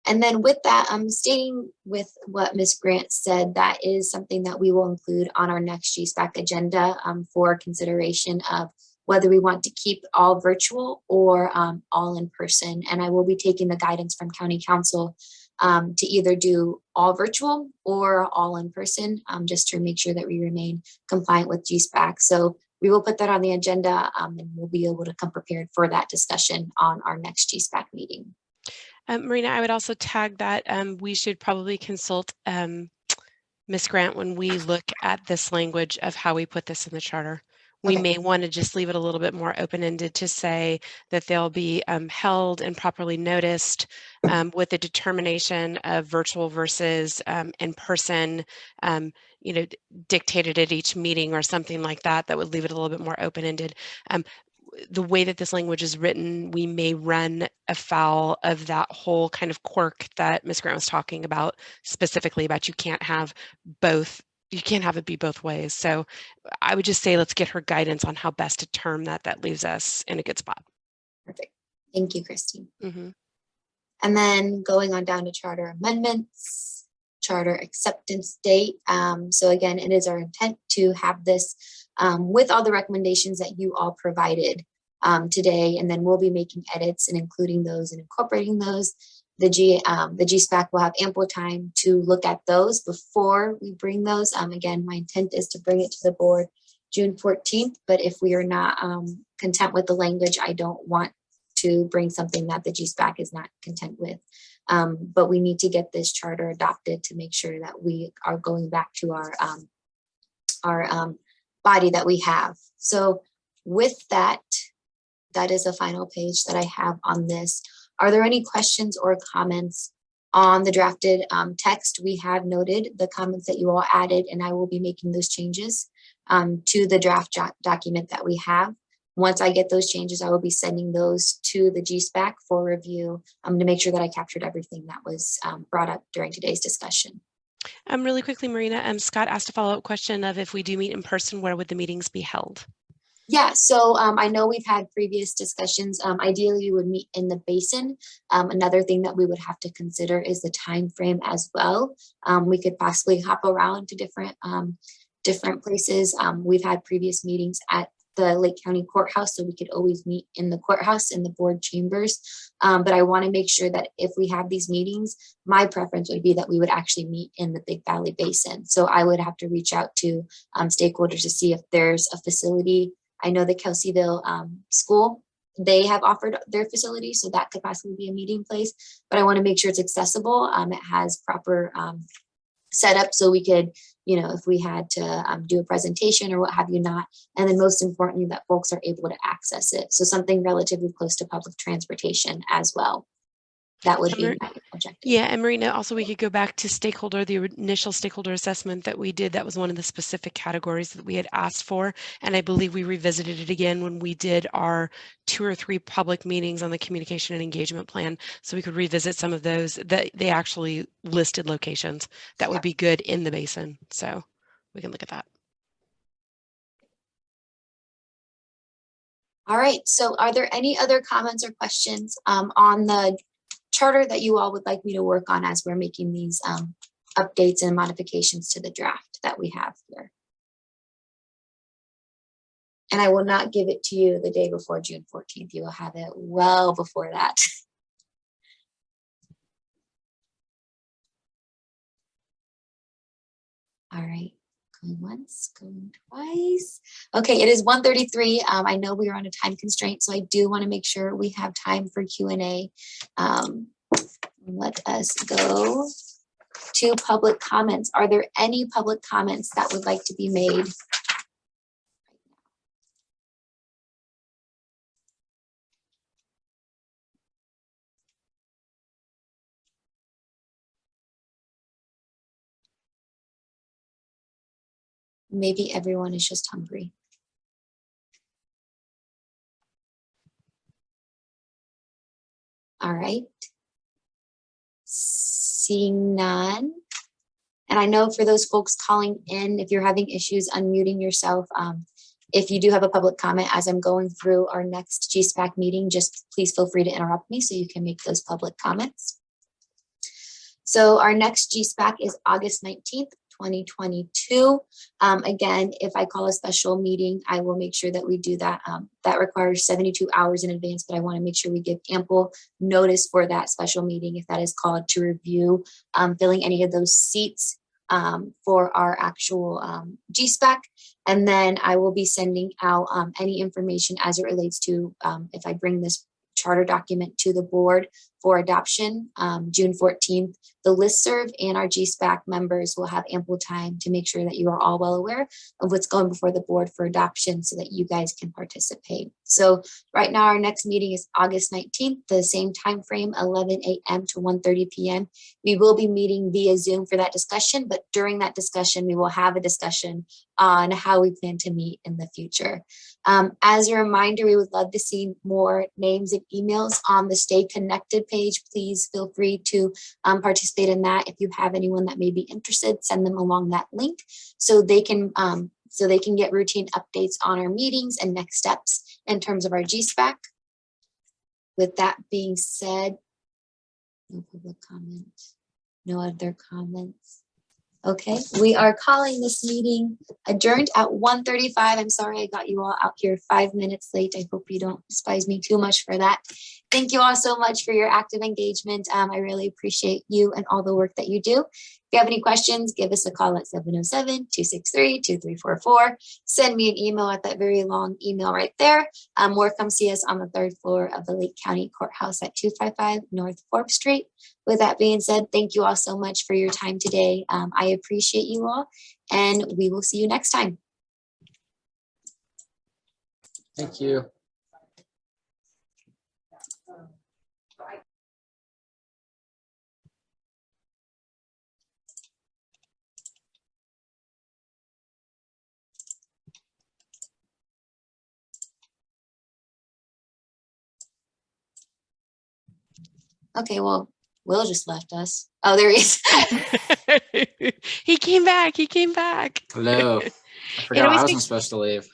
And then with that, staying with what Ms. Grant said, that is something that we will include on our next GSPAC agenda for consideration of whether we want to keep all virtual or all in person. And I will be taking the guidance from County Council to either do all virtual or all in person, just to make sure that we remain compliant with GSPAC. So we will put that on the agenda and we'll be able to come prepared for that discussion on our next GSPAC meeting.
Marina, I would also tag that we should probably consult Ms. Grant when we look at this language of how we put this in the charter. We may want to just leave it a little bit more open-ended to say that they'll be held and properly noticed with the determination of virtual versus in person, dictated at each meeting or something like that. That would leave it a little bit more open-ended. The way that this language is written, we may run afoul of that whole kind of quirk that Ms. Grant was talking about, specifically about you can't have both. You can't have it be both ways. So I would just say, let's get her guidance on how best to term that. That leaves us in a good spot.
Perfect. Thank you, Christine.
Mm-hmm.
And then going on down to charter amendments, charter acceptance date. So again, it is our intent to have this with all the recommendations that you all provided today, and then we'll be making edits and including those and incorporating those. The GSPAC will have ample time to look at those before we bring those. Again, my intent is to bring it to the board June 14th, but if we are not content with the language, I don't want to bring something that the GSPAC is not content with. But we need to get this charter adopted to make sure that we are going back to our body that we have. So with that, that is the final page that I have on this. Are there any questions or comments on the drafted text? We have noted the comments that you all added, and I will be making those changes to the draft document that we have. Once I get those changes, I will be sending those to the GSPAC for review to make sure that I captured everything that was brought up during today's discussion.
Really quickly, Marina, Scott asked a follow-up question of if we do meet in person, where would the meetings be held?
Yeah, so I know we've had previous discussions. Ideally, we would meet in the basin. Another thing that we would have to consider is the time frame as well. We could possibly hop around to different places. We've had previous meetings at the Lake County Courthouse, so we could always meet in the courthouse in the board chambers. But I want to make sure that if we have these meetings, my preference would be that we would actually meet in the Big Valley Basin. So I would have to reach out to stakeholders to see if there's a facility. I know the Kelseyville school, they have offered their facility, so that could possibly be a meeting place, but I want to make sure it's accessible. It has proper setup, so we could, if we had to do a presentation or what have you not, and then most importantly, that folks are able to access it. So something relatively close to public transportation as well. That would be my objective.
Yeah, and Marina, also we could go back to the initial stakeholder assessment that we did. That was one of the specific categories that we had asked for. And I believe we revisited it again when we did our 2 or 3 public meetings on the communication and engagement plan. So we could revisit some of those that they actually listed locations that would be good in the basin. So we can look at that.
All right, so are there any other comments or questions on the charter that you all would like me to work on as we're making these updates and modifications to the draft that we have here? And I will not give it to you the day before June 14th. You will have it well before that. All right, going once, going twice. Okay, it is 1:33. I know we are on a time constraint, so I do want to make sure we have time for Q&A. Let us go to public comments. Are there any public comments that would like to be made? Maybe everyone is just hungry. All right. Seeing none. And I know for those folks calling in, if you're having issues unmuting yourself, if you do have a public comment as I'm going through our next GSPAC meeting, just please feel free to interrupt me so you can make those public comments. So our next GSPAC is August 19th, 2022. Again, if I call a special meeting, I will make sure that we do that. That requires 72 hours in advance, but I want to make sure we give ample notice for that special meeting if that is called, to review filling any of those seats for our actual GSPAC. And then I will be sending out any information as it relates to if I bring this charter document to the board for adoption, June 14th. The listserv and our GSPAC members will have ample time to make sure that you are all well aware of what's going before the board for adoption so that you guys can participate. So right now our next meeting is August 19th, the same time frame, 11 a.m. to 1:30 p.m. We will be meeting via Zoom for that discussion, but during that discussion, we will have a discussion on how we plan to meet in the future. As a reminder, we would love to see more names and emails on the Stay Connected page. Please feel free to participate in that. If you have anyone that may be interested, send them along that link so they can get routine updates on our meetings and next steps in terms of our GSPAC. With that being said, no public comment, no other comments. Okay, we are calling this meeting adjourned at 1:35. I'm sorry I got you all out here 5 minutes late. I hope you don't despise me too much for that. Thank you all so much for your active engagement. I really appreciate you and all the work that you do. If you have any questions, give us a call at 707-263-2344. Send me an email at that very long email right there. Or come see us on the 3rd floor of the Lake County Courthouse at 255 North Forbes Street. With that being said, thank you all so much for your time today. I appreciate you all, and we will see you next time.
Thank you.
Okay, well, Will just left us. Oh, there he is.
He came back. He came back.
Hello. I forgot I wasn't supposed to leave.